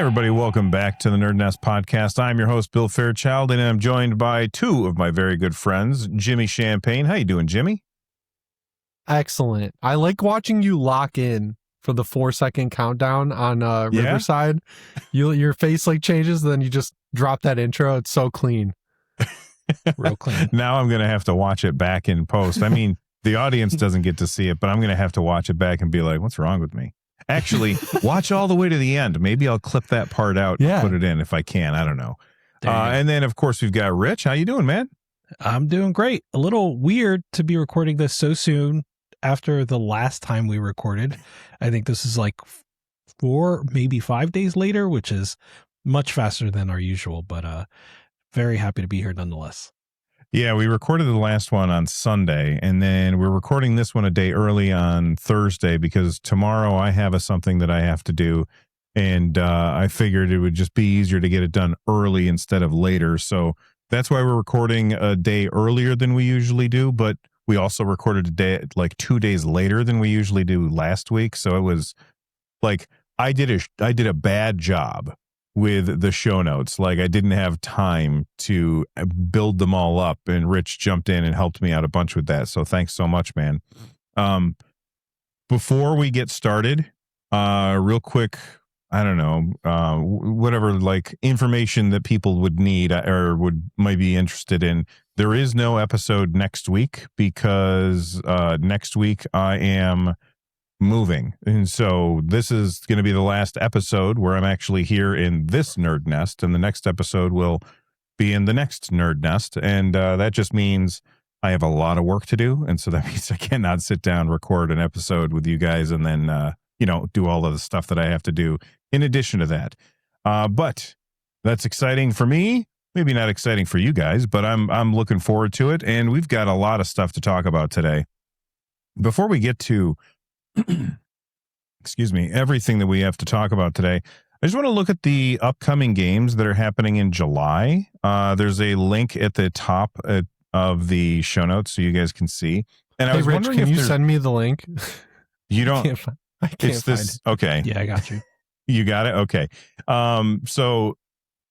everybody. Welcome back to the NerdNest podcast. I'm your host, Bill Fairchild, and I'm joined by two of my very good friends, Jimmy Champagne. How you doing, Jimmy? Excellent. I like watching you lock in for the 4-second countdown on Riverside. Your face like changes, then you just drop that intro. It's so clean. Real clean. Now I'm going to have to watch it back in post. I mean, the audience doesn't get to see it, but I'm going to have to watch it back and be like, what's wrong with me? Actually, watch all the way to the end. Maybe I'll clip that part out and put it in if I can. I don't know. And then, of course, we've got Rich. How you doing, man? I'm doing great. A little weird to be recording this so soon after the last time we recorded. I think this is like 4, maybe 5 days later, which is much faster than our usual, but very happy to be here nonetheless. Yeah, we recorded the last one on Sunday, and then we're recording this one a day early on Thursday because tomorrow I have something that I have to do, and I figured it would just be easier to get it done early instead of later. So that's why we're recording a day earlier than we usually do, but we also recorded a day like 2 days later than we usually do last week. So it was like I did a bad job with the show notes. Like I didn't have time to build them all up, and Rich jumped in and helped me out a bunch with that. So thanks so much, man. Before we get started, real quick, I don't know, whatever like information that people would need or might be interested in. There is no episode next week because next week I am moving, and so this is going to be the last episode where I'm actually here in this nerd nest, and the next episode will be in the next nerd nest, and that just means I have a lot of work to do, and so that means I cannot sit down, record an episode with you guys, and then do all of the stuff that I have to do in addition to that. But that's exciting for me. Maybe not exciting for you guys, but I'm looking forward to it, and we've got a lot of stuff to talk about today. Before we get to excuse me, everything that we have to talk about today, I just want to look at the upcoming games that are happening in July. There's a link at the top of the show notes so you guys can see. And I was Rich, wondering can if you send me the link? You don't. I can't find it. Okay. Yeah, I got you. You got it. Okay. So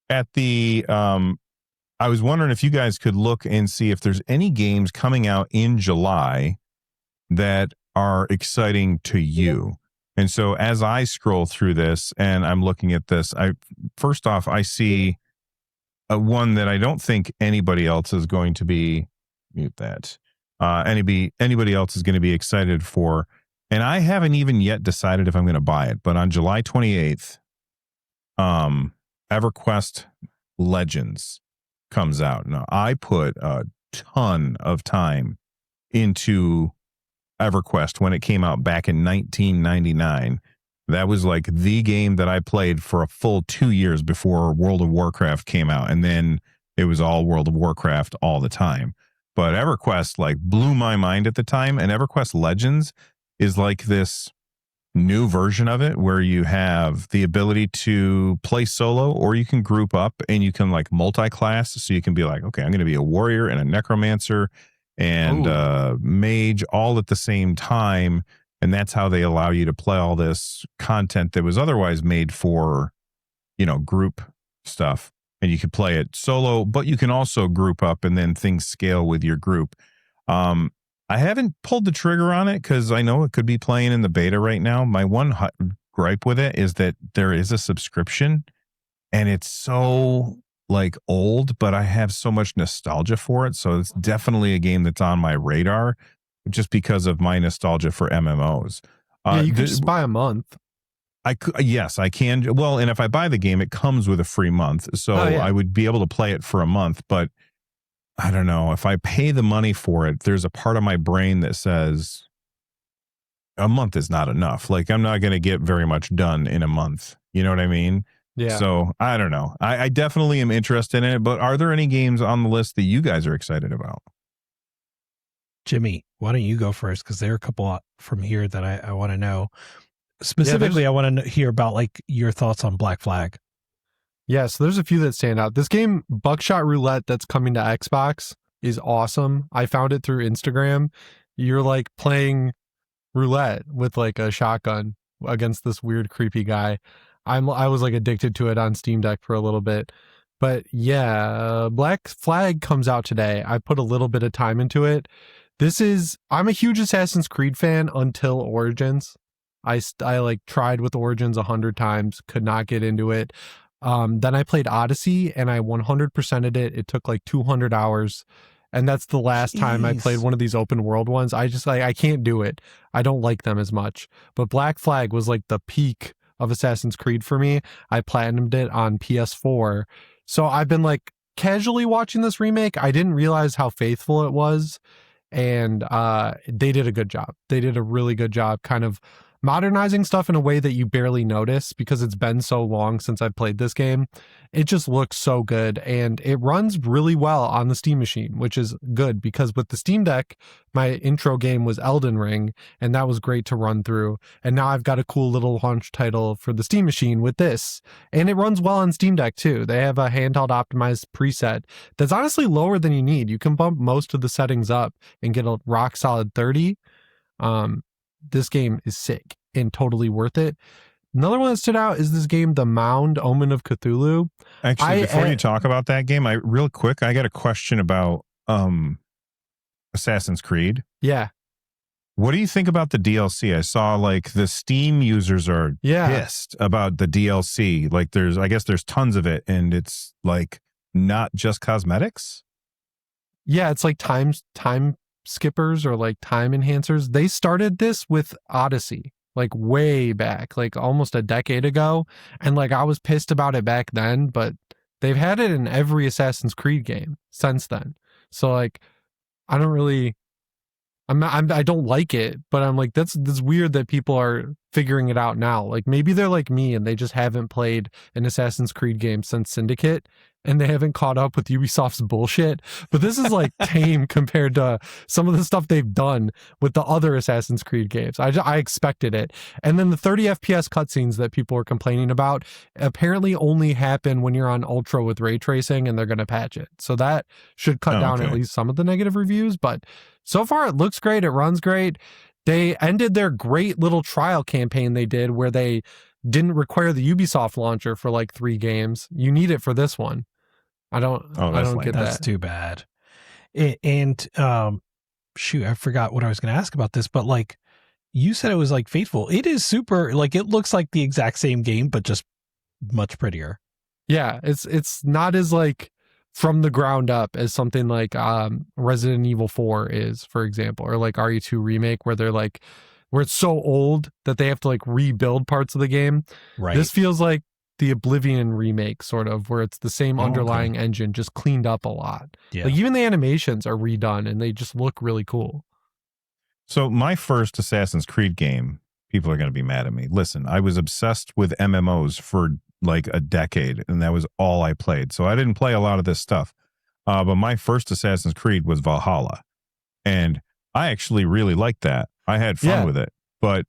at the I was wondering if you guys could look and see if there's any games coming out in July that are exciting to you. And so as I scroll through this and I'm looking at this, first off, I see one that I don't think anybody else is going to be, mute that, anybody else is going to be excited for. And I haven't even yet decided if I'm going to buy it, but on July 28th, EverQuest Legends comes out. Now, I put a ton of time into EverQuest when it came out back in 1999. That was like the game that I played for a full 2 years before World of Warcraft came out, and then it was all World of Warcraft all the time. But EverQuest like blew my mind at the time, and EverQuest Legends is like this new version of it where you have the ability to play solo, or you can group up and you can like multi-class, so you can be like, okay, I'm going to be a warrior and a necromancer and mage all at the same time, and that's how they allow you to play all this content that was otherwise made for group stuff. And you can play it solo, but you can also group up, and then things scale with your group. I haven't pulled the trigger on it because I know it could be playing in the beta right now. My one gripe with it is that there is a subscription, and it's so like old, but I have so much nostalgia for it. So it's definitely a game that's on my radar just because of my nostalgia for MMOs. Yeah, you can just buy a month. Yes, I can. Well, and if I buy the game, it comes with a free month. So I would be able to play it for a month, but I don't know. If I pay the money for it, there's a part of my brain that says a month is not enough. Like I'm not going to get very much done in a month. You know what I mean? Yeah. So I don't know. I definitely am interested in it, but are there any games on the list that you guys are excited about? Jimmy, why don't you go first? Because there are a couple from here that I want to know. Specifically, I want to hear about like your thoughts on Black Flag. Yeah, so there's a few that stand out. This game, Buckshot Roulette, that's coming to Xbox, is awesome. I found it through Instagram. You're like playing roulette with like a shotgun against this weird, creepy guy. I was like addicted to it on Steam Deck for a little bit. But yeah, Black Flag comes out today. I put a little bit of time into it. I'm a huge Assassin's Creed fan until Origins. I like tried with Origins 100 times, could not get into it. Then I played Odyssey and I 100%ed it. It took like 200 hours. And that's the last time I played one of these open world ones. I just I can't do it. I don't like them as much. But Black Flag was like the peak of Assassin's Creed for me. I platinumed it on PS4. So I've been like casually watching this remake. I didn't realize how faithful it was. And they did a good job. They did a really good job kind of modernizing stuff in a way that you barely notice because it's been so long since I've played this game. It just looks so good and it runs really well on the Steam machine, which is good because with the Steam Deck, my intro game was Elden Ring and that was great to run through. And now I've got a cool little launch title for the Steam machine with this. And it runs well on Steam Deck too. They have a handheld optimized preset that's honestly lower than you need. You can bump most of the settings up and get a rock solid 30. This game is sick and totally worth it. Another one that stood out is this game, The Mound, Omen of Cthulhu. Actually, before you talk about that game, real quick, I got a question about Assassin's Creed. Yeah. What do you think about the DLC? I saw like the Steam users are pissed about the DLC. Like I guess there's tons of it and it's like not just cosmetics. Yeah, it's like time skippers or like time enhancers. They started this with Odyssey like way back, like almost a decade ago, and like I was pissed about it back then, but they've had it in every Assassin's Creed game since then. So like I don't really I don't like it, but I'm like that's weird that people are figuring it out now. Like maybe they're like me and they just haven't played an Assassin's Creed game since Syndicate and they haven't caught up with Ubisoft's bullshit. But this is like tame compared to some of the stuff they've done with the other Assassin's Creed games. I expected it. And then the 30 FPS cutscenes that people are complaining about apparently only happen when you're on Ultra with ray tracing and they're going to patch it. So that should cut down at least some of the negative reviews. But so far it looks great. It runs great. They ended their great little trial campaign they did where they didn't require the Ubisoft launcher for like 3 games. You need it for this one. I don't get that. That's too bad. And shoot, I forgot what I was going to ask about this, but like you said it was like faithful. It is super, like it looks like the exact same game, but just much prettier. Yeah, it's not as like from the ground up as something like Resident Evil 4 is, for example, or like RE2 Remake where they're like where it's so old that they have to like rebuild parts of the game. Right. This feels like the Oblivion remake sort of where it's the same underlying engine just cleaned up a lot. Yeah. Like even the animations are redone and they just look really cool. So my first Assassin's Creed game, people are going to be mad at me. Listen, I was obsessed with MMOs for like a decade and that was all I played. So I didn't play a lot of this stuff. But my first Assassin's Creed was Valhalla and I actually really liked that. I had fun with it, but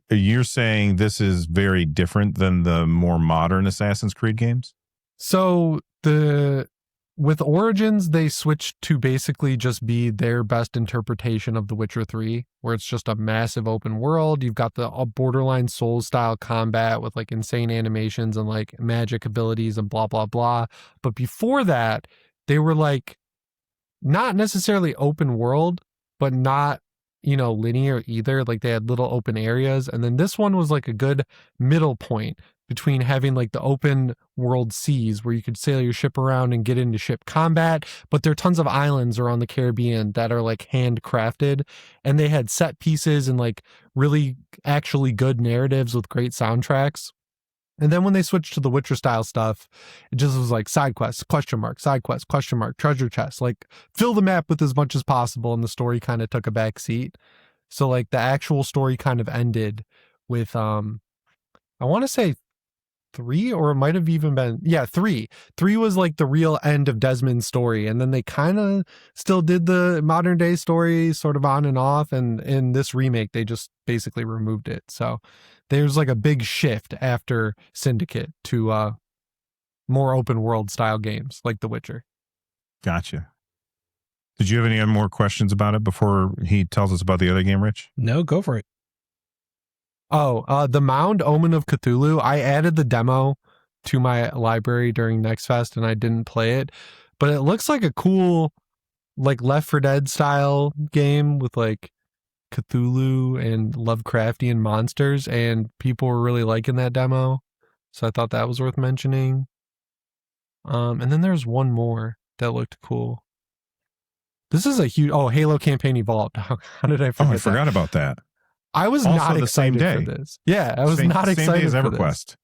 you're saying this is very different than the more modern Assassin's Creed games? So with Origins, they switched to basically just be their best interpretation of The Witcher 3, where it's just a massive open world. You've got the borderline Souls style combat with like insane animations and like magic abilities and blah, blah, blah. But before that, they were like not necessarily open world, but not, linear either. Like they had little open areas. And then this one was like a good middle point between having like the open world seas where you could sail your ship around and get into ship combat, but there are tons of islands around the Caribbean that are like handcrafted and they had set pieces and like really actually good narratives with great soundtracks. And then when they switched to the Witcher style stuff, it just was like side quests, question mark, side quest, question mark, treasure chest, like fill the map with as much as possible. And the story kind of took a back seat. So like the actual story kind of ended with, I want to say 3, or it might have even been 3 was like the real end of Desmond's story, and then they kind of still did the modern day story sort of on and off, and in this remake they just basically removed it. So there's like a big shift after Syndicate to more open world style games like The Witcher. Gotcha. Did you have any more questions about it before he tells us about the other game, Rich? No, go for it. The Mound, Omen of Cthulhu. I added the demo to my library during Next Fest and I didn't play it, but it looks like a cool, like Left 4 Dead style game with like Cthulhu and Lovecraftian monsters, and people were really liking that demo. So I thought that was worth mentioning. And then there's one more that looked cool. This is a huge, Halo Campaign Evolved. How did I forget I forgot about that. I was Also not the same excited day. for this. Yeah, I was not excited same day as for EverQuest. this.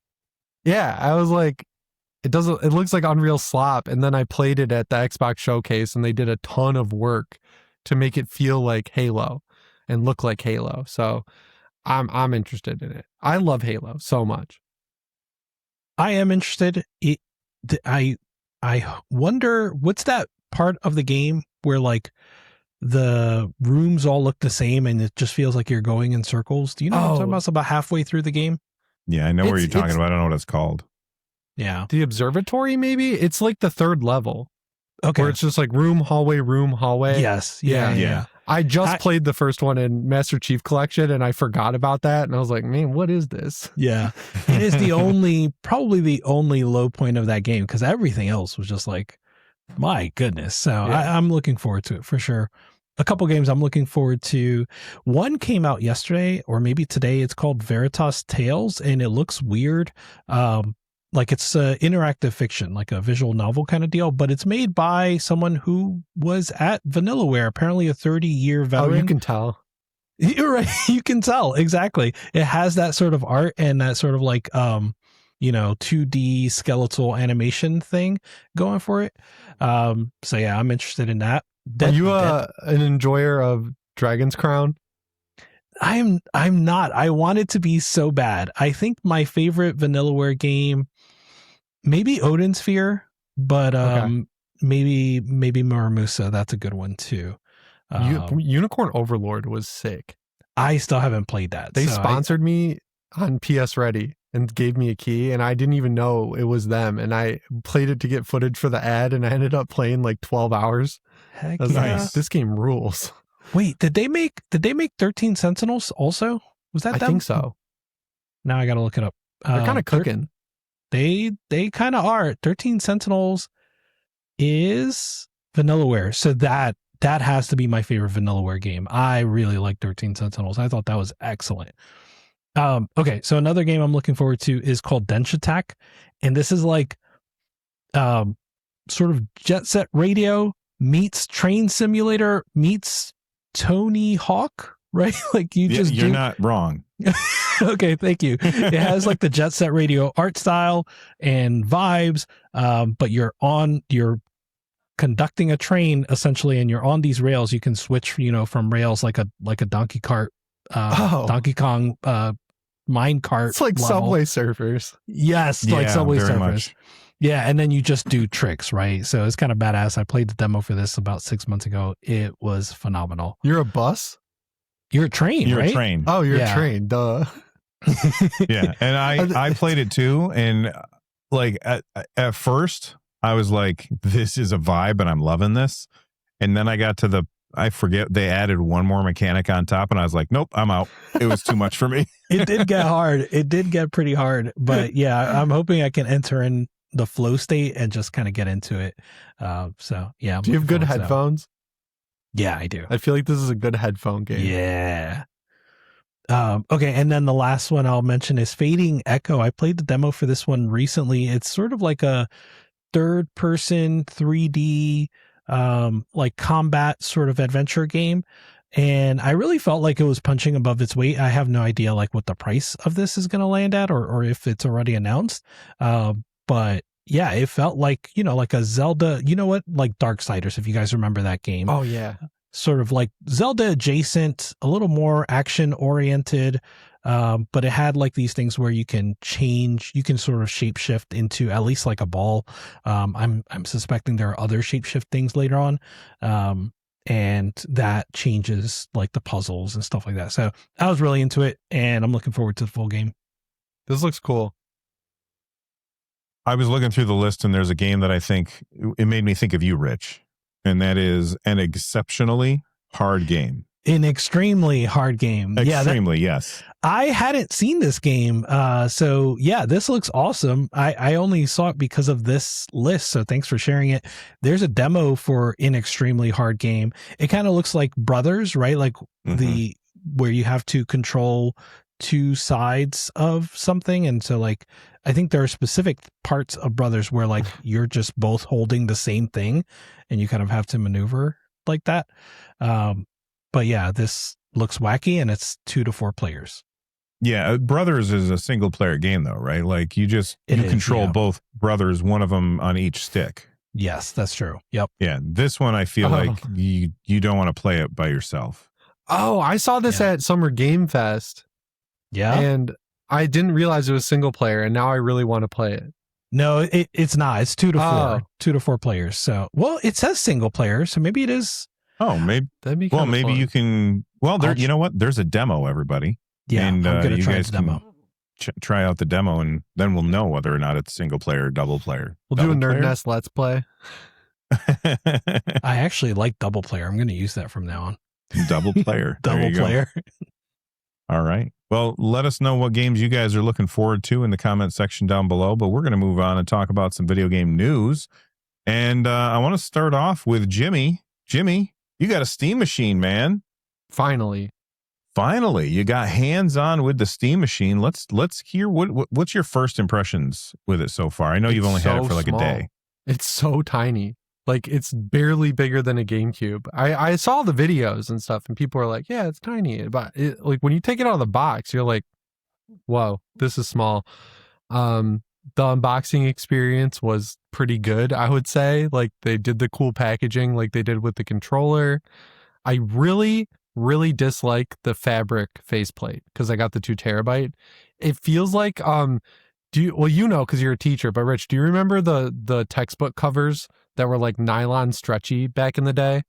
Yeah, I was like, it looks like Unreal slop. And then I played it at the Xbox Showcase and they did a ton of work to make it feel like Halo and look like Halo. So I'm interested in it. I love Halo so much. I am interested. I wonder what's that part of the game where like the rooms all look the same and it just feels like you're going in circles. Do you know what I'm talking about? It's about halfway through the game. Yeah, I know where you're talking about. I don't know what it's called. Yeah. The observatory, maybe? It's like the third level. Okay. Where it's just like room, hallway. Yes. Yeah. I just played the first one in Master Chief Collection and I forgot about that. And I was like, man, what is this? Yeah. It is probably the only low point of that game because everything else was just like, my goodness. So yeah. I'm looking forward to it for sure. A couple games I'm looking forward to. One came out yesterday or maybe today. It's called Veritas Tales and it looks weird. Like it's interactive fiction, like a visual novel kind of deal, but it's made by someone who was at Vanillaware, apparently a 30-year veteran. Oh, you can tell. You're right. You can tell. Exactly. It has that sort of art and that sort of like, 2D skeletal animation thing going for it. So yeah, I'm interested in that. Are you an enjoyer of Dragon's Crown? I'm not. I want it to be so bad. I think my favorite Vanillaware game, maybe Odin Sphere, but maybe Muramusa. That's a good one too. Unicorn Overlord was sick. I still haven't played that. They sponsored me on PS Ready and gave me a key, and I didn't even know it was them. And I played it to get footage for the ad, and I ended up playing like 12 hours. Heck I was yeah. like, this game rules. Wait, did they make 13 Sentinels also? Was that them? I think so. Now I got to look it up. They're kind of cooking. They kind of are. 13 Sentinels is Vanillaware. So that has to be my favorite Vanillaware game. I really like 13 Sentinels. I thought that was excellent. Okay, so another game I'm looking forward to is called Dench Attack. And this is like sort of Jet Set Radio meets Train Simulator meets Tony Hawk, right? Like you're not wrong. Okay, thank you. It has like the Jet Set Radio art style and vibes, but you're conducting a train essentially, and you're on these rails. You can switch, from rails like a Donkey Kart, Donkey Kong mine cart. It's like level. Subway Surfers. Yes, like Subway Surfers. Much. Yeah, and then you just do tricks, right? So it's kind of badass. I played the demo for this about 6 months ago. It was phenomenal. You're a bus? You're a train, You're right? a train. Oh, you're a train. Duh. Yeah, and I played it too, and like at first I was like, this is a vibe and I'm loving this. And then I got to I forget, they added one more mechanic on top and I was like, nope, I'm out. It was too much for me. It did get hard. It did get pretty hard, but yeah, I'm hoping I can enter in the flow state and just kind of get into it. So yeah. Do you have good headphones? Yeah, I do. I feel like this is a good headphone game. Yeah. Okay, and then the last one I'll mention is Fading Echo. I played the demo for this one recently. It's sort of like a third person 3D like combat sort of adventure game, and I really felt like it was punching above its weight. I have no idea like what the price of this is going to land at or if it's already announced, but yeah, it felt like like a Zelda, like Darksiders, if you guys remember that game. Oh yeah, sort of like Zelda adjacent, a little more action oriented, but it had like these things where you can sort of shapeshift into at least like a ball. I'm suspecting there are other shapeshift things later on, and that changes like the puzzles and stuff like that. So I was really into it, and I'm looking forward to the full game. This looks cool. I was looking through the list, and there's a game that I think it made me think of you, Rich, and that is an exceptionally hard game. An extremely hard game. Extremely, yes. I hadn't seen this game. So yeah, this looks awesome. I only saw it because of this list. So thanks for sharing it. There's a demo for an extremely hard game. It kind of looks like Brothers, right? Like where you have to control two sides of something. And so like, I think there are specific parts of Brothers where like you're just both holding the same thing and you kind of have to maneuver like that. But yeah, this looks wacky and it's 2 to 4 players. Yeah, Brothers is a single player game though, right? Like you control both brothers, one of them on each stick. Yes, that's true. Yep. Yeah, this one I feel like you don't want to play it by yourself. Oh, I saw this at Summer Game Fest. Yeah. And I didn't realize it was single player, and now I really want to play it. No, it's not. It's 2 to 4. 2 to 4 players. So, well, it says single player, so maybe it is. Oh, maybe that'd be maybe fun. You can. Well, there. You know what? There's a demo, everybody. Yeah, and I'm gonna you try guys the demo. Try out the demo, and then we'll know whether or not it's single player or double player. We'll do a NerdNest Let's Play. I actually like double player. I'm going to use that from now on. Double player. Double player. All right. Well, let us know what games you guys are looking forward to in the comment section down below. But we're going to move on and talk about some video game news. And I want to start off with Jimmy. Jimmy, you got a Steam Machine, man. Finally, you got hands-on with the Steam Machine. Let's hear what's your first impressions with it so far. I know you've only had it for like a day. It's so tiny. Like it's barely bigger than a GameCube. I saw the videos and stuff, and people are like, "Yeah, it's tiny." But like when you take it out of the box, you're like, "Whoa, this is small." The unboxing experience was pretty good, I would say. Like they did the cool packaging, like they did with the controller. I really dislike the fabric faceplate because I got the 2 terabyte. It feels like because you're a teacher, but Rich, do you remember the textbook covers that were like nylon stretchy back in the day?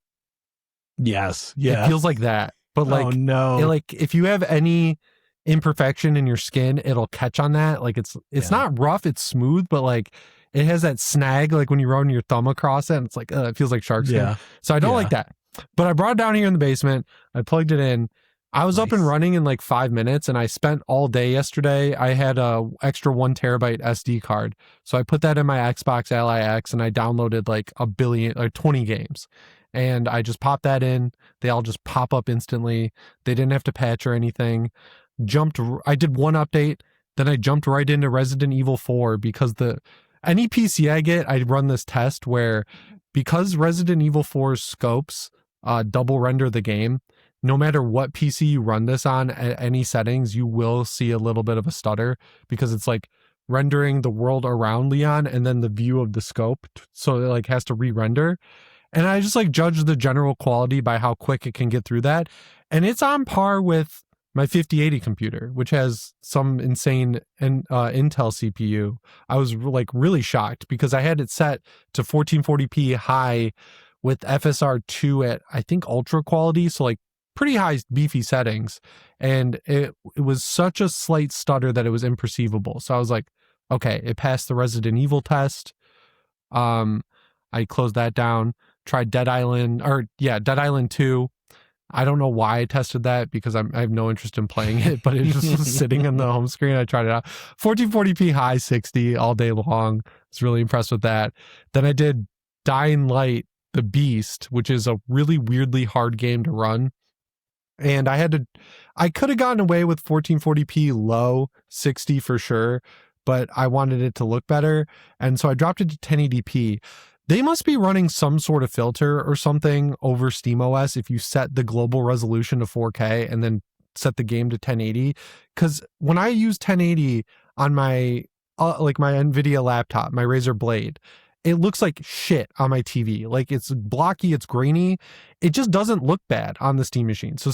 Yes. Yeah. It feels like that. But like, like if you have any imperfection in your skin, it'll catch on that. Like it's not rough, it's smooth, but like it has that snag, like when you run your thumb across it and it's like, it feels like shark skin. Yeah. So I don't like that. But I brought it down here in the basement. I plugged it in. I was up and running in like 5 minutes, and I spent all day yesterday. I had a extra 1 terabyte SD card. So I put that in my Xbox Ally X and I downloaded like 20 games. And I just popped that in. They all just pop up instantly. They didn't have to patch or anything. I did one update, then I jumped right into Resident Evil 4 because any PC I get, I run this test where because Resident Evil 4's scopes double render the game, no matter what PC you run this on at any settings, you will see a little bit of a stutter because it's like rendering the world around Leon and then the view of the scope. So it like has to re-render. And I just like judge the general quality by how quick it can get through that. And it's on par with my 5080 computer, which has some insane Intel CPU. I was like really shocked because I had it set to 1440p high with FSR2 at I think ultra quality. So like pretty high beefy settings, and it was such a slight stutter that it was imperceivable. So I was like, okay, it passed the Resident Evil test. I closed that down, tried Dead Island 2. I don't know why I tested that because I have no interest in playing it, but it just was sitting on the home screen. I tried it out. 1440p high 60 all day long. I was really impressed with that. Then I did Dying Light, The Beast, which is a really weirdly hard game to run. And I could have gotten away with 1440p low 60 for sure, but I wanted it to look better. And so I dropped it to 1080p. They must be running some sort of filter or something over SteamOS if you set the global resolution to 4K and then set the game to 1080. Because when I use 1080 on my like my NVIDIA laptop, my Razer Blade, it looks like shit on my TV. Like it's blocky, it's grainy. It just doesn't look bad on the Steam machine. So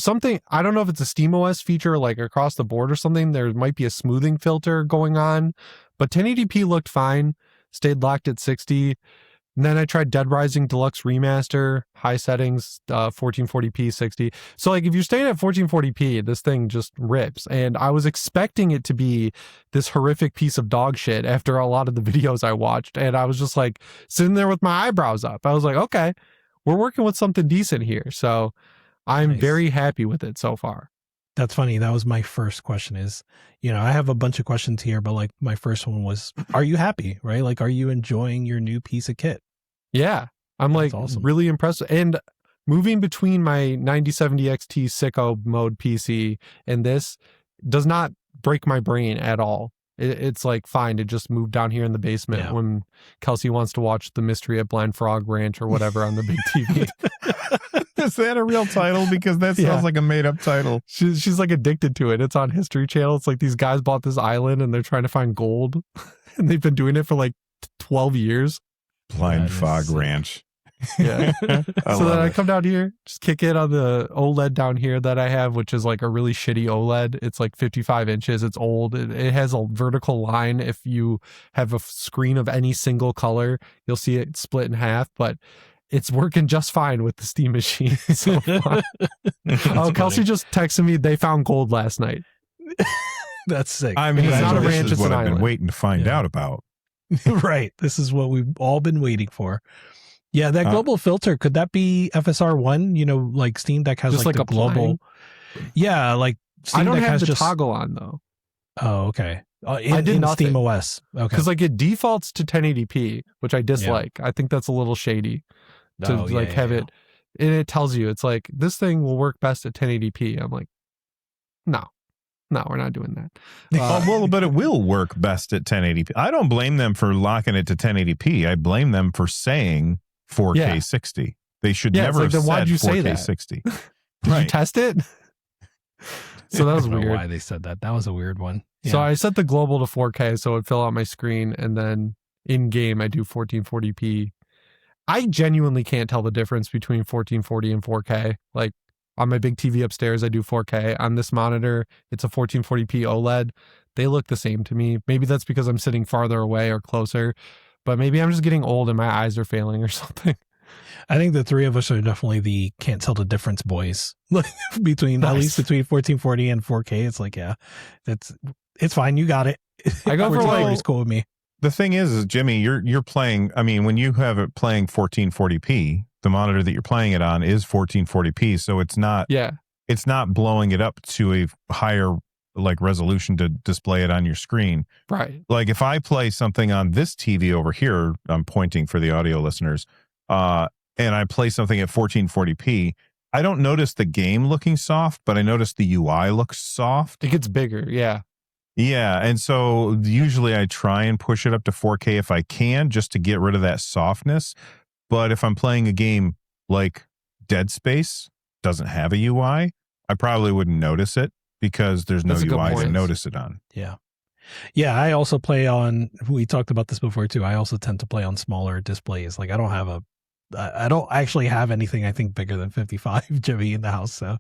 I don't know if it's a SteamOS feature like across the board or something. There might be a smoothing filter going on, but 1080p looked fine, stayed locked at 60. And then I tried Dead Rising Deluxe Remaster, high settings, 1440p 60. So like if you're staying at 1440p, this thing just rips. And I was expecting it to be this horrific piece of dog shit after a lot of the videos I watched. And I was just like sitting there with my eyebrows up. I was like, okay, we're working with something decent here. So I'm Nice. very happy with it so far. That's funny. That was my first question is, I have a bunch of questions here, but like my first one was, are you happy? Right? Like, are you enjoying your new piece of kit? Yeah. I'm That's like awesome. really impressed. And moving between my 9070 XT sicko mode PC and this does not break my brain at all. It's like fine to just move down here in the basement when Kelsey wants to watch The Mystery at Blind Frog Ranch or whatever on the big TV. Is that a real title? Because that sounds like a made up title. She's like addicted to it. It's on History Channel. It's like these guys bought this island and they're trying to find gold. And they've been doing it for like 12 years. Blind Frog Ranch. Yeah. So then I it. come down here, just kick it on the OLED down here that I have, which is like a really shitty OLED. It's like 55 inches. It's old. It has a vertical line. If you have a screen of any single color, you'll see it split in half, but it's working just fine with the Steam machine so far. Kelsey just texted me they found gold last night. That's sick. I mean, it's not a this ranch, is it's what an I've been island. waiting to find out about. Right. This is what we've all been waiting for. Yeah, that global filter, could that be FSR1? Like Steam Deck has Just like the applying? global. Yeah, like Steam I don't Deck have has the just toggle on though. Oh, okay. I did in nothing. Steam OS. Okay. Because like it defaults to 1080p, which I dislike. I think that's a little shady to have it. And it tells you it's like this thing will work best at 1080p. I'm like, no, we're not doing that. Well, but it will work best at 1080p. I don't blame them for locking it to 1080p. I blame them for saying 4K 60. They should never have then said why'd you 4K say that? 60. Did you test it? So that was I don't know weird. why they said that. That was a weird one. So I set the global to 4K so it would fill out my screen, and then in game I do 1440p. I genuinely can't tell the difference between 1440 and 4K. Like on my big TV upstairs, I do 4K. On this monitor, it's a 1440p OLED. They look the same to me. Maybe that's because I'm sitting farther away or closer, but maybe I'm just getting old and my eyes are failing or something. I think the three of us are definitely the can't tell the difference boys. Between at least between 1440 and 4K. It's like, it's fine. You got it. I go for it's cool with me. The thing is Jimmy, you're playing. I mean, when you have it playing 1440p, the monitor that you're playing it on is 1440p, so it's not. Yeah. It's not blowing it up to a higher like resolution to display it on your screen. Right. Like if I play something on this TV over here, I'm pointing for the audio listeners, and I play something at 1440p, I don't notice the game looking soft, but I notice the UI looks soft. It gets bigger. Yeah. Yeah. And so usually I try and push it up to 4K if I can, just to get rid of that softness. But if I'm playing a game like Dead Space, doesn't have a UI, I probably wouldn't notice it because there's no UI to notice it on. Yeah. Yeah, I also play on, we talked about this before too, I also tend to play on smaller displays. Like I don't actually have anything I think bigger than 55 Jimmy in the house, so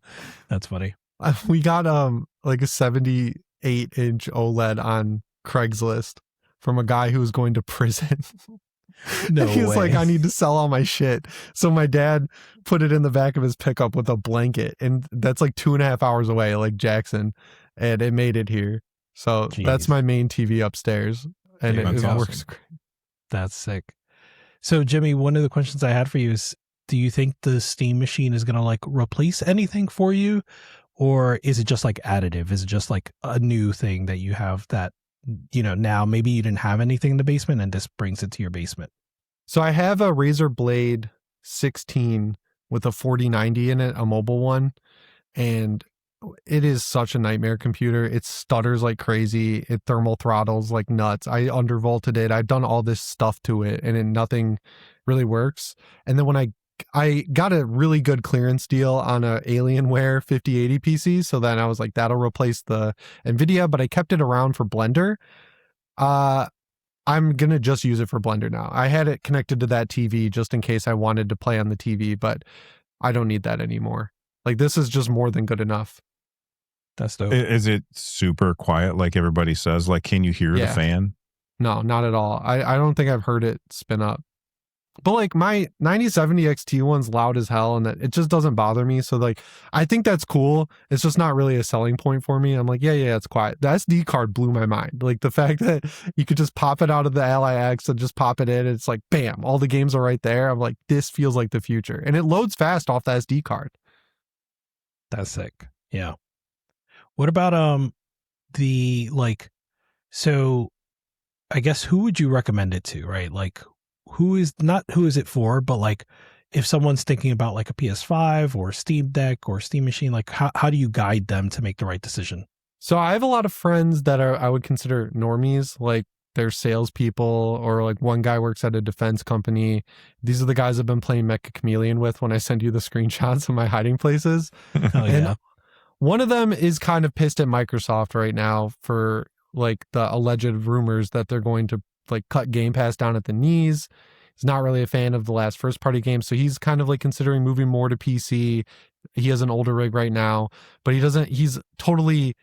that's funny. We got like a 78-inch OLED on Craigslist from a guy who was going to prison. No he was way. like, I need to sell all my shit. So my dad put it in the back of his pickup with a blanket, and that's like 2.5 hours away, like Jackson, and it made it here. So that's my main TV upstairs, and it awesome. works great. That's sick. So Jimmy, one of the questions I had for you is, do you think the Steam machine is going to like replace anything for you, or is it just like additive? Is it just like a new thing that you have that, now maybe you didn't have anything in the basement and this brings it to your basement? So I have a Razer Blade 16 with a 4090 in it, a mobile one, and it is such a nightmare computer. It stutters like crazy. It thermal throttles like nuts. I undervolted it. I've done all this stuff to it, and nothing really works. And then when I got a really good clearance deal on a Alienware 5080 PC, so then I was like, that'll replace the NVIDIA, but I kept it around for Blender. I'm going to just use it for Blender now. I had it connected to that TV just in case I wanted to play on the TV, but I don't need that anymore. Like, this is just more than good enough. That's dope. Is it super quiet like everybody says? Like, can you hear the fan? No, not at all. I don't think I've heard it spin up. But like my 9070 XT one's loud as hell, and it just doesn't bother me. So like, I think that's cool. It's just not really a selling point for me. I'm like, yeah, it's quiet. The SD card blew my mind. Like the fact that you could just pop it out of the Ally X and just pop it in. It's like, bam, all the games are right there. I'm like, this feels like the future. And it loads fast off the SD card. That's sick. Yeah. What about the like? So I guess who would you recommend it to? Right, like who is it for? But like if someone's thinking about like a PS5 or Steam Deck or Steam Machine, like how do you guide them to make the right decision? So I have a lot of friends that I would consider normies, like they're salespeople, or like one guy works at a defense company. These are the guys I've been playing Mecha Chameleon with when I send you the screenshots of my hiding places. Oh yeah. And one of them is kind of pissed at Microsoft right now for like the alleged rumors that they're going to like cut Game Pass down at the knees. He's not really a fan of the last first party games, so he's kind of like considering moving more to PC. He has an older rig right now, but he's totally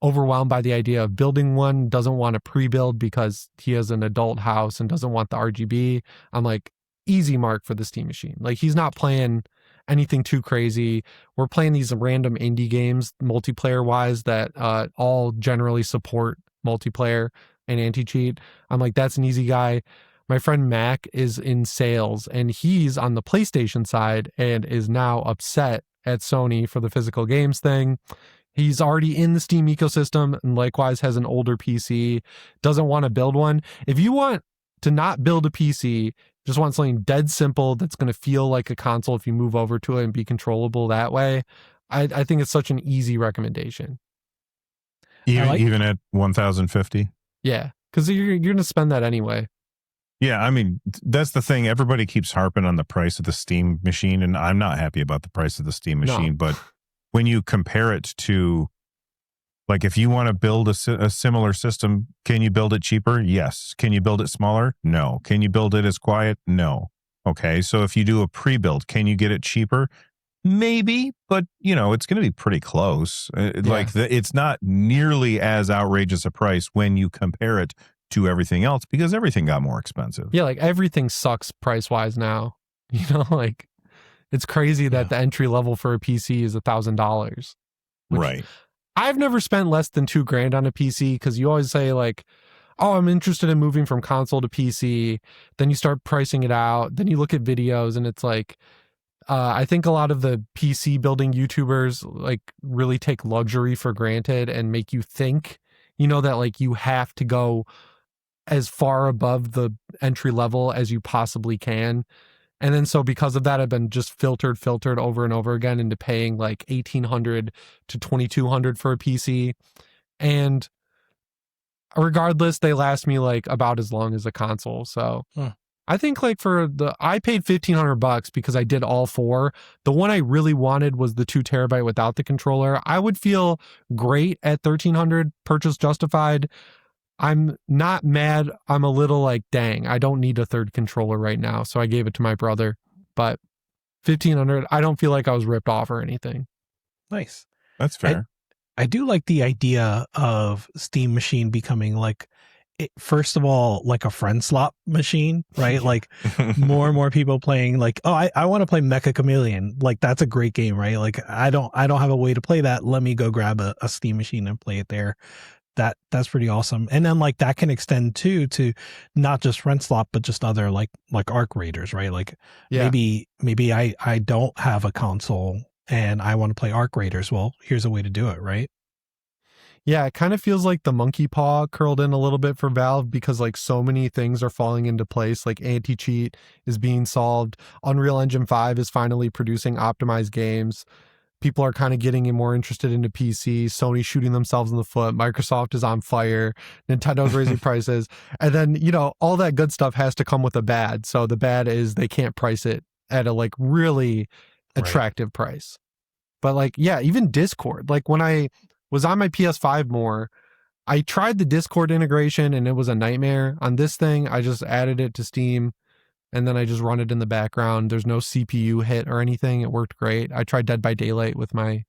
overwhelmed by the idea of building one, doesn't want to pre-build because he has an adult house and doesn't want the RGB. I'm like, easy mark for the Steam machine. Like, he's not playing anything too crazy. We're playing these random indie games multiplayer wise that all generally support multiplayer and anti-cheat. I'm like, that's an easy guy. My friend Mac is in sales and he's on the PlayStation side and is now upset at Sony for the physical games thing. He's already in the Steam ecosystem and likewise has an older PC, doesn't want to build one. If you want to not build a PC, just want something dead simple that's going to feel like a console if you move over to it and be controllable that way, I think it's such an easy recommendation. Even at 1,050? Yeah, because you're going to spend that anyway. Yeah, I mean, that's the thing. Everybody keeps harping on the price of the Steam machine, and I'm not happy about the price of the Steam machine, but when you compare it to, like, if you want to build a similar system, can you build it cheaper? Yes. Can you build it smaller? No. Can you build it as quiet? No. Okay, so if you do a pre-build, can you get it cheaper? Maybe, but, it's going to be pretty close. Like, it's not nearly as outrageous a price when you compare it to everything else because everything got more expensive. Yeah, like, everything sucks price-wise now. Like... It's crazy that the entry level for a PC is $1,000. Right. I've never spent less than $2,000 on a PC because you always say like, oh, I'm interested in moving from console to PC. Then you start pricing it out. Then you look at videos and it's like, I think a lot of the PC building YouTubers like really take luxury for granted and make you think, that like you have to go as far above the entry level as you possibly can. And then so because of that, I've been just filtered over and over again into paying like $1,800 to $2,200 for a PC. And regardless, they last me like about as long as a console. So I think like I paid $1,500 because I did all four. The one I really wanted was the 2 terabyte without the controller. I would feel great at $1,300, purchase justified. I'm not mad. I'm a little like, dang, I don't need a third controller right now. So I gave it to my brother. But $1,500, I don't feel like I was ripped off or anything. Nice. That's fair. I do like the idea of Steam Machine becoming like, first of all, like a friend slot machine, right? Like more and more people playing like, oh, I want to play Mecha Chameleon. Like that's a great game, right? Like I don't have a way to play that. Let me go grab a Steam Machine and play it there. That's pretty awesome. And then like that can extend too to not just friend slot, but just other like Arc Raiders, right? Like maybe I don't have a console and I want to play Arc Raiders. Well, here's a way to do it, right? Yeah, it kind of feels like the monkey paw curled in a little bit for Valve because like so many things are falling into place. Like anti-cheat is being solved. Unreal Engine 5 is finally producing optimized games. People are kind of getting more interested into PC. Sony shooting themselves in the foot. Microsoft is on fire. Nintendo's raising prices. And then, all that good stuff has to come with a bad. So the bad is they can't price it at a like really attractive price. But like, yeah, even Discord. Like when I was on my PS5 more, I tried the Discord integration and it was a nightmare. On this thing, I just added it to Steam. And then I just run it in the background. There's no CPU hit or anything. It worked great. I tried Dead by Daylight with my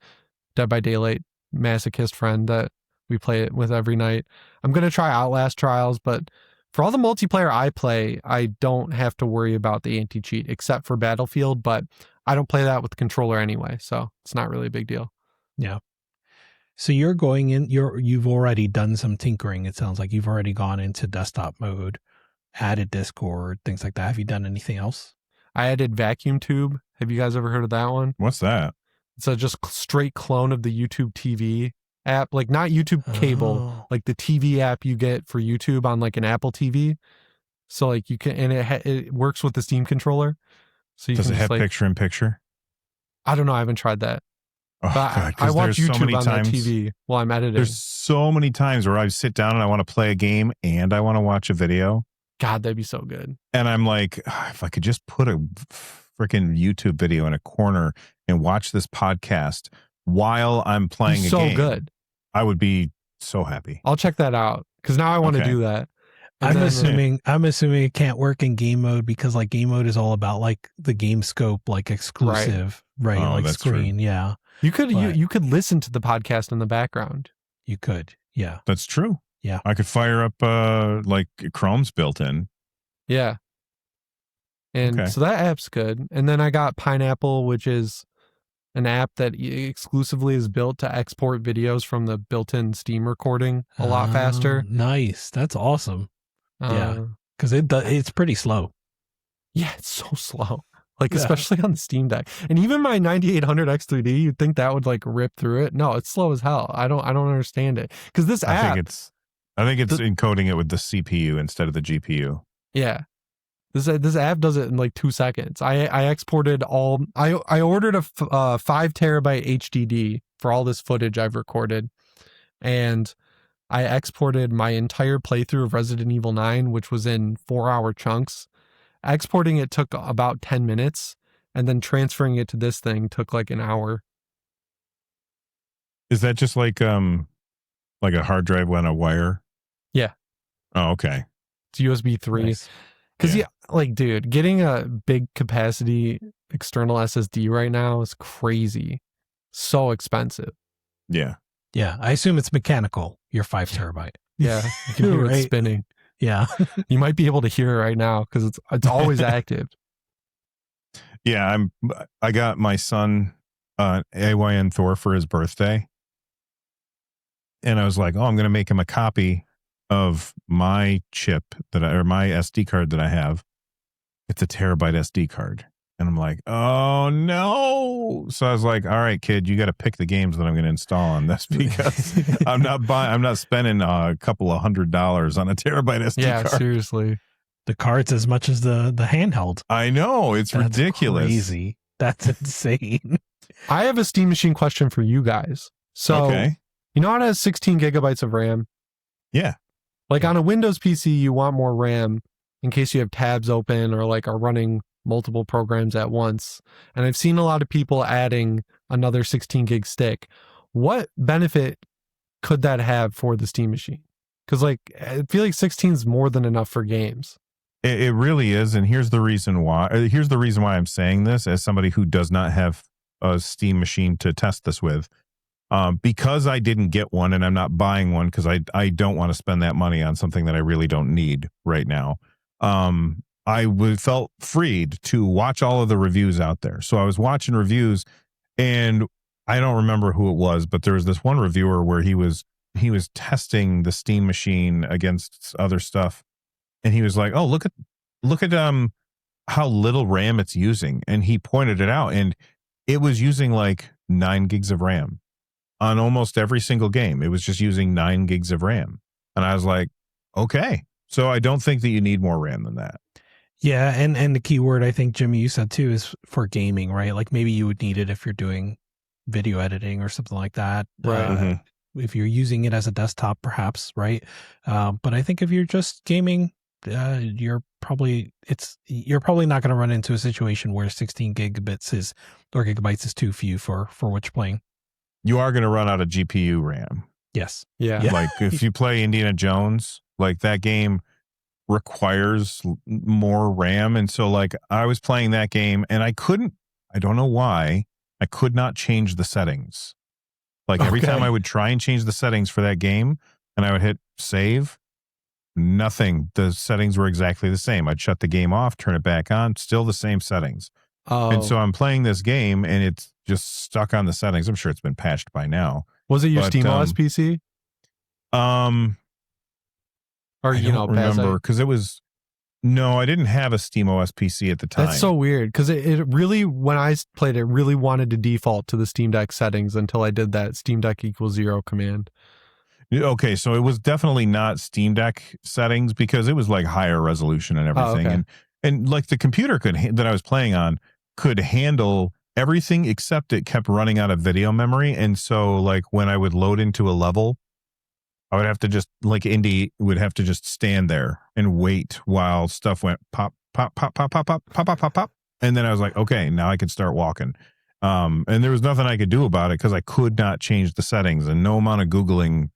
Dead by Daylight masochist friend that we play it with every night. I'm going to try Outlast Trials, but for all the multiplayer I play, I don't have to worry about the anti-cheat except for Battlefield, but I don't play that with the controller anyway, so it's not really a big deal. Yeah. So you're going in, you've already done some tinkering. It sounds like you've already gone into desktop mode, added Discord, things like that. Have you done anything else? I added Vacuum Tube. Have you guys ever heard of that one? What's that? It's a just straight clone of the YouTube TV app, like not YouTube cable, like the TV app you get for YouTube on like an Apple TV. So like you can, and it works with the Steam controller. So you Does can it have like, picture-in-picture? I don't know. I haven't tried that. Oh, But God, I watch there's YouTube so many on times, that TV while I'm editing. There's so many times where I sit down and I want to play a game and I want to watch a video. God, that'd be so good. And I'm like, if I could just put a freaking YouTube video in a corner and watch this podcast while I'm playing a game. So good. I would be so happy. I'll check that out because now I want to do that. And I'm assuming it can't work in game mode because like game mode is all about like the game scope, like exclusive, right? Oh, like that's screen. true. Yeah. You could listen to the podcast in the background. You could. Yeah. That's true. Yeah. I could fire up like Chrome's built in. Yeah. And so that app's good. And then I got Pineapple, which is an app that exclusively is built to export videos from the built-in Steam recording a lot faster. Nice. That's awesome. Yeah. Because it's pretty slow. Yeah, it's so slow. Like, especially on the Steam Deck. And even my 9800 X3D, you'd think that would like rip through it. No, it's slow as hell. I don't understand it. Because this app, I think it's encoding it with the CPU instead of the GPU. Yeah. This app does it in like 2 seconds. I exported all. I ordered a 5 terabyte HDD for all this footage I've recorded, and I exported my entire playthrough of Resident Evil 9, which was in 4-hour chunks. Exporting it took about 10 minutes, and then transferring it to this thing took like an hour. Is that just like a hard drive on a wire? Yeah. Oh, okay. It's USB 3. Nice. Because like, dude, getting a big capacity external SSD right now is crazy. So expensive. Yeah. Yeah. I assume it's mechanical, your 5 terabyte. Yeah. You can hear it spinning. Yeah. You might be able to hear it right now because it's always active. Yeah. I got my son AYN Thor for his birthday. And I was like, I'm going to make him a copy of my chip or my SD card that I have. It's a terabyte SD card. And I'm like, oh no. So I was like, all right, kid, you got to pick the games that I'm going to install on this because I'm not spending a couple of $100 on a terabyte SD card. Yeah, seriously. The card's as much as the handheld. I know. It's ridiculous. Crazy. That's insane. I have a Steam Machine question for you guys. So, you know how it has 16 gigabytes of RAM? Yeah. Like on a Windows PC, you want more RAM in case you have tabs open or like are running multiple programs at once. And I've seen a lot of people adding another 16 gig stick. What benefit could that have for the Steam Machine? Because like I feel like 16 is more than enough for games. It really is. And here's the reason why. Here's the reason why I'm saying this as somebody who does not have a Steam Machine to test this with. Because I didn't get one and I'm not buying one because I don't want to spend that money on something that I really don't need right now. I felt freed to watch all of the reviews out there. So I was watching reviews and I don't remember who it was, but there was this one reviewer where he was testing the Steam Machine against other stuff. And he was like, oh, look at how little RAM it's using. And he pointed it out and it was using like 9 gigs of RAM. On almost every single game, it was just using 9 gigs of RAM. And I was like, okay. So I don't think that you need more RAM than that. Yeah. And the key word I think, Jimmy, you said too, is for gaming, right? Like maybe you would need it if you're doing video editing or something like that. Right. If you're using it as a desktop, perhaps, right? But I think if you're just gaming, you're probably not going to run into a situation where 16 gigabytes is too few for what you're playing. You are going to run out of GPU RAM. Yes. Yeah. Like if you play Indiana Jones, like that game requires more RAM. And so like I was playing that game and I don't know why, I could not change the settings. Like every time I would try and change the settings for that game and I would hit save, nothing. The settings were exactly the same. I'd shut the game off, turn it back on, still the same settings. Oh. And so I'm playing this game and it's just stuck on the settings. I'm sure it's been patched by now. Was it your SteamOS PC? Or I don't remember because it was No, I didn't have a Steam OS PC at the time. That's so weird because it really, when I played it, really wanted to default to the Steam Deck settings until I did that Steam Deck = 0 command. Okay, so it was definitely not Steam Deck settings because it was like higher resolution and everything. Okay. And like the computer that I was playing on could handle everything except it kept running out of video memory. And so like when I would load into a level, I would have to just like Indy would have to just stand there and wait while stuff went pop, pop, pop, pop, pop, pop, pop, pop, pop, pop. And then I was like, okay, now I can start walking. And there was nothing I could do about it because I could not change the settings, and no amount of Googling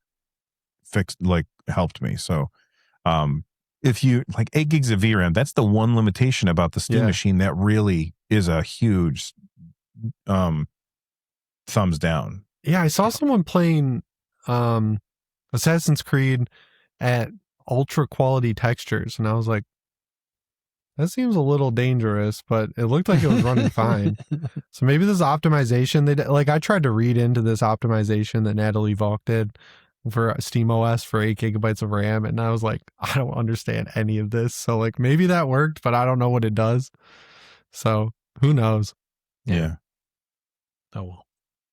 helped me. So if you like 8 gigs of VRAM, that's the one limitation about the Steam machine that really is a huge thumbs down. Yeah, I saw someone playing Assassin's Creed at ultra quality textures, and I was like, that seems a little dangerous, but it looked like it was running fine. So maybe this optimization, I tried to read into this optimization that Natalie Volk did for SteamOS for 8 gigabytes of RAM, and I was like, I don't understand any of this. So like maybe that worked, but I don't know what it does. So who knows? Yeah. Oh well.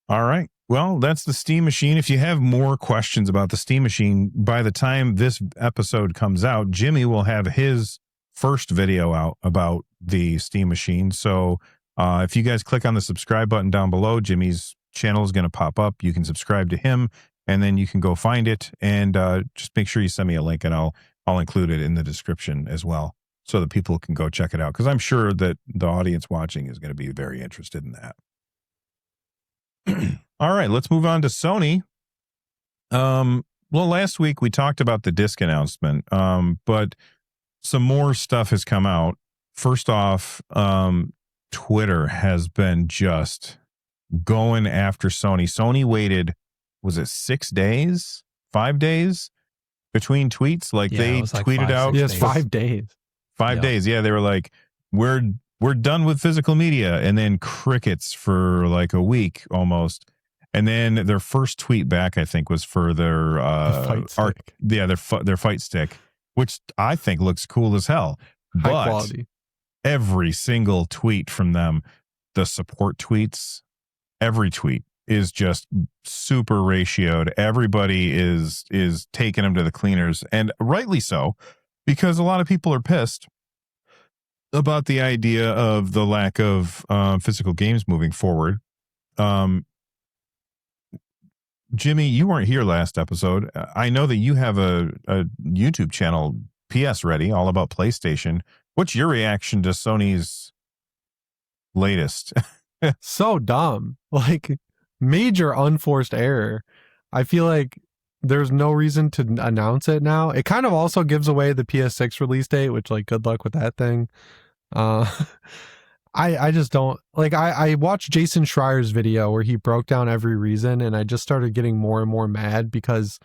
All right. Well, that's the Steam machine. If you have more questions about the Steam machine, by the time this episode comes out, Jimmy will have his first video out about the Steam machine. So if you guys click on the subscribe button down below, Jimmy's channel is going to pop up. You can subscribe to him, and then you can go find it. And just make sure you send me a link, and I'll include it in the description as well, so that people can go check it out. Because I'm sure that the audience watching is going to be very interested in that. All right, let's move on to Sony. Well, last week we talked about the disc announcement, but some more stuff has come out. First off, Twitter has been just going after Sony. Sony waited, was it 6 days, 5 days between tweets? Like they tweeted out. Yes, 5 days. 5 days. Yeah, they were like, we're done with physical media, and then crickets for like a week almost. And then their first tweet back, I think, was for their fight stick. Their fight stick, which I think looks cool as hell. High quality. Every single tweet from them, the support tweets, every tweet is just super ratioed. Everybody is taking them to the cleaners, and rightly so, because a lot of people are pissed about the idea of the lack of physical games moving forward. Jimmy, you weren't here last episode. I know that you have a YouTube channel, PS Ready, all about PlayStation. What's your reaction to Sony's latest? So dumb. Like, major unforced error. I feel like there's no reason to announce it now. It kind of also gives away the PS6 release date, which, like, good luck with that thing. I just don't like. I watched Jason Schreier's video where he broke down every reason, and I just started getting more and more mad because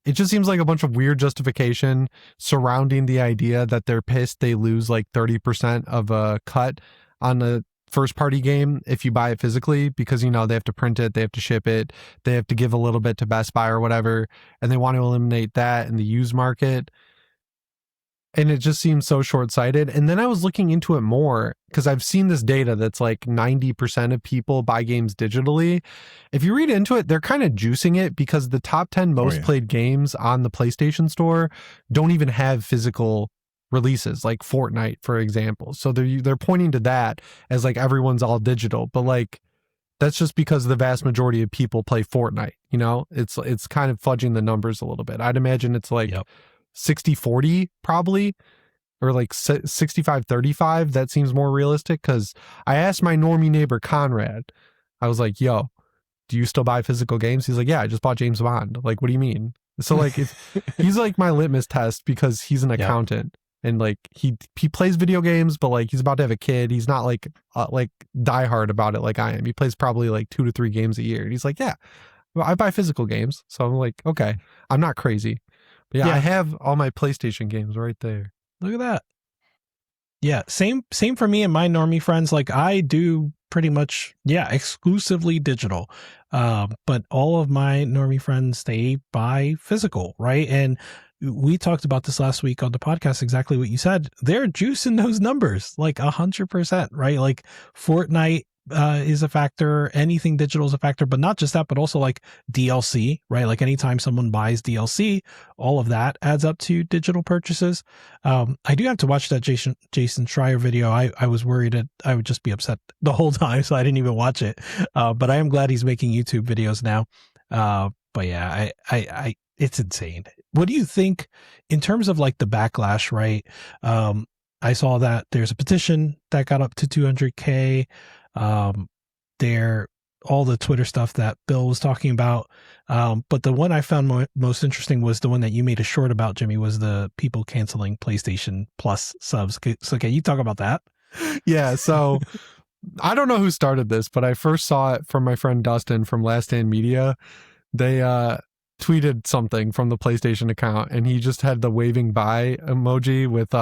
it just seems like a bunch of weird justification surrounding the idea that they're pissed they lose like 30% of a cut on the first party game if you buy it physically, because they have to print it, they have to ship it, they have to give a little bit to Best Buy or whatever, and they want to eliminate that in the used market. And it just seems so short-sighted. And then I was looking into it more because I've seen this data that's like 90% of people buy games digitally. If you read into it, they're kind of juicing it because the top 10 most played games on the PlayStation Store don't even have physical releases, like Fortnite, for example. So they're pointing to that as like everyone's all digital. But like, that's just because the vast majority of people play Fortnite. It's kind of fudging the numbers a little bit. I'd imagine it's like 60-40 probably, or like 65-35. That seems more realistic, because I asked my normie neighbor Conrad, I was like, yo, do you still buy physical games? He's like, yeah, I just bought James Bond. Like, what do you mean? So like, if he's like my litmus test, because he's an accountant and like he plays video games, but like he's about to have a kid. He's not like diehard about it like I am. He plays probably like 2 to 3 games a year. And he's like, yeah, well, I buy physical games. So I'm like, okay, I'm not crazy. But yeah, I have all my PlayStation games right there. Look at that. Yeah, same for me and my normie friends. Like, I do pretty much, exclusively digital. But all of my normie friends, they buy physical, right? And we talked about this last week on the podcast, exactly what you said. They're juicing those numbers like 100%, right? Like Fortnite is a factor, anything digital is a factor, but not just that, but also like DLC, right? Like anytime someone buys DLC, all of that adds up to digital purchases. I do have to watch that Jason Schreier video. I was worried that I would just be upset the whole time, so I didn't even watch it. But I am glad he's making YouTube videos now. But yeah, I it's insane. What do you think in terms of like the backlash, right? I saw that there's a petition that got up to 200K. All the Twitter stuff that Bill was talking about. But the one I found most interesting was the one that you made a short about, Jimmy, was the people canceling PlayStation Plus subs. So can you talk about that? Yeah. So I don't know who started this, but I first saw it from my friend Dustin from Last Stand Media. They, tweeted something from the PlayStation account, and he just had the waving bye emoji with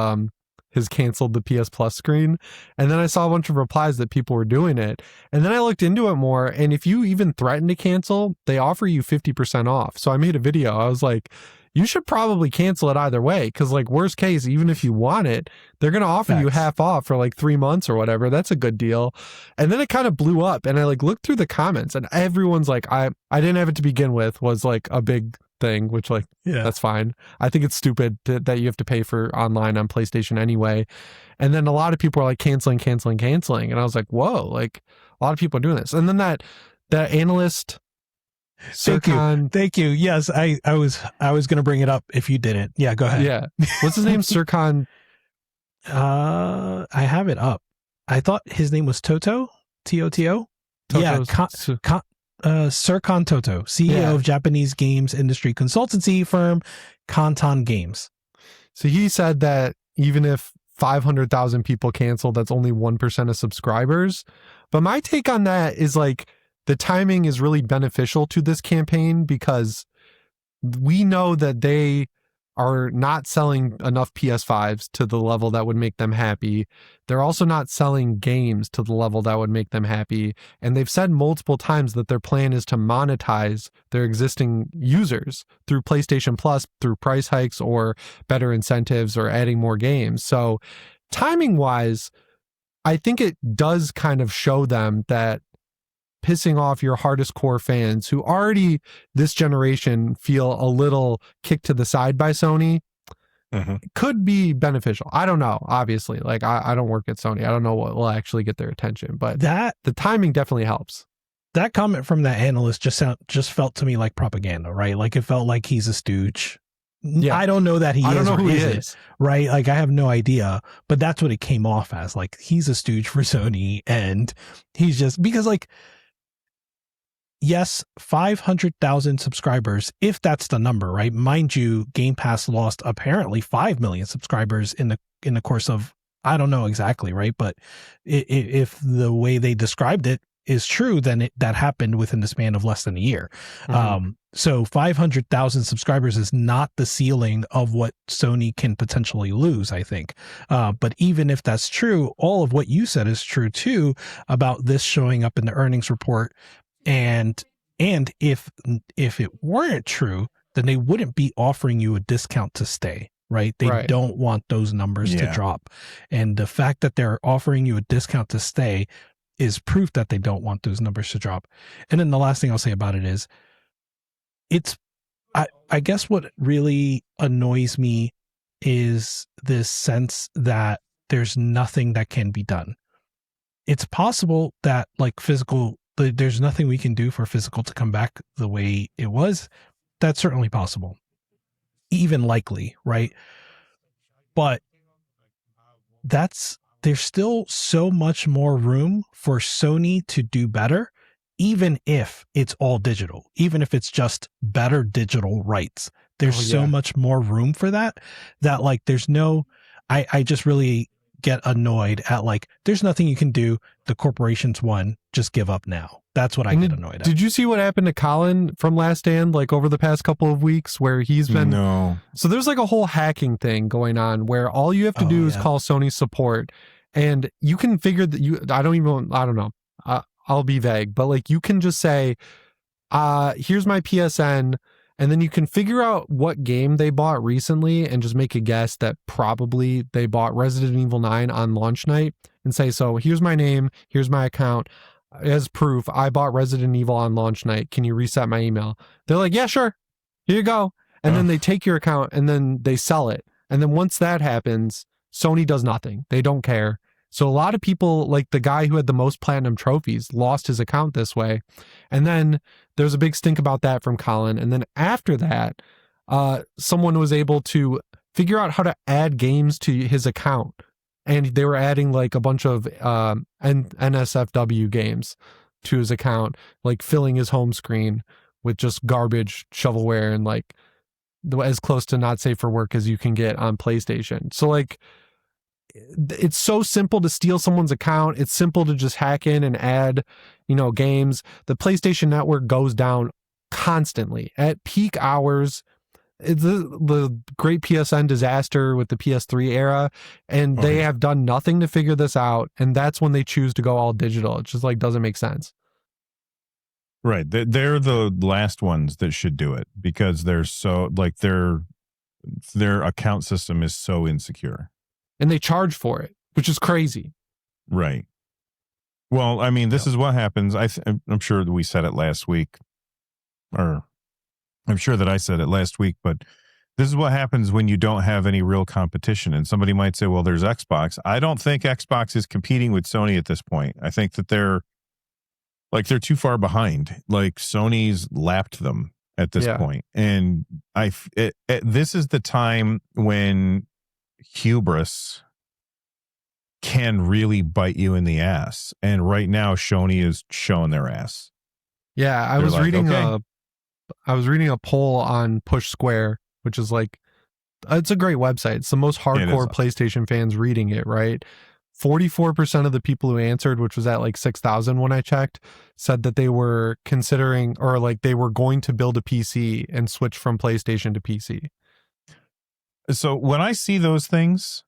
his canceled the PS Plus screen. And then I saw a bunch of replies that people were doing it. And then I looked into it more, and if you even threaten to cancel, they offer you 50% off. So I made a video. I was like, you should probably cancel it either way, because like worst case, even if you want it, they're going to offer you half off for like 3 months or whatever. That's a good deal. And then it kind of blew up, and I like looked through the comments, and everyone's like, I didn't have it to begin with was like a big thing, which like, yeah, that's fine. I think it's stupid that you have to pay for online on PlayStation anyway. And then a lot of people are like canceling. And I was like, whoa, like a lot of people are doing this. And then that Analyst, Thank you. Yes, I was going to bring it up if you didn't. Yeah, go ahead. Yeah. What's his name? Sircon. I have it up. I thought his name was Toto. Toto. Yeah. Sircon Toto, CEO of Japanese games industry consultancy firm Kantan Games. So he said that even if 500,000 people cancel, that's only 1% of subscribers. But my take on that is like, the timing is really beneficial to this campaign because we know that they are not selling enough PS5s to the level that would make them happy. They're also not selling games to the level that would make them happy. And they've said multiple times that their plan is to monetize their existing users through PlayStation Plus, through price hikes or better incentives or adding more games. So timing wise, I think it does kind of show them that pissing off your hardest core fans who already this generation feel a little kicked to the side by Sony could be beneficial. I don't know. Obviously, like I don't work at Sony. I don't know what will actually get their attention, but the timing definitely helps. That comment from that analyst just felt to me like propaganda, right? Like it felt like he's a stooge. Yeah. I don't know that I don't know who he is, right? Like I have no idea, but that's what it came off as. Like he's a stooge for Sony, and he's just because like. Yes, 500,000 subscribers, if that's the number, right? Mind you, Game Pass lost apparently 5 million subscribers in the course of, I don't know exactly, right? But if the way they described it is true, then that happened within the span of less than a year. So 500,000 subscribers is not the ceiling of what Sony can potentially lose, I think. But even if that's true, all of what you said is true too about this showing up in the earnings report. And if it weren't true, then they wouldn't be offering you a discount to stay, right? They don't want those numbers to drop. And the fact that they're offering you a discount to stay is proof that they don't want those numbers to drop. And then the last thing I'll say about it is I guess what really annoys me is this sense that there's nothing that can be done. It's possible that like there's nothing we can do for physical to come back the way it was. That's certainly possible. Even likely, right? But there's still so much more room for Sony to do better, even if it's all digital, even if it's just better digital rights. There's so much more room for that like there's I just really get annoyed at like, there's nothing you can do. The corporations won, just give up now. That's what I get annoyed at. Did you see what happened to Colin from Last Stand, like over the past couple of weeks where he's been, so there's like a whole hacking thing going on where all you have to do is call Sony support and you can figure that I don't know. I'll be vague, but like you can just say, here's my PSN And then you can figure out what game they bought recently and just make a guess that probably they bought Resident Evil 9 on launch night and say, so here's my name, here's my account. As proof, I bought Resident Evil on launch night. Can you reset my email? They're like, yeah, sure. Here you go. And then they take your account and then they sell it. And then once that happens, Sony does nothing. They don't care. So a lot of people, like the guy who had the most platinum trophies, lost his account this way. And then there's a big stink about that from Colin. And then after that, someone was able to figure out how to add games to his account. And they were adding like a bunch of NSFW games to his account, like filling his home screen with just garbage shovelware and like as close to not safe for work as you can get on PlayStation. So like, it's so simple to steal someone's account. It's simple to just hack in and add, games. The PlayStation Network goes down constantly at peak hours. It's the great PSN disaster with the PS3 era, and they have done nothing to figure this out. And that's when they choose to go all digital. It just like doesn't make sense. Right. They're the last ones that should do it because they're so like their account system is so insecure. And they charge for it, which is crazy. Right. Well, I mean, this is what happens. I'm sure that we said it last week, or I'm sure that I said it last week, but this is what happens when you don't have any real competition. And somebody might say, well, there's Xbox. I don't think Xbox is competing with Sony at this point. I think that they're too far behind. Like Sony's lapped them at this point. And this is the time when hubris can really bite you in the ass, and right now Sony is showing their ass. I was reading a poll on Push Square, which is like, it's a great website. It's the most hardcore PlayStation fans reading it, right? 44% of the people who answered, which was at like 6,000 when I checked, said that they were considering, or like they were going to build a PC and switch from PlayStation to PC. So when I see those things,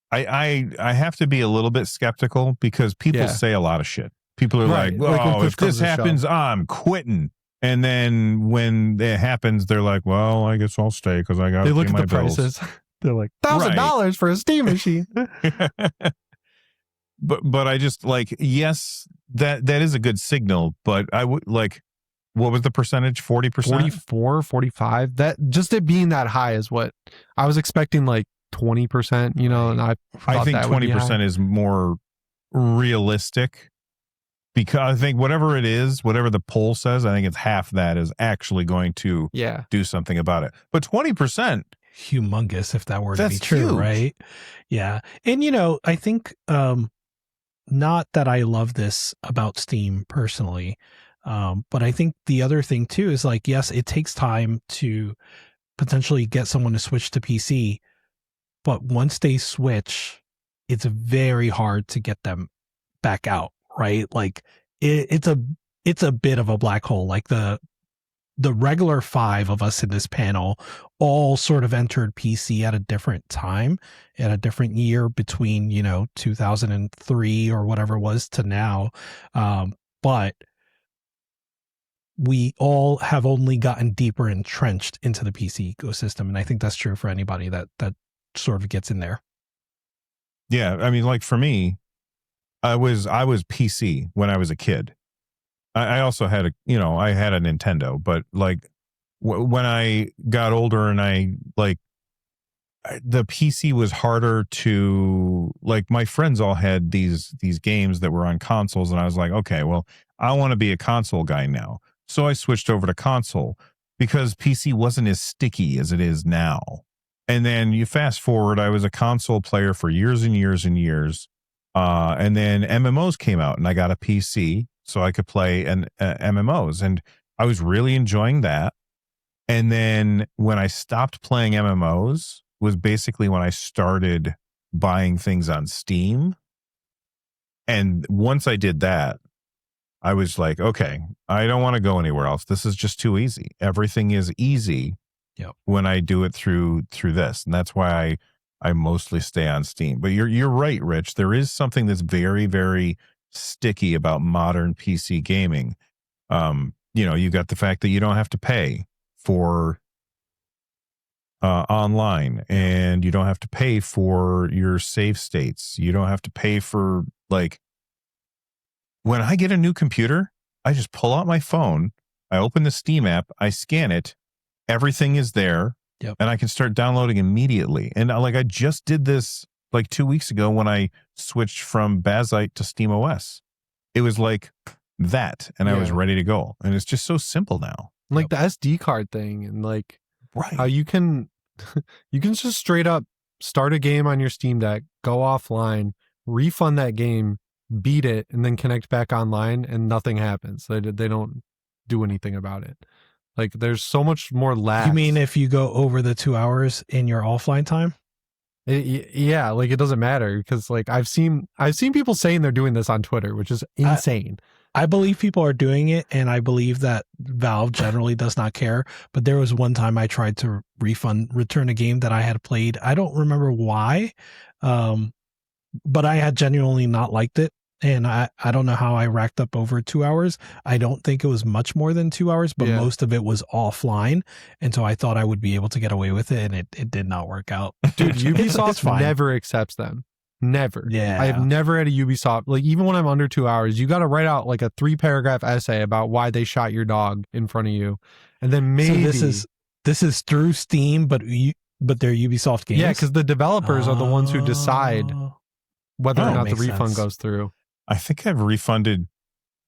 I have to be a little bit skeptical because people say a lot of shit. People are like, oh, if this happens, I'm quitting. And then when it happens, they're like, well, I guess I'll stay because I got to pay my bills. They look at the prices. They're like, $1,000 for a Steam machine. But I just like, yes, that is a good signal. But I would like, what was the percentage? 40%? 44, 45. That just it being that high is what I was expecting, like 20%, and I think 20% is more realistic because I think whatever it is, whatever the poll says, I think it's half that is actually going to do something about it. But 20%, humongous if that were to be true, huge. Right? Yeah. And, I think not that I love this about Steam personally, but I think the other thing too is like, yes, it takes time to potentially get someone to switch to PC, but once they switch, it's very hard to get them back out, right? Like it's a bit of a black hole. Like the regular 5 of us in this panel all sort of entered PC at a different time, at a different year between, 2003 or whatever it was to now. But we all have only gotten deeper entrenched into the PC ecosystem. And I think that's true for anybody that sort of gets in there. Yeah. I mean, like for me, I was PC when I was a kid. I also had I had a Nintendo, but like when I got older and the PC was harder to, like, my friends all had these games that were on consoles, and I was like, okay, well, I want to be a console guy now. So I switched over to console because PC wasn't as sticky as it is now. And then you fast forward, I was a console player for years and years and years. And then MMOs came out and I got a PC so I could play MMOs, and I was really enjoying that. And then when I stopped playing MMOs was basically when I started buying things on Steam. And once I did that, I was like, okay, I don't want to go anywhere else. This is just too easy. Everything is easy when I do it through this. And that's why I mostly stay on Steam. But you're right, Rich. There is something that's very, very sticky about modern PC gaming. You got the fact that you don't have to pay for online, and you don't have to pay for your save states. You don't have to pay for, like, when I get a new computer, I just pull out my phone, I open the Steam app, I scan it, everything is there, and I can start downloading immediately. And I just did this like 2 weeks ago when I switched from Bazite to SteamOS. It was like that, and I was ready to go. And it's just so simple now. Like the SD card thing, and like how you can just straight up start a game on your Steam Deck, go offline, refund that game, beat it, and then connect back online, and nothing happens. They don't do anything about it. Like, there's so much more lag. You mean if you go over the 2 hours in your offline time? Yeah, like it doesn't matter, because like I've seen people saying they're doing this on Twitter, which is insane. I believe people are doing it, and I believe that Valve generally does not care. But there was one time I tried to return a game that I had played. I don't remember why, but I had genuinely not liked it. And I don't know how I racked up over 2 hours. I don't think it was much more than 2 hours, but most of it was offline. And so I thought I would be able to get away with it, and it did not work out. Dude, Ubisoft never accepts them. Never. Yeah. I have never had a Ubisoft, like, even when I'm under 2 hours, you got to write out like a 3-paragraph essay about why they shot your dog in front of you. And then maybe this is through Steam, but they're Ubisoft games. Yeah, because the developers are the ones who decide whether or not the refund goes through. I think I've refunded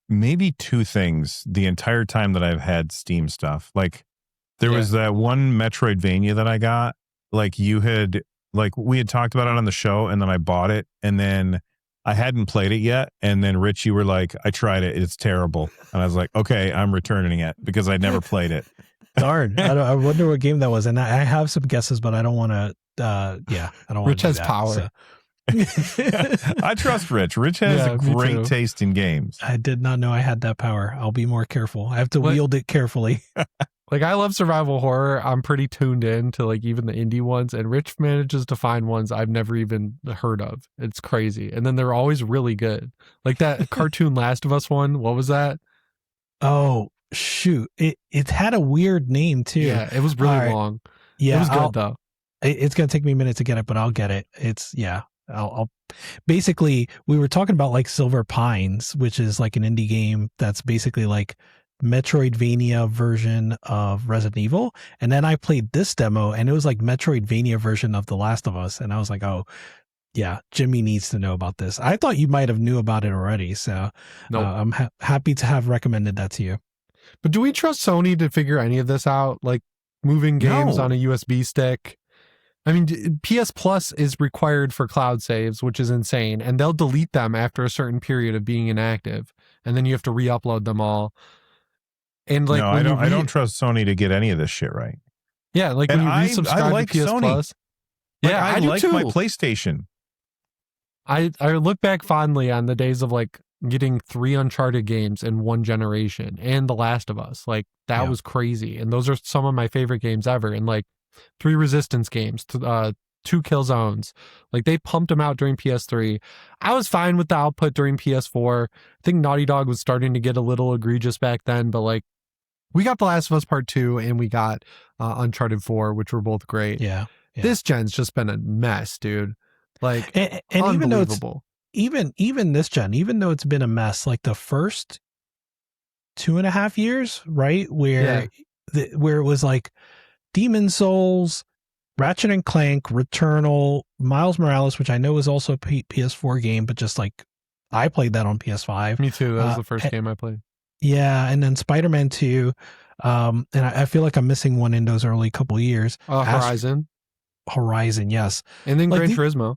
maybe 2 things the entire time that I've had Steam stuff. Like, there was that one Metroidvania that I got. Like, we had talked about it on the show, and then I bought it, and then I hadn't played it yet. And then Rich, you were like, I tried it, it's terrible. And I was like, okay, I'm returning it because I never played it. Darn. I wonder what game that was. And I have some guesses, but I don't want to, I don't want Rich to. has power. So. I trust Rich. Rich has a great taste in games. I did not know I had that power. I'll be more careful. I have to wield it carefully. Like, I love survival horror. I'm pretty tuned in to like even the indie ones, and Rich manages to find ones I've never even heard of. It's crazy. And then they're always really good. Like that cartoon Last of Us one. What was that? Oh, shoot. It had a weird name too. Yeah, it was really long. Yeah. It was good though. It's going to take me a minute to get it, but I'll get it. I'll basically, we were talking about like Silver Pines, which is like an indie game that's basically like Metroidvania version of Resident Evil. And then I played this demo, and it was like Metroidvania version of The Last of Us. And I was like, oh yeah, Jimmy needs to know about this. I thought you might have knew about it already. So I'm happy to have recommended that to you. But do we trust Sony to figure any of this out? Like moving games on a USB stick? I mean, PS Plus is required for cloud saves, which is insane. And they'll delete them after a certain period of being inactive. And then you have to re-upload them all. And like, I don't trust Sony to get any of this shit right. Yeah, like when you resubscribe to PS Sony. Plus. Yeah, I do like too. my PlayStation. I look back fondly on the days of like getting 3 Uncharted games in one generation and The Last of Us. Like that was crazy. And those are some of my favorite games ever. And like 3 Resistance games, 2 Killzones. Like they pumped them out during PS3. I was fine with the output during PS4. I think Naughty Dog was starting to get a little egregious back then, but like we got The Last of Us Part 2 and we got Uncharted 4, which were both great. Yeah. This gen's just been a mess, dude. Like, and even though it's even this gen, even though it's been a mess, like the first 2.5 years, right? Where where it was like Demon Souls, Ratchet and Clank, Returnal, Miles Morales, which I know is also a PS4 game, but just like I played that on PS5. Me too. That was the first game I played. Yeah, and then Spider-Man 2. And I feel like I'm missing one in those early couple years. Horizon, yes. And then Gran Turismo.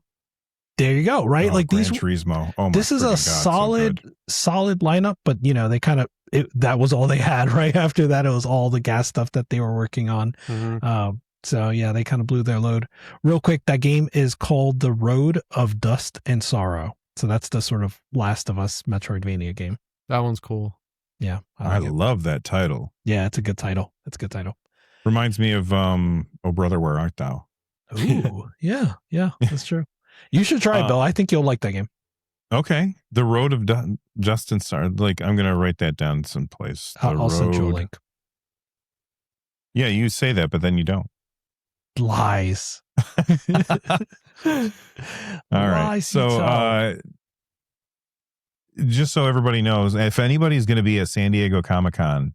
There you go, right? Like Gran Turismo. Oh my this is a solid lineup, but you know, they kind of that was all they had, right? After that, it was all the gas stuff that they were working on. Mm-hmm. So yeah, they kind of blew their load. Real quick, that game is called The Road of Dust and Sorrow. So that's the sort of Last of Us Metroidvania game. That one's cool. Yeah. I love that title. Yeah, it's a good title. Reminds me of Oh Brother, Where Art Thou? Ooh, yeah, that's true. You should try it, Bill. I think you'll like that game. Okay. The Road of Dust and Sorrow. Like, I'm going to write that down someplace. I'll send you a link. Yeah, you say that, but then you don't. Lies. All right. Lies So, you tell. just so everybody knows, if anybody's going to be at San Diego Comic-Con,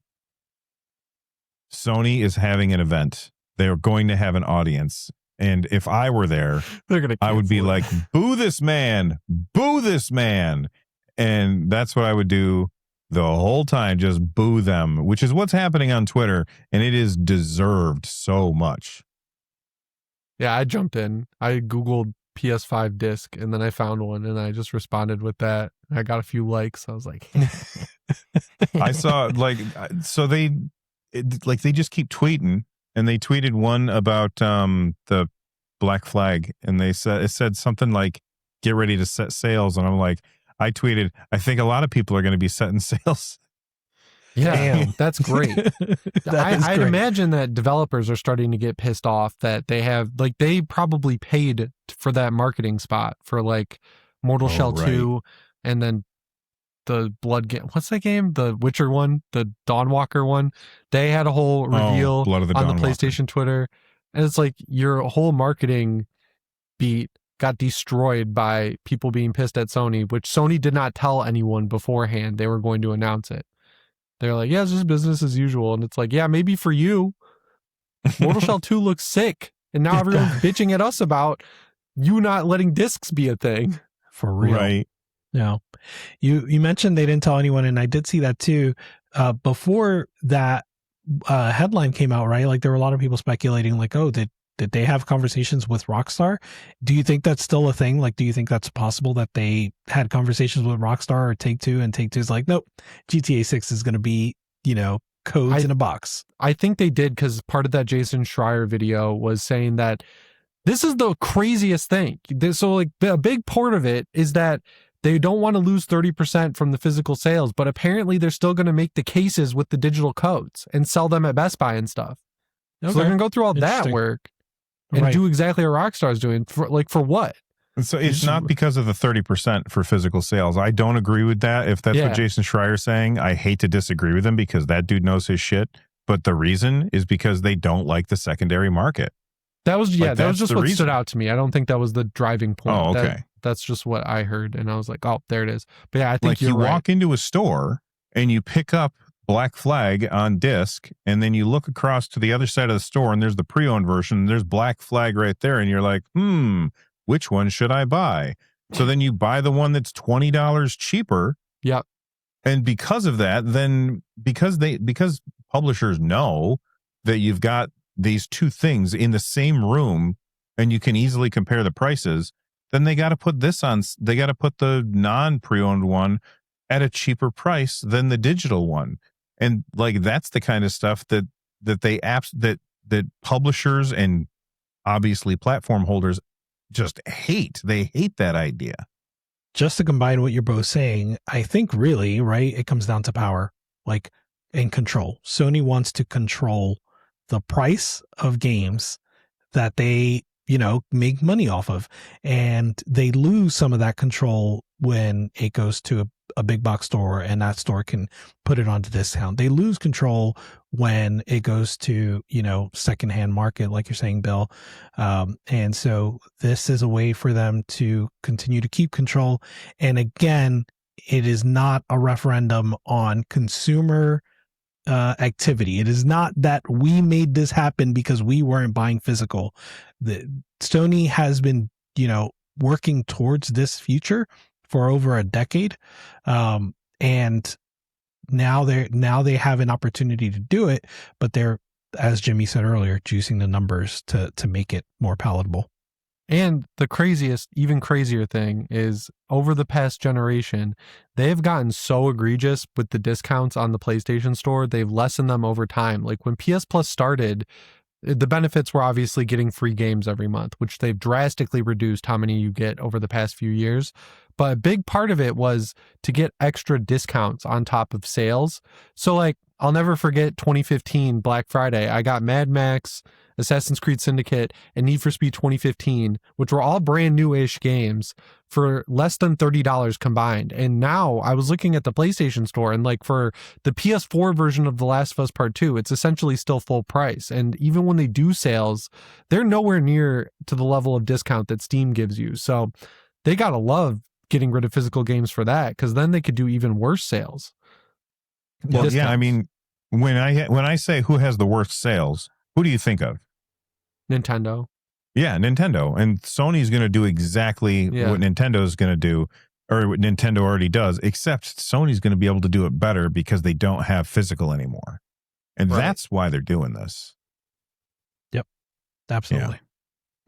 Sony is having an event. They're going to have an audience. And if I were there, They're gonna. I would be cancel it. like, boo this man, boo this man. And that's what I would do the whole time, just boo them, which is what's happening on Twitter. And it is deserved so much. Yeah, I jumped in. I Googled PS5 disc and then I found one and I just responded with that. I got a few likes. I was like, I saw so they just keep tweeting, and they tweeted one about the Black Flag, and it said something like, get ready to set sails. And I'm like, I tweeted, I think a lot of people are going to be setting sails. yeah, Damn. that's great. I'd imagine that developers are starting to get pissed off that they have, like, they probably paid for that marketing spot for like Mortal Shell 2 and then the Blood game. What's that game? The Witcher one, the Dawnwalker one. They had a whole reveal Blood of the on the Dawnwalker. PlayStation Twitter. And it's like your whole marketing beat got destroyed by people being pissed at Sony, which Sony did not tell anyone beforehand they were going to announce it. They're like, yeah, it's just business as usual. And it's like, yeah, maybe for you. Mortal Shell 2 looks sick. And now everyone's bitching at us about you not letting discs be a thing. For real. Right. No. You mentioned they didn't tell anyone, and I did see that too. Before that headline came out, right? Like there were a lot of people speculating, like, oh, did they have conversations with Rockstar? Do you think that's still a thing? Like, do you think that's possible that they had conversations with Rockstar or Take-Two, and Take-Two's like, nope, GTA 6 is going to be, codes in a box? I think they did, because part of that Jason Schreier video was saying that this is the craziest thing. So like a big part of it is that they don't want to lose 30% from the physical sales, but apparently they're still going to make the cases with the digital codes and sell them at Best Buy and stuff. Okay. So they're going to go through all that work and do exactly what Rockstar is doing. For what? So it's not because of the 30% for physical sales. I don't agree with that. If that's what Jason Schreier's saying, I hate to disagree with him, because that dude knows his shit. But the reason is because they don't like the secondary market. That was that was just what stood out to me. I don't think that was the driving point. Oh, okay. That's just what I heard, and I was like, oh, there it is. But yeah, I think you walk into a store and you pick up Black Flag on disc, and then you look across to the other side of the store and there's the pre-owned version, and there's Black Flag right there, and you're like, which one should I buy? So then you buy the one that's $20 cheaper. Yep. And because of that, then because publishers know that you've got these two things in the same room and you can easily compare the prices, then they got to put they got to put the non-pre-owned one at a cheaper price than the digital one. And like, that's the kind of stuff that publishers and obviously platform holders just hate. They hate that idea. Just to combine what you're both saying, I think really, right, it comes down to power, like, and control. Sony wants to control the price of games that they, make money off of. And they lose some of that control when it goes to a big box store and that store can put it onto discount. They lose control when it goes to, secondhand market, like you're saying, Bill. And so this is a way for them to continue to keep control. And again, it is not a referendum on consumer activity. It is not that we made this happen because we weren't buying physical. Sony has been, working towards this future for over a decade. And now they have an opportunity to do it, but they're, as Jimmy said earlier, juicing the numbers to make it more palatable. And the even crazier thing is, over the past generation, they have gotten so egregious with the discounts on the PlayStation Store. They've lessened them over time. Like when PS Plus started, the benefits were obviously getting free games every month, which they've drastically reduced how many you get over the past few years. But a big part of it was to get extra discounts on top of sales. So like I'll never forget 2015 Black Friday. I got Mad Max, Assassin's Creed Syndicate, and Need for Speed 2015, which were all brand new-ish games for less than $30 combined. And now I was looking at the PlayStation Store, and like for the PS4 version of The Last of Us Part 2, it's essentially still full price. And even when they do sales, they're nowhere near to the level of discount that Steam gives you. So they gotta love getting rid of physical games for that, because then they could do even worse sales. Well, Discounts. yeah, I mean, when I say who has the worst sales, who do you think of? Nintendo. Yeah, Nintendo. And Sony's going to do exactly what Nintendo is going to do, or what Nintendo already does, except Sony's going to be able to do it better because they don't have physical anymore. And that's why they're doing this. Yep, absolutely.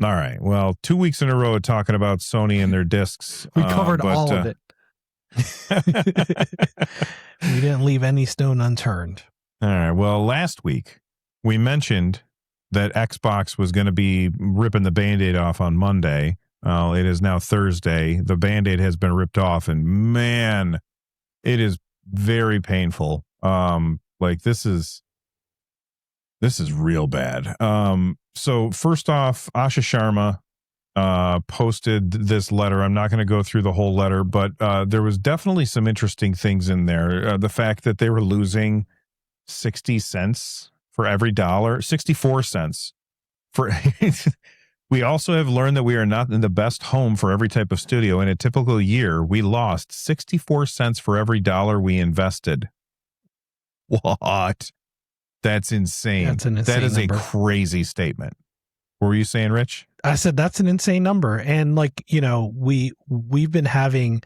Yeah. All right. Well, 2 weeks in a row talking about Sony and their discs. We covered all of it. We didn't leave any stone unturned. All right. Well, last week we mentioned that Xbox was going to be ripping the Band-Aid off on Monday. It is now Thursday. The Band-Aid has been ripped off, and man, it is very painful. Like this is real bad. So first off, Asha Sharma posted this letter. I'm not going to go through the whole letter, but there was definitely some interesting things in there. The fact that they were losing 60 cents for every dollar, 64 cents for. We also have learned that we are not in the best home for every type of studio. In a typical year, we lost 64 cents for every dollar we invested. What? That's insane. That's an insane That is number. a crazy statement. What were you saying, Rich? I said that's an insane number. And like, you know, we've been having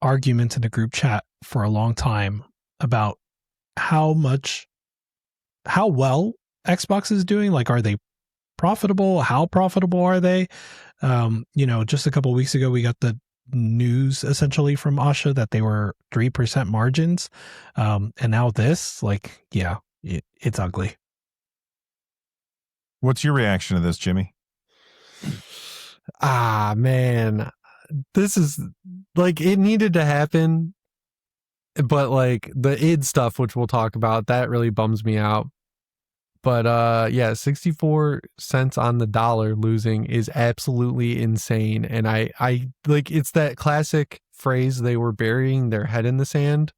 arguments in the group chat for a long time about how well Xbox is doing. Like, are they profitable? How profitable are they? You know, just a couple of weeks ago, we got the news essentially from Asha that they were 3% margins. And now this, like, yeah, it's ugly. What's your reaction to this, Jimmy? Ah, man, this is like, it needed to happen, but like the id stuff, which we'll talk about, that really bums me out. But yeah, 64 cents on the dollar losing is absolutely insane. And I like, it's that classic phrase, they were burying their head in the sand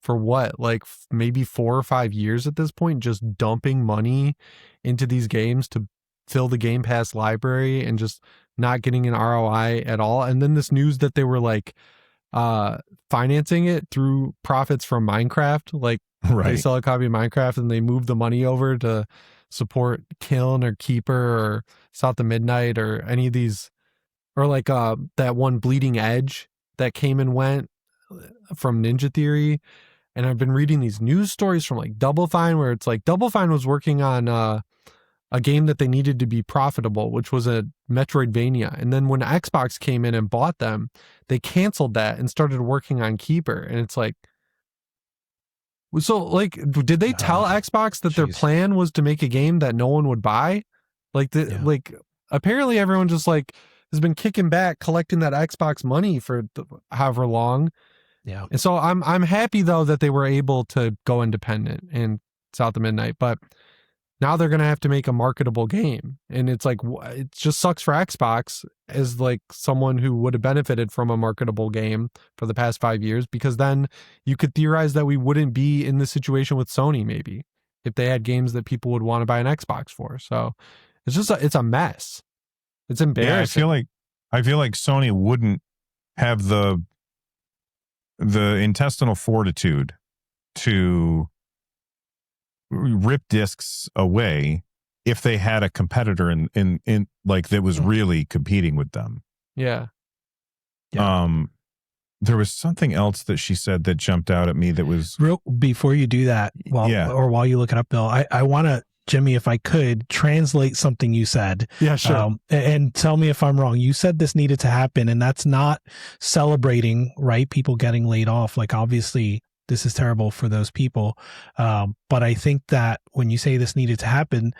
for what, like maybe 4 or 5 years at this point, just dumping money into these games to fill the Game Pass library and just not getting an ROI at all. And then this news that they were like financing it through profits from Minecraft, like they sell a copy of Minecraft and they move the money over to support Kiln or Keeper or South of Midnight or any of these, or like that one Bleeding Edge that came and went from Ninja Theory. And I've been reading these news stories from like Double Fine, where it's like Double Fine was working on a game that they needed to be profitable, which was a Metroidvania. And then when Xbox came in and bought them, they canceled that and started working on Keeper. And it's like, so like, did they tell Xbox that their plan was to make a game that no one would buy? Like, like apparently everyone just like has been kicking back, collecting that Xbox money for however long. Yeah. And so I'm happy though that they were able to go independent in South of Midnight, but now they're going to have to make a marketable game. And it's like, it just sucks for Xbox as like someone who would have benefited from a marketable game for the past 5 years, because then you could theorize that we wouldn't be in the situation with Sony, maybe, if they had games that people would want to buy an Xbox for. So it's just, it's a mess. It's embarrassing. Yeah, I feel like Sony wouldn't have the intestinal fortitude to rip discs away if they had a competitor in like that was really competing with them. Yeah. There was something else that she said that jumped out at me that was real. Before you do that, while you look it up, Bill, I want to, Jimmy, if I could translate something you said. Yeah, sure. And tell me if I'm wrong. You said this needed to happen, and that's not celebrating, right? People getting laid off. Like, obviously this is terrible for those people. But I think that when you say this needed to happen,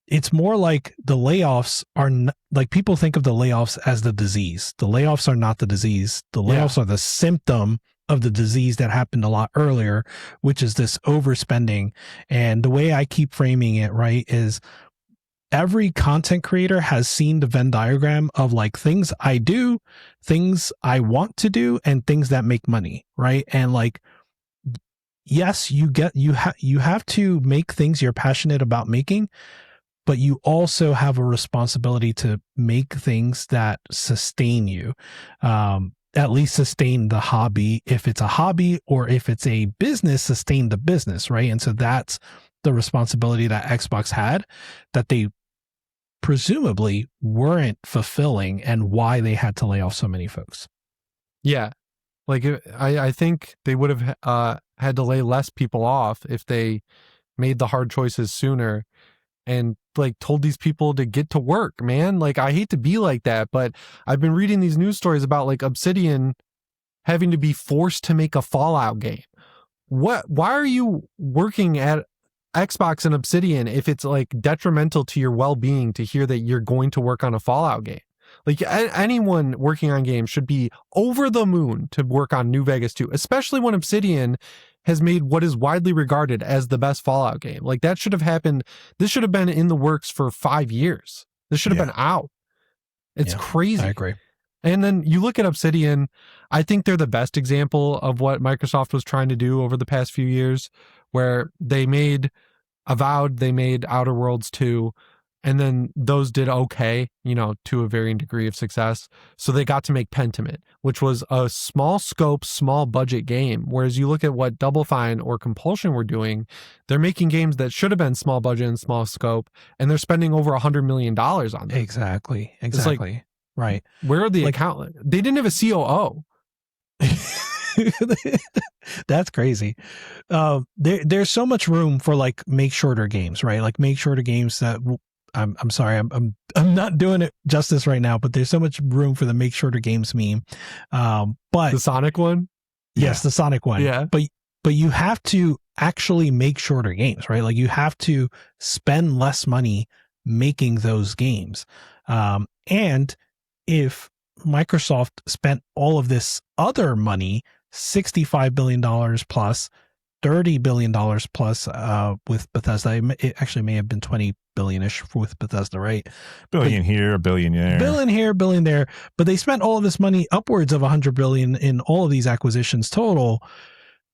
it's more like the layoffs are like, people think of the layoffs as the disease. The layoffs are not the disease. The layoffs are the symptom of the disease that happened a lot earlier, which is this overspending. And the way I keep framing it, right, is every content creator has seen the Venn diagram of like things I do, things I want to do, and things that make money, right? And like, yes, you have to make things you're passionate about making, but you also have a responsibility to make things that sustain you. At least sustain the hobby. If it's a hobby or if it's a business, sustain the business, right? And so that's the responsibility that Xbox had that they presumably weren't fulfilling, and why they had to lay off so many folks. Yeah. Like, I think they would have had to lay less people off if they made the hard choices sooner and like told these people to get to work, man. Like, I hate to be like that, but I've been reading these news stories about like Obsidian having to be forced to make a Fallout game. Why are you working at Xbox and Obsidian if it's like detrimental to your well-being to hear that you're going to work on a Fallout game? Like, anyone working on games should be over the moon to work on New Vegas 2, especially when Obsidian has made what is widely regarded as the best Fallout game. Like, that should have happened. This should have been in the works for 5 years. This should have been out. It's crazy. I agree. And then you look at Obsidian, I think they're the best example of what Microsoft was trying to do over the past few years, where they made Avowed, they made Outer Worlds 2, and then those did okay, to a varying degree of success. So they got to make Pentiment, which was a small scope, small budget game. Whereas you look at what Double Fine or Compulsion were doing, they're making games that should have been small budget and small scope, and they're spending over $100 million on them. Exactly. Like, right. Where are the account? They didn't have a COO. That's crazy. There's so much room for like make shorter games, right? Like make shorter games that I'm sorry, I'm not doing it justice right now, but there's so much room for the make shorter games meme. But the Sonic one? Yes, the Sonic one. Yeah. But you have to actually make shorter games, right? Like you have to spend less money making those games. And if Microsoft spent all of this other money, $65 billion plus, $30 billion plus with Bethesda. It actually may have been 20 billion-ish with Bethesda, right? Billion here, a billion there. Billion here, billion there. But they spent all of this money, upwards of 100 billion in all of these acquisitions total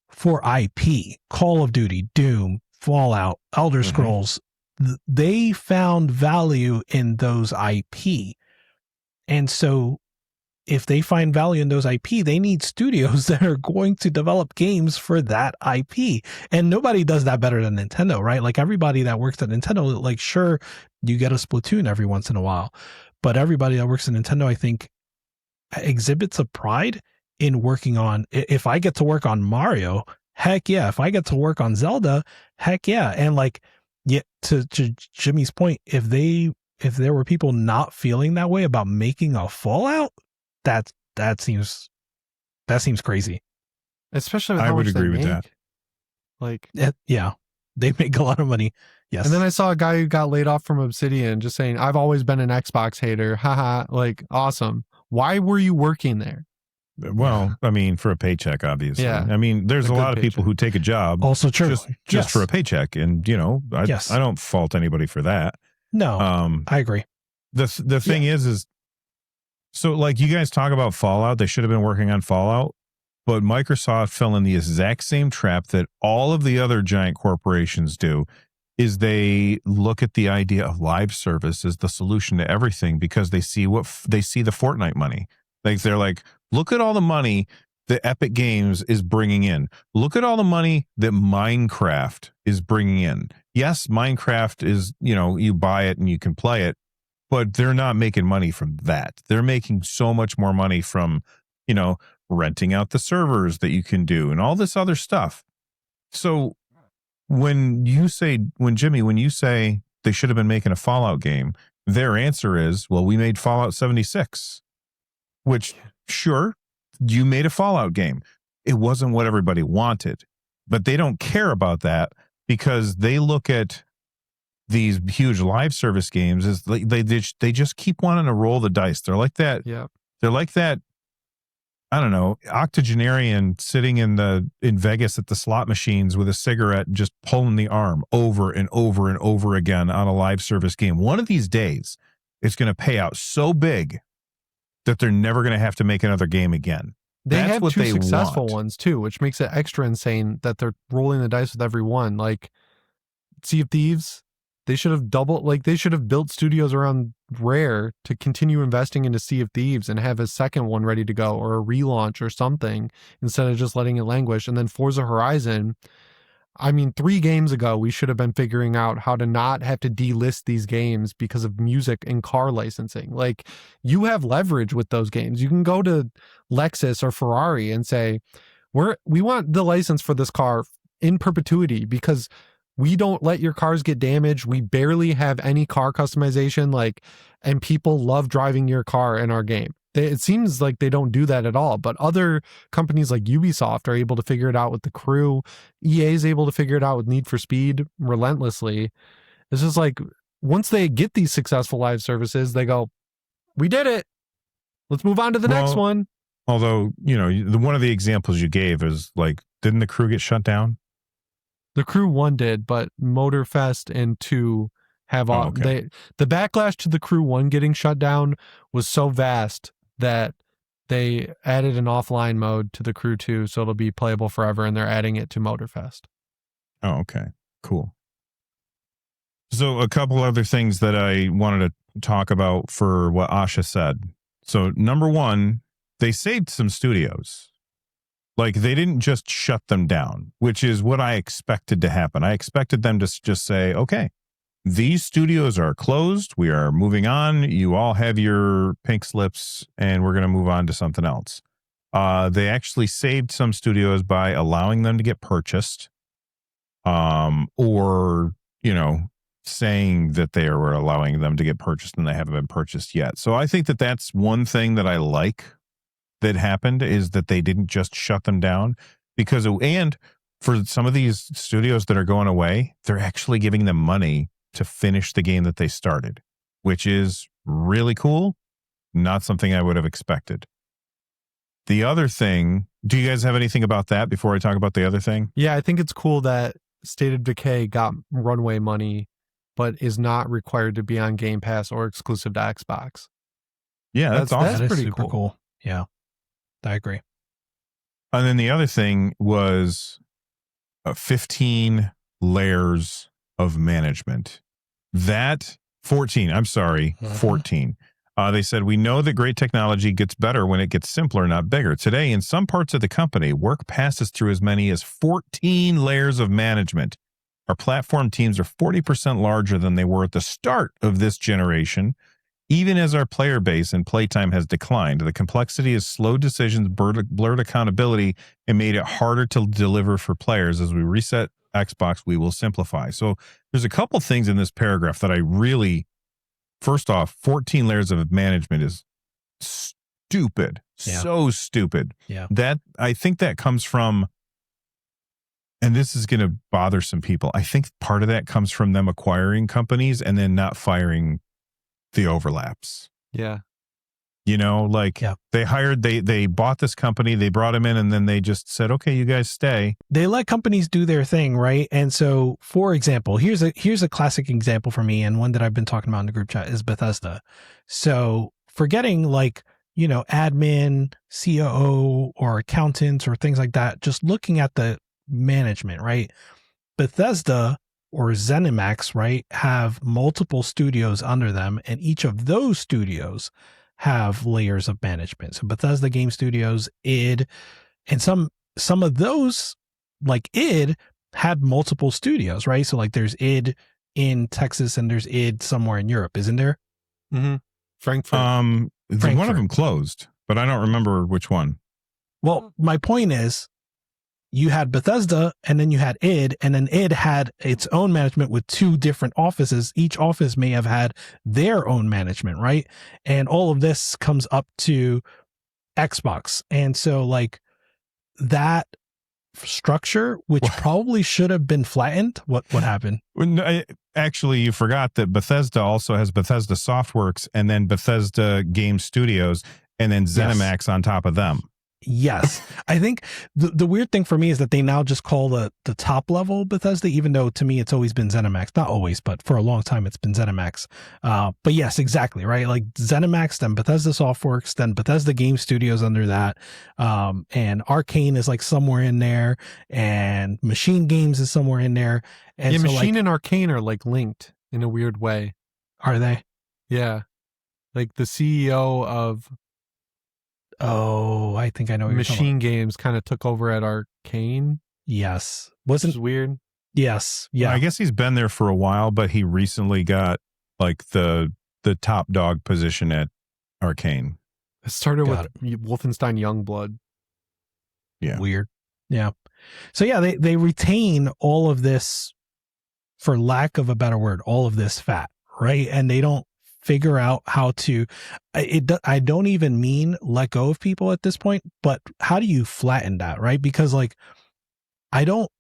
for IP. Call of Duty, Doom, Fallout, Elder Scrolls. They found value in those IP. And so if they find value in those IP, they need studios that are going to develop games for that IP. And nobody does that better than Nintendo, right? Like everybody that works at Nintendo, like sure, you get a Splatoon every once in a while, but everybody that works at Nintendo, I think, exhibits a pride in working on, if I get to work on Mario, heck yeah. If I get to work on Zelda, heck yeah. And like, yeah, to Jimmy's point, if there were people not feeling that way about making a Fallout, that seems crazy. Especially with I how would much agree they with make. that. Like, yeah, they make a lot of money. Yes. And then I saw a guy who got laid off from Obsidian just saying, I've always been an Xbox hater. Haha. Like, awesome. Why were you working there? Well, I mean, for a paycheck, obviously. Yeah. I mean, there's a lot of people who take a job also true. just for a paycheck. And, I don't fault anybody for that. No, I agree. The thing is so like you guys talk about Fallout, they should have been working on Fallout, but Microsoft fell in the exact same trap that all of the other giant corporations do, is they look at the idea of live service as the solution to everything because they see the Fortnite money. Like they're like, look at all the money that Epic Games is bringing in. Look at all the money that Minecraft is bringing in. Yes, Minecraft is, you buy it and you can play it, but they're not making money from that. They're making so much more money from, renting out the servers that you can do and all this other stuff. So when you say they should have been making a Fallout game, their answer is, well, we made Fallout 76, which sure, you made a Fallout game. It wasn't what everybody wanted, but they don't care about that because they look at these huge live service games as they just keep wanting to roll the dice. They're like that. Yeah. They're like that I don't know, octogenarian sitting in Vegas at the slot machines with a cigarette, just pulling the arm over and over and over again on a live service game. One of these days, it's going to pay out so big that they're never going to have to make another game again. They That's have what 2 they successful want. ones too, which makes it extra insane that they're rolling the dice with every one. Like Sea of Thieves, they should have they should have built studios around Rare to continue investing into Sea of Thieves and have a second one ready to go or a relaunch or something instead of just letting it languish. And then Forza Horizon, I mean, 3 games ago, we should have been figuring out how to not have to delist these games because of music and car licensing. Like, you have leverage with those games. You can go to Lexus or Ferrari and say, we want the license for this car in perpetuity because we don't let your cars get damaged. We barely have any car customization, and people love driving your car in our game. It seems like they don't do that at all, but other companies like Ubisoft are able to figure it out with the Crew. EA is able to figure it out with Need for Speed relentlessly. It's just like, once they get these successful live services, they go, we did it. Let's move on to the next one. Although, one of the examples you gave is didn't the Crew get shut down? The Crew 1 did, but Motorfest and 2 have all the backlash to the Crew 1 getting shut down was so vast that they added an offline mode to the Crew 2, so it'll be playable forever, and they're adding it to Motorfest. Oh, okay. Cool. So a couple other things that I wanted to talk about for what Asha said. So number 1, they saved some studios. They didn't just shut them down, which is what I expected to happen. I expected them to just say, okay, these studios are closed. We are moving on. You all have your pink slips and we're going to move on to something else. They actually saved some studios by allowing them to get purchased, or, saying that they were allowing them to get purchased and they haven't been purchased yet. So I think that that's one thing that I like that happened, is that they didn't just shut them down, and for some of these studios that are going away, they're actually giving them money to finish the game that they started, which is really cool. Not something I would have expected. The other thing, do you guys have anything about that before I talk about the other thing? Yeah, I think it's cool that State of Decay got runway money, but is not required to be on Game Pass or exclusive to Xbox. Yeah, that's awesome. That's pretty super cool. Yeah, I agree. And then the other thing was 15 layers of management. 14. They said, we know that great technology gets better when it gets simpler, not bigger. Today, in some parts of the company, work passes through as many as 14 layers of management. Our platform teams are 40% larger than they were at the start of this generation. Even as our player base and playtime has declined, the complexity of slow decisions, blurred accountability, and made it harder to deliver for players. As we reset Xbox, we will simplify. So there's a couple things in this paragraph that I really, first off, 14 layers of management is stupid. Yeah. So stupid. Yeah. That, I think that comes from, and this is going to bother some people, I think part of that comes from them acquiring companies and then not firing the overlaps. Yeah. They bought this company, they brought him in, and then they just said, okay, you guys stay. They let companies do their thing, right? And so, for example, here's a classic example for me, and one that I've been talking about in the group chat is Bethesda. So forgetting admin, COO, or accountants or things like that, just looking at the management, right? Bethesda or ZeniMax, right, have multiple studios under them, and each of those studios have layers of management. So Bethesda Game Studios, id, and some of those, like id, had multiple studios, right? So there's id in Texas and there's id somewhere in Europe, isn't there? Mm-hmm. Frankfurt. One of them closed, but I don't remember which one. Well, my point is, you had Bethesda and then you had id, and then id had its own management with 2 different offices. Each office may have had their own management, right? And all of this comes up to Xbox. And so that structure, which probably should have been flattened, what happened? Actually, you forgot that Bethesda also has Bethesda Softworks and then Bethesda Game Studios and then ZeniMax on top of them. Yes. I think the weird thing for me is that they now just call the top level Bethesda, even though to me it's always been ZeniMax. Not always, but for a long time it's been ZeniMax. But yes, exactly, right? Like ZeniMax, then Bethesda Softworks, then Bethesda Game Studios under that. And Arcane is like somewhere in there, and Machine Games is somewhere in there. And yeah, so Machine like, and Arcane are like linked in a weird way. are they? Yeah. Like the CEO of Oh, I think I know what you're talking Machine Games kind of took over at Arcane. Yes. Which is weird. Yes. Yeah. Well, I guess he's been there for a while, but he recently got like the top dog position at Arcane. It started Got with Wolfenstein Youngblood. Yeah. Weird. Yeah. So yeah, they retain all of this, for lack of a better word, all of this fat, right? And they don't figure out how to, I don't even mean let go of people at this point, but how do you flatten that, right? Because like, I don't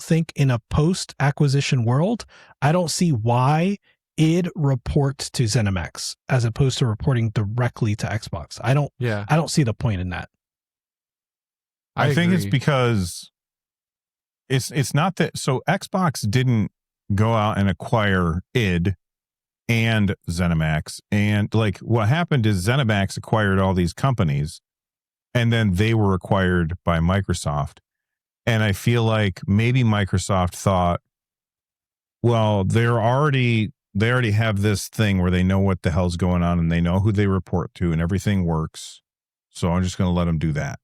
think in a post acquisition world, I don't see why id reports to ZeniMax as opposed to reporting directly to Xbox. I don't see the point in that. I think it's agree. because it's not that, so Xbox didn't go out and acquire id and ZeniMax, and like what happened is ZeniMax acquired all these companies and then they were acquired by Microsoft. And I feel like maybe Microsoft thought, well, they already have this thing where they know what the hell's going on and they know who they report to and everything works. So I'm just going to let them do that.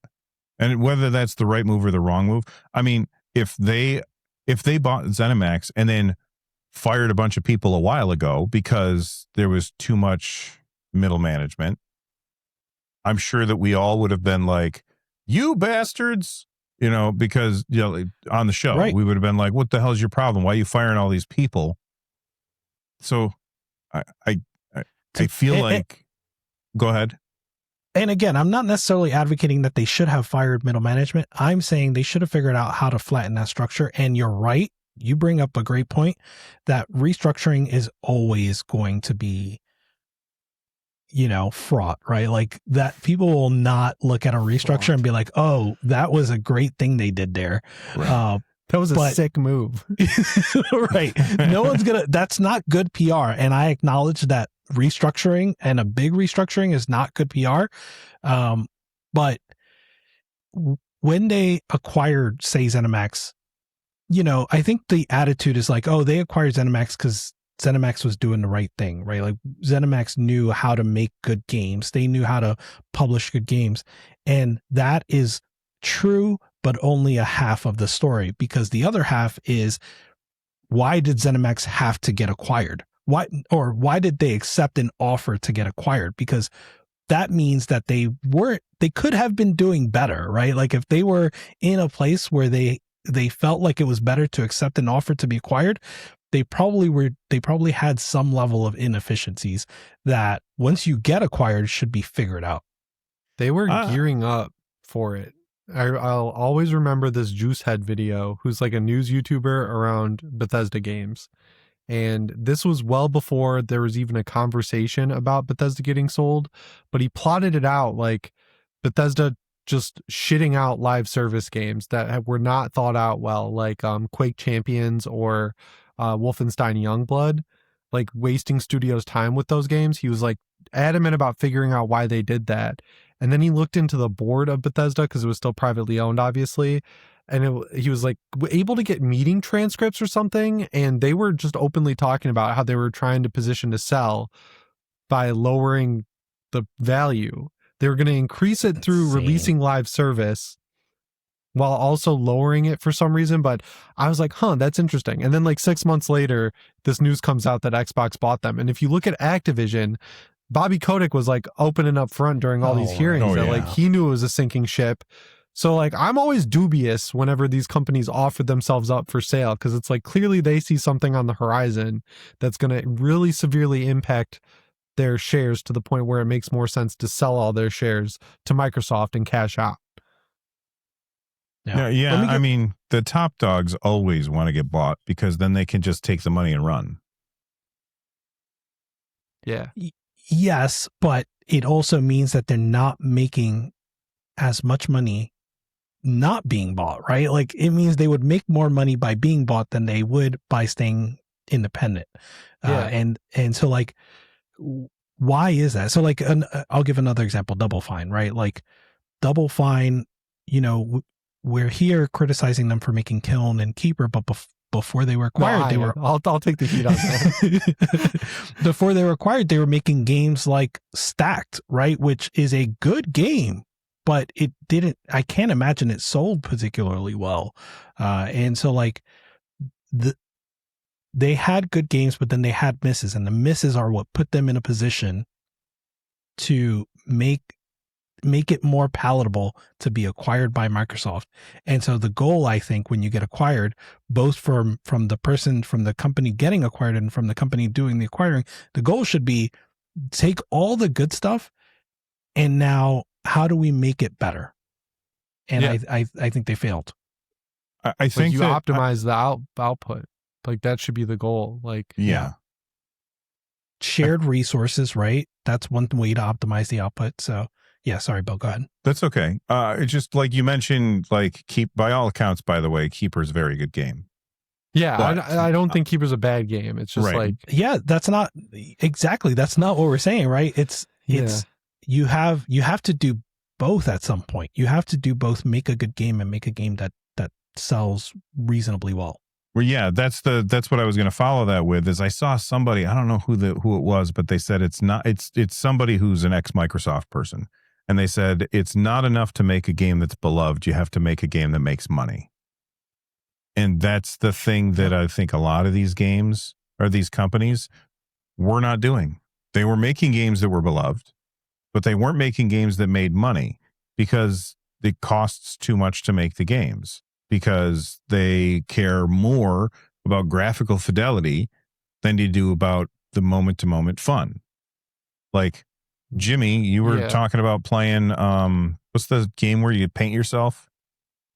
And whether that's the right move or the wrong move, I mean, if they bought ZeniMax and then fired a bunch of people a while ago because there was too much middle management, I'm sure that we all would have been like, you bastards, you know, because, you know, on the show, Right. we would have been like, what the hell's your problem? Why are you firing all these people? So I feel like, go ahead. And again, I'm not necessarily advocating that they should have fired middle management. I'm saying they should have figured out how to flatten that structure. And you're right. You bring up a great point that restructuring is always going to be, you know, fraught, right? Like that people will not look at a restructure and be like, oh, that was a great thing they did there. Right. That was a sick move. Right. No one's that's not good PR. And I acknowledge that restructuring and a big restructuring is not good PR. But when they acquired, say, ZeniMax, you know, I think the attitude is like, oh, they acquired ZeniMax because ZeniMax was doing the right thing, right? Like ZeniMax knew how to make good games. They knew how to publish good games. And that is true, but only a half of the story, because the other half is, why did ZeniMax have to get acquired? Why did they accept an offer to get acquired? Because that means that they could have been doing better, right? Like if they were in a place where they felt like it was better to accept an offer to be acquired, they probably had some level of inefficiencies that once you get acquired should be figured out. They were gearing up for it. I'll always remember this Juicehead video, who's like a news YouTuber around Bethesda games. And this was well before there was even a conversation about Bethesda getting sold, but he plotted it out like Bethesda just shitting out live service games that were not thought out well, like Quake Champions or Wolfenstein Youngblood, like wasting studios' time with those games. He was like adamant about figuring out why they did that. And then he looked into the board of Bethesda, because it was still privately owned, obviously. And he was like able to get meeting transcripts or something. And they were just openly talking about how they were trying to position to sell by lowering the value. They were going to increase it through releasing live service while also lowering it for some reason. But I was like, that's interesting. And then like 6 months later, this news comes out that Xbox bought them. And if you look at Activision, Bobby Kotick was like opening up front during all these hearings that like he knew it was a sinking ship. So like I'm always dubious whenever these companies offer themselves up for sale, because it's like clearly they see something on the horizon that's going to really severely impact their shares to the point where it makes more sense to sell all their shares to Microsoft and cash out. Yeah. I mean, the top dogs always want to get bought because then they can just take the money and run. Yeah. Yes, but it also means that they're not making as much money not being bought, right? Like it means they would make more money by being bought than they would by staying independent. And so like, why is that? So like, I'll give another example, Double Fine, right? Like Double Fine, you know, we're here criticizing them for making Kiln and Keeper, but before they were acquired, I'll take the heat on that. Before they were acquired, they were making games like Stacked, right? Which is a good game, but I can't imagine it sold particularly well. And so like they had good games, but then they had misses, and the misses are what put them in a position to make it more palatable to be acquired by Microsoft. And so the goal, I think, when you get acquired, both from the person, from the company getting acquired and from the company doing the acquiring, the goal should be take all the good stuff and now how do we make it better? And I think they failed. I think you optimize the output. Like that should be the goal. Like, shared resources, right? That's one way to optimize the output. So yeah, sorry, Bill, go ahead. That's okay. It's just like you mentioned, like by all accounts, by the way, Keeper's a very good game. Yeah, but, I don't think Keeper's a bad game. It's just like, that's not what we're saying, right? It's you have to do both at some point. You have to do both, make a good game and make a game that sells reasonably well. Well, yeah, that's what I was going to follow that with. Is I saw somebody, I don't know who it was, but they said it's somebody who's an ex-Microsoft person, and they said it's not enough to make a game that's beloved. You have to make a game that makes money, and that's the thing that I think a lot of these games or these companies were not doing. They were making games that were beloved, but they weren't making games that made money because it costs too much to make the games, because they care more about graphical fidelity than they do about the moment-to-moment fun. Like, Jimmy, you were talking about playing, what's the game where you paint yourself?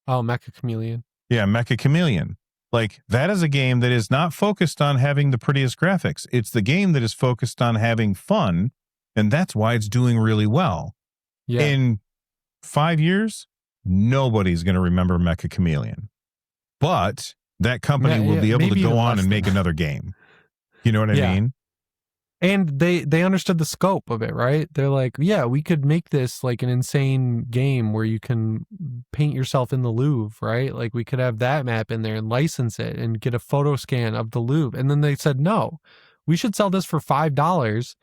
Oh, Mecha Chameleon. Yeah, Mecha Chameleon. Like, that is a game that is not focused on having the prettiest graphics. It's the game that is focused on having fun, and that's why it's doing really well. Yeah. In 5 years, nobody's going to remember Mecha Chameleon, but that company will be able to go on and make another game. You know what I mean? And they understood the scope of it, right? They're like, yeah, we could make this like an insane game where you can paint yourself in the Louvre, right? Like we could have that map in there and license it and get a photo scan of the Louvre. And then they said, no, we should sell this for $5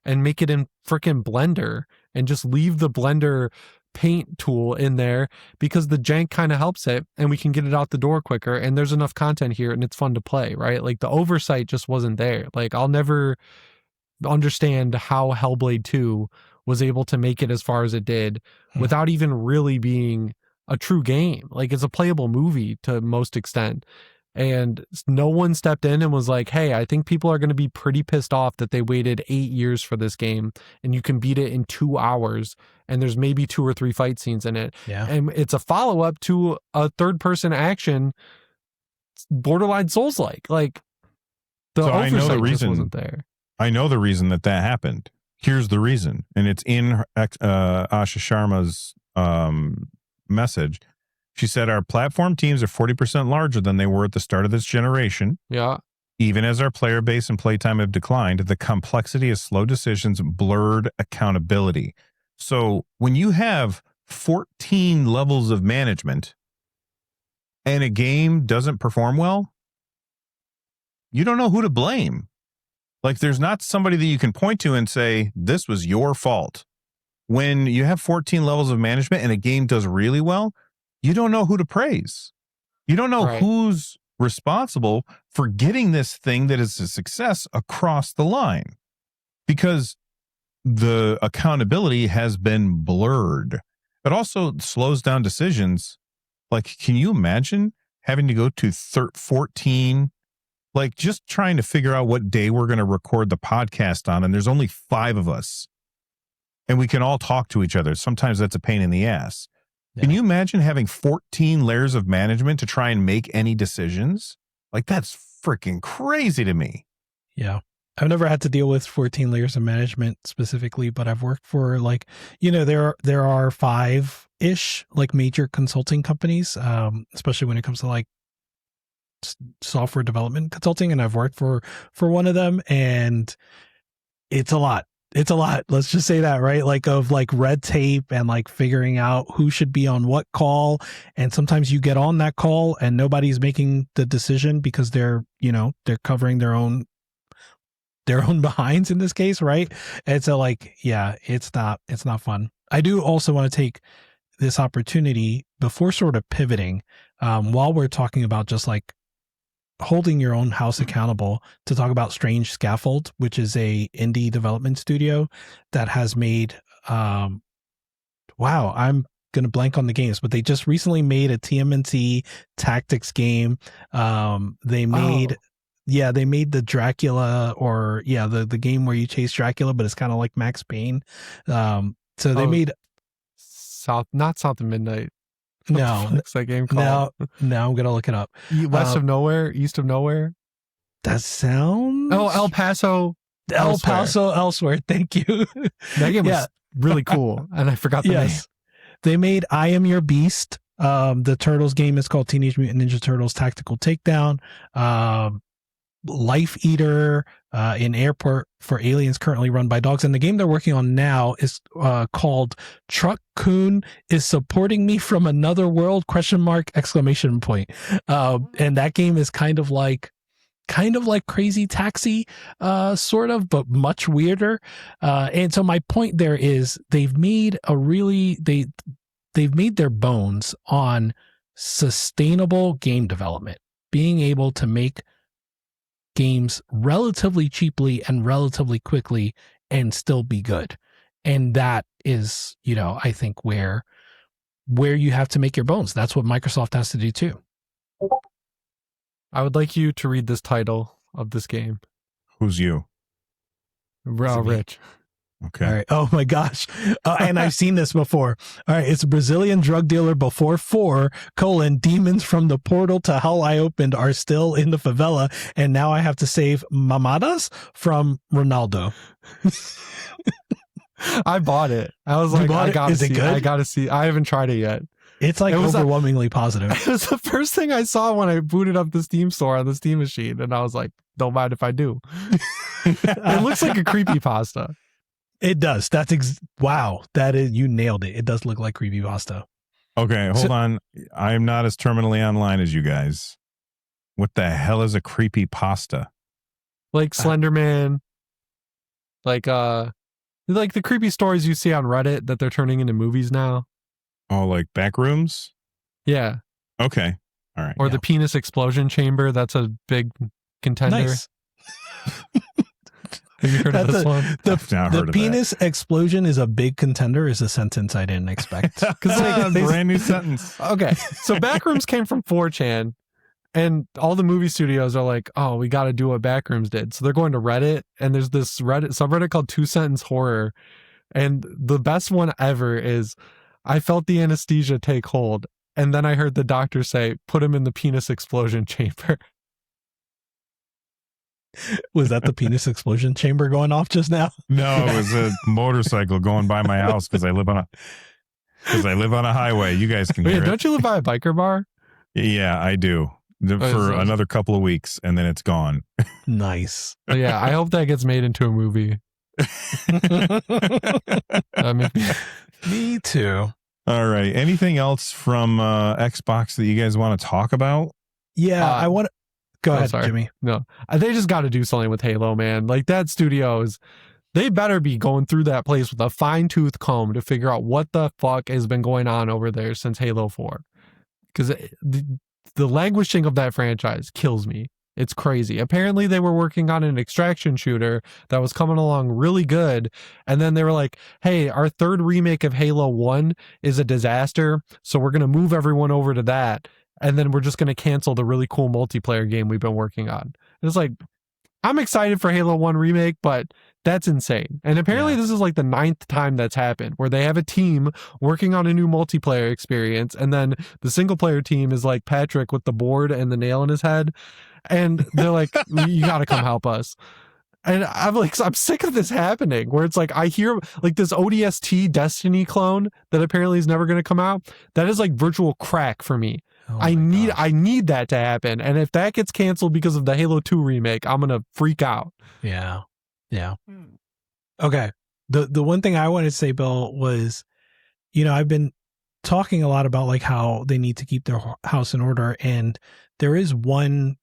and make it in frickin' Blender and just leave the Blender paint tool in there because the jank kind of helps it and we can get it out the door quicker and there's enough content here and it's fun to play, right? Like the oversight just wasn't there. Like I'll never understand how Hellblade 2 was able to make it as far as it did without even really being a true game. Like it's a playable movie to most extent. And no one stepped in and was like, hey, I think people are going to be pretty pissed off that they waited 8 years for this game and you can beat it in 2 hours and there's maybe 2 or 3 fight scenes in it. Yeah. And it's a follow-up to a third-person action borderline Souls-like. Like the oversight just wasn't there. I know the reason that happened. Here's the reason. And it's in Asha Sharma's message. She said, our platform teams are 40% larger than they were at the start of this generation. Yeah. Even as our player base and playtime have declined, the complexity of slow decisions blurred accountability. So when you have 14 levels of management and a game doesn't perform well, you don't know who to blame. Like there's not somebody that you can point to and say, this was your fault. When you have 14 levels of management and a game does really well, you don't know who to praise. You don't know who's responsible for getting this thing that is a success across the line because the accountability has been blurred. It also slows down decisions. Like, can you imagine having to go to 14, like just trying to figure out what day we're going to record the podcast on, and there's only 5 of us and we can all talk to each other. Sometimes that's a pain in the ass. Yeah. Can you imagine having 14 layers of management to try and make any decisions? Like that's freaking crazy to me. Yeah. I've never had to deal with 14 layers of management specifically, but I've worked for like, there are 5-ish like major consulting companies, especially when it comes to like software development consulting. And I've worked for one of them, and it's a lot. It's a lot. Let's just say that, right? Like of like red tape and like figuring out who should be on what call. And sometimes you get on that call and nobody's making the decision because they're covering their own behinds in this case, right? And so like, yeah, it's not fun. I do also want to take this opportunity before sort of pivoting, while we're talking about just like holding your own house accountable, to talk about Strange Scaffold, which is a indie development studio that has made, wow, I'm going to blank on the games, but they just recently made a TMNT tactics game. They made, they made the Dracula, or the game where you chase Dracula, but it's kind of like Max Payne. So they made not South of Midnight. No, what's that game called? Now I'm gonna look it up. West of Nowhere, East of Nowhere. That sounds. Oh, El Paso. Elsewhere. Thank you. That game was really cool, and I forgot the name. They made I Am Your Beast. The Turtles game is called Teenage Mutant Ninja Turtles Tactical Takedown. Life Eater, in Airport for Aliens, currently run by dogs. And the game they're working on now is called Truck Coon is Supporting Me from Another World ? ! And that game is kind of like Crazy Taxi, sort of, but much weirder. And so my point there is they've made they've made their bones on sustainable game development, being able to make games relatively cheaply and relatively quickly and still be good. And that is, I think where you have to make your bones. That's what Microsoft has to do too. I would like you to read this title of this game. Who's you? Rich. Okay. All right. Oh my gosh. And I've seen this before. All right. It's a Brazilian drug dealer before 4, demons from the portal to hell I opened are still in the favela. And now I have to save mamadas from Ronaldo. I bought it. I was like, I gotta see. I haven't tried it yet. It's like overwhelmingly positive. It was the first thing I saw when I booted up the Steam store on the Steam machine. And I was like, don't mind if I do. It looks like a creepypasta. It does. Wow. That is, you nailed it. It does look like creepypasta. Okay, hold on. I am not as terminally online as you guys. What the hell is a creepypasta? Like Slenderman. Like the creepy stories you see on Reddit that they're turning into movies now. Oh, like Backrooms? Yeah. Okay. All right. Or the penis explosion chamber. That's a big contender. Nice. Have you heard of this one? The penis explosion is a big contender is a sentence I didn't expect. Because brand new sentence. Okay. So Backrooms came from 4chan, and all the movie studios are like, oh, we got to do what Backrooms did. So they're going to Reddit, and there's this subreddit called 2-Sentence Horror. And the best one ever is, I felt the anesthesia take hold, and then I heard the doctor say, put him in the penis explosion chamber. Was that the penis explosion chamber going off just now? No, it was a motorcycle going by my house because I live on a highway. You guys can hear it. Don't you live by a biker bar? Yeah, I do. For another couple of weeks, and then it's gone. Nice. Yeah, I hope that gets made into a movie. Me too. All right. Anything else from Xbox that you guys want to talk about? Yeah, I want to. Go ahead, sorry. Jimmy. No, they just got to do something with Halo, man. Like that studios, they better be going through that place with a fine-tooth comb to figure out what the fuck has been going on over there since Halo 4. Because the languishing of that franchise kills me. It's crazy. Apparently they were working on an extraction shooter that was coming along really good. And then they were like, hey, our third remake of Halo 1 is a disaster. So we're going to move everyone over to that. And then we're just going to cancel the really cool multiplayer game we've been working on. And it's like, I'm excited for Halo 1 Remake, but that's insane. And apparently this is like the 9th time that's happened where they have a team working on a new multiplayer experience. And then the single player team is like Patrick with the board and the nail in his head. And they're like, you got to come help us. And I'm sick of this happening where it's like I hear like this ODST Destiny clone that apparently is never going to come out. That is like virtual crack for me. Oh I my need that to happen. And if that gets canceled because of the Halo 2 remake, I'm going to freak out. Yeah. Yeah. Okay. The one thing I wanted to say, Bill, was, I've been talking a lot about like how they need to keep their house in order. And there is one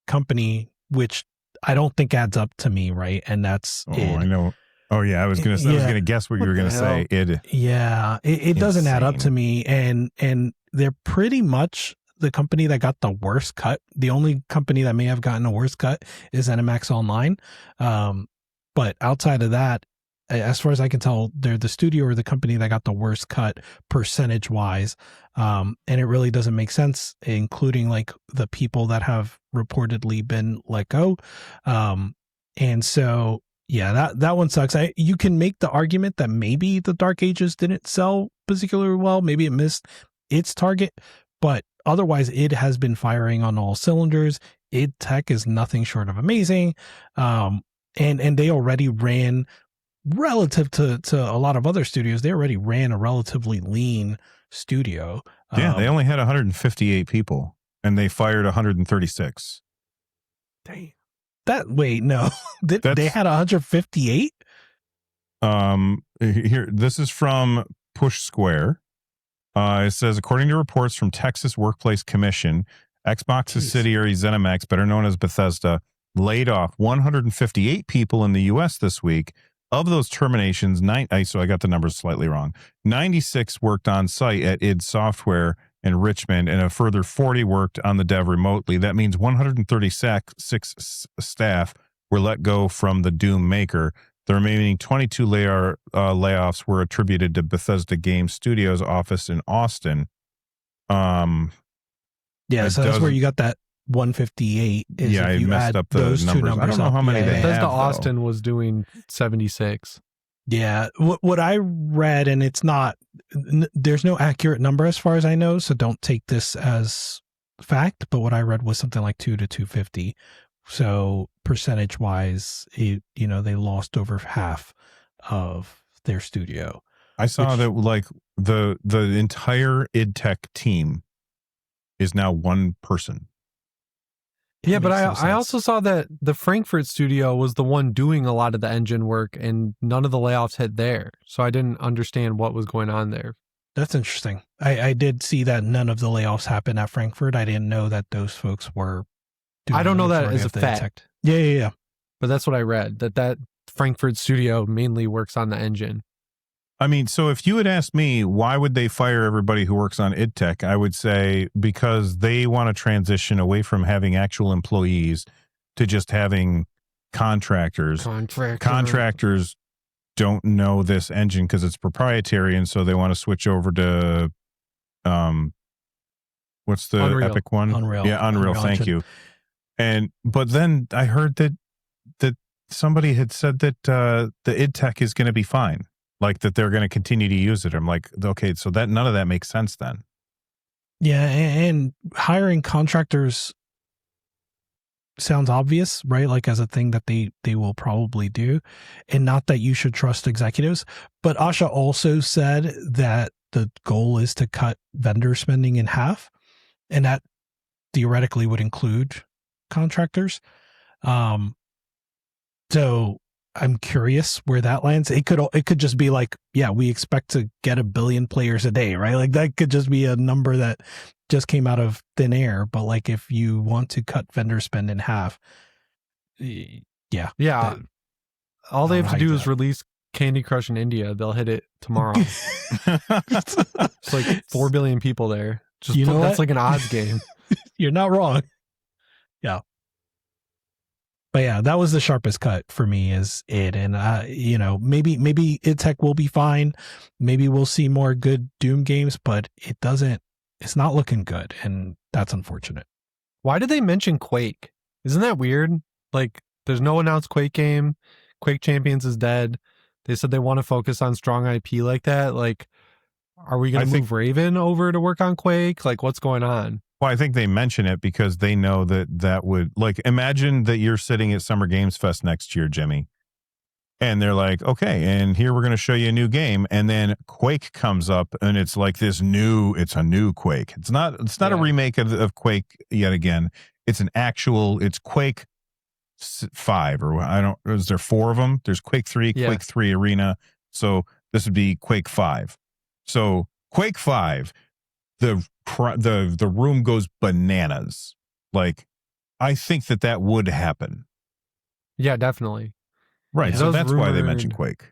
company which I don't think adds up to me, right? And that's id. I know. Oh yeah, I was gonna guess what you were gonna say. id. Yeah, it doesn't add up to me, and they're pretty much the company that got the worst cut. The only company that may have gotten a worse cut is ZeniMax Online, but outside of that, as far as I can tell, they're the studio or the company that got the worst cut percentage wise. And it really doesn't make sense, including like the people that have reportedly been let go. And so, yeah, that one sucks. You can make the argument that maybe the Dark Ages didn't sell particularly well. Maybe it missed its target, but otherwise it has been firing on all cylinders. Id Tech is nothing short of amazing. And they already ran, relative to a lot of other studios, they already ran a relatively lean studio. Yeah, they only had 158 people and they fired 136. Dang. Wait, no. They had 158? Here, this is from Push Square. It says, according to reports from Texas Workplace Commission, Xbox subsidiary ZeniMax, better known as Bethesda, laid off 158 people in the U.S. this week. Of those terminations, so I got the numbers slightly wrong. 96 worked on site at id Software in Richmond, and a further 40 worked on the dev remotely. That means 136 staff were let go from the Doom maker. The remaining 22 layoffs were attributed to Bethesda Game Studios office in Austin. Yeah, so that's where you got that 158. Yeah, I messed up the numbers. I don't know how many they have. Bethesda Austin was doing 76. Yeah, what I read, and it's not, there's no accurate number as far as I know, so don't take this as fact, but what I read was something like 2 to 250. So percentage wise, they lost over half of their studio. I saw that like the entire id Tech team is now one person. Yeah, but I also saw that the Frankfurt studio was the one doing a lot of the engine work and none of the layoffs hit there. So I didn't understand what was going on there. That's interesting. I did see that none of the layoffs happened at Frankfurt. I didn't know that those folks were doing I don't know that as a fact. Yeah. But that's what I read, that Frankfurt studio mainly works on the engine. I mean, so if you had asked me, why would they fire everybody who works on id Tech, I would say because they want to transition away from having actual employees to just having contractors. Contractors don't know this engine because it's proprietary, and so they want to switch over to, what's the Unreal. Epic one? Unreal. Yeah, Unreal. Thank Engine. you. But then I heard that somebody had said that the id Tech is going to be fine. Like that they're going to continue to use it. I'm like, okay, so that none of that makes sense then. Yeah, and hiring contractors sounds obvious, right? Like as a thing that they will probably do, and not that you should trust executives. But Asha also said that the goal is to cut vendor spending in half, and that theoretically would include contractors. So I'm curious where that lands. It could just be like, yeah, we expect to get 1 billion players a day, right? Like that could just be a number that just came out of thin air. But like if you want to cut vendor spend in half, yeah. All they have to do is release Candy Crush in India. They'll hit it tomorrow. It's like 4 billion people there. That's like an odds game. You're not wrong. Yeah. But yeah, that was the sharpest cut for me is id. And, maybe id Tech will be fine. Maybe we'll see more good Doom games, but it's not looking good. And that's unfortunate. Why did they mention Quake? Isn't that weird? Like, there's no announced Quake game. Quake Champions is dead. They said they want to focus on strong IP like that. Like, are we going to move Raven over to work on Quake? Like, what's going on? Well, I think they mention it because they know that would, like, imagine that you're sitting at Summer Games Fest next year, Jimmy, and they're like, okay, and here we're going to show you a new game, and then Quake comes up, and it's like it's a new Quake. It's not a remake of Quake yet again. It's it's Quake 5, or is there 4 of them? There's Quake 3, Quake 3 Arena, so this would be Quake 5. So Quake 5, the room goes bananas. Like, I think that would happen. Yeah, definitely. Right. So that's why they mentioned Quake.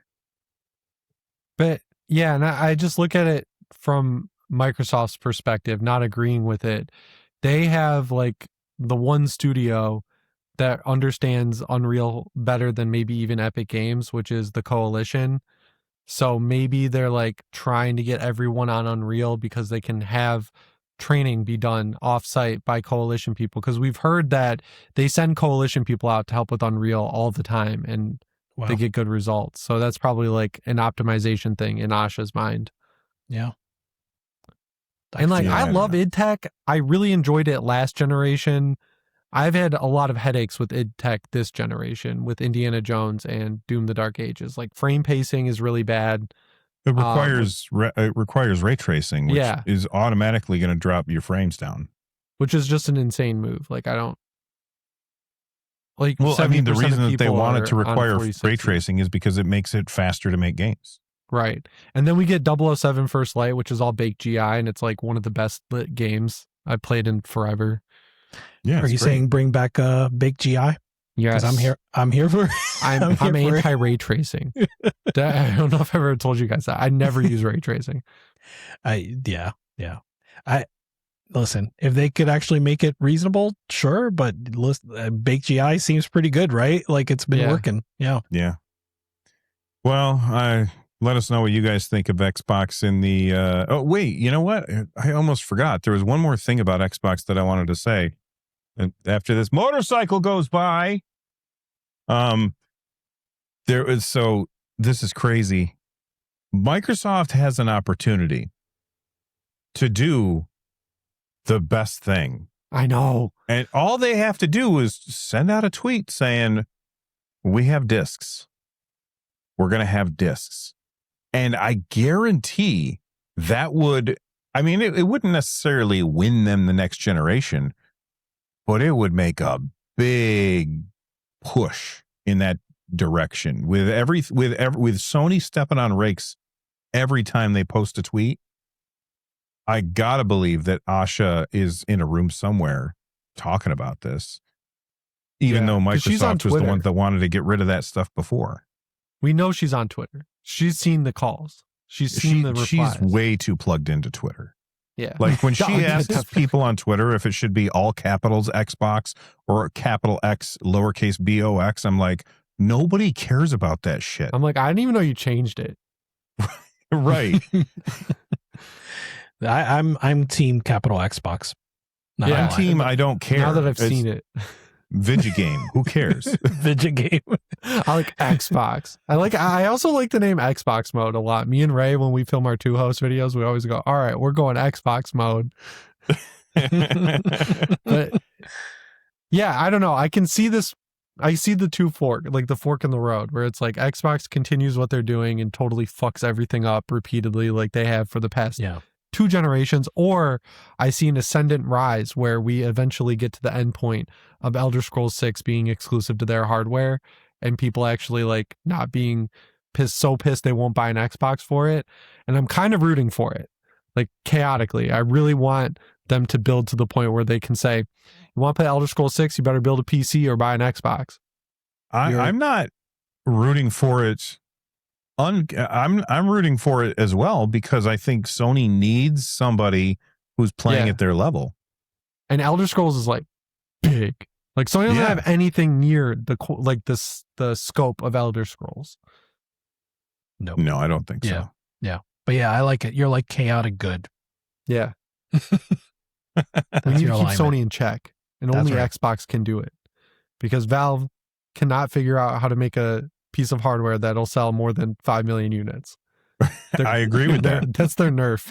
But yeah, and I just look at it from Microsoft's perspective, not agreeing with it. They have like the one studio that understands Unreal better than maybe even Epic Games, which is the Coalition. So maybe they're like trying to get everyone on Unreal because they can have training be done offsite by Coalition people. Because we've heard that they send Coalition people out to help with Unreal all the time, and they get good results. So that's probably like an optimization thing in Asha's mind. Yeah. And like, I love id Tech. I really enjoyed it last generation. I've had a lot of headaches with id Tech this generation with Indiana Jones and Doom: The Dark Ages. Like, frame pacing is really bad. It requires ray tracing, which is automatically going to drop your frames down. Which is just an insane move. Like, I don't like. Well, I mean, the reason that they wanted to require ray tracing is because it makes it faster to make games. Right. And then we get 007 First Light, which is all baked GI, and it's like one of the best lit games I've played in forever. Yeah. Are you saying bring back baked GI? Yes. I'm here for I'm anti ray tracing. I don't know if I've ever told you guys that. I never use ray tracing. Yeah. Listen, if they could actually make it reasonable, sure, but baked GI seems pretty good, right? Like, it's been working. Yeah. Yeah. Well, let us know what you guys think of Xbox in the oh wait, you know what? I almost forgot. There was one more thing about Xbox that I wanted to say. And after this motorcycle goes by, this is crazy. Microsoft has an opportunity to do the best thing. I know. And all they have to do is send out a tweet saying, we have discs. We're going to have discs. And I guarantee that would, I mean, it wouldn't necessarily win them the next generation, but it would make a big push in that direction with Sony stepping on rakes every time they post a tweet. I gotta believe that Asha is in a room somewhere talking about this, even though Microsoft was the one that wanted to get rid of that stuff before. We know she's on Twitter. She's seen the calls. She's seen the replies. She's way too plugged into Twitter. Yeah. Like, when she asks people on Twitter if it should be all capitals Xbox or capital X lowercase BOX, I'm like, nobody cares about that shit. I'm like, I didn't even know you changed it. Right. I'm team capital Xbox. I'm team I don't care. Now that I've seen it. Vigigame. Who cares? Vigigame. I like Xbox. I also like the name Xbox mode a lot. Me and Ray, when we film our 2-host videos, we always go, all right, we're going Xbox mode. But yeah, I don't know. I can see this. I see the two fork, like the fork in the road, where it's like Xbox continues what they're doing and totally fucks everything up repeatedly, like they have for the past 2 generations, or I see an ascendant rise where we eventually get to the end point of Elder Scrolls 6 being exclusive to their hardware and people actually like not being pissed they won't buy an Xbox for it. And I'm kind of rooting for it, like chaotically. I really want them to build to the point where they can say, you want to play Elder Scrolls 6, you better build a PC or buy an Xbox. I'm not rooting for it. I'm rooting for it as well, because I think Sony needs somebody who's playing at their level. And Elder Scrolls is like big. Like, Sony doesn't have anything near the scope of Elder Scrolls. No, I don't think so. Yeah, but yeah, I like it. You're like chaotic good. Yeah. We need to keep Sony in check, and only Xbox can do it, because Valve cannot figure out how to make a piece of hardware that'll sell more than 5 million units. I agree with that. That's their nerf.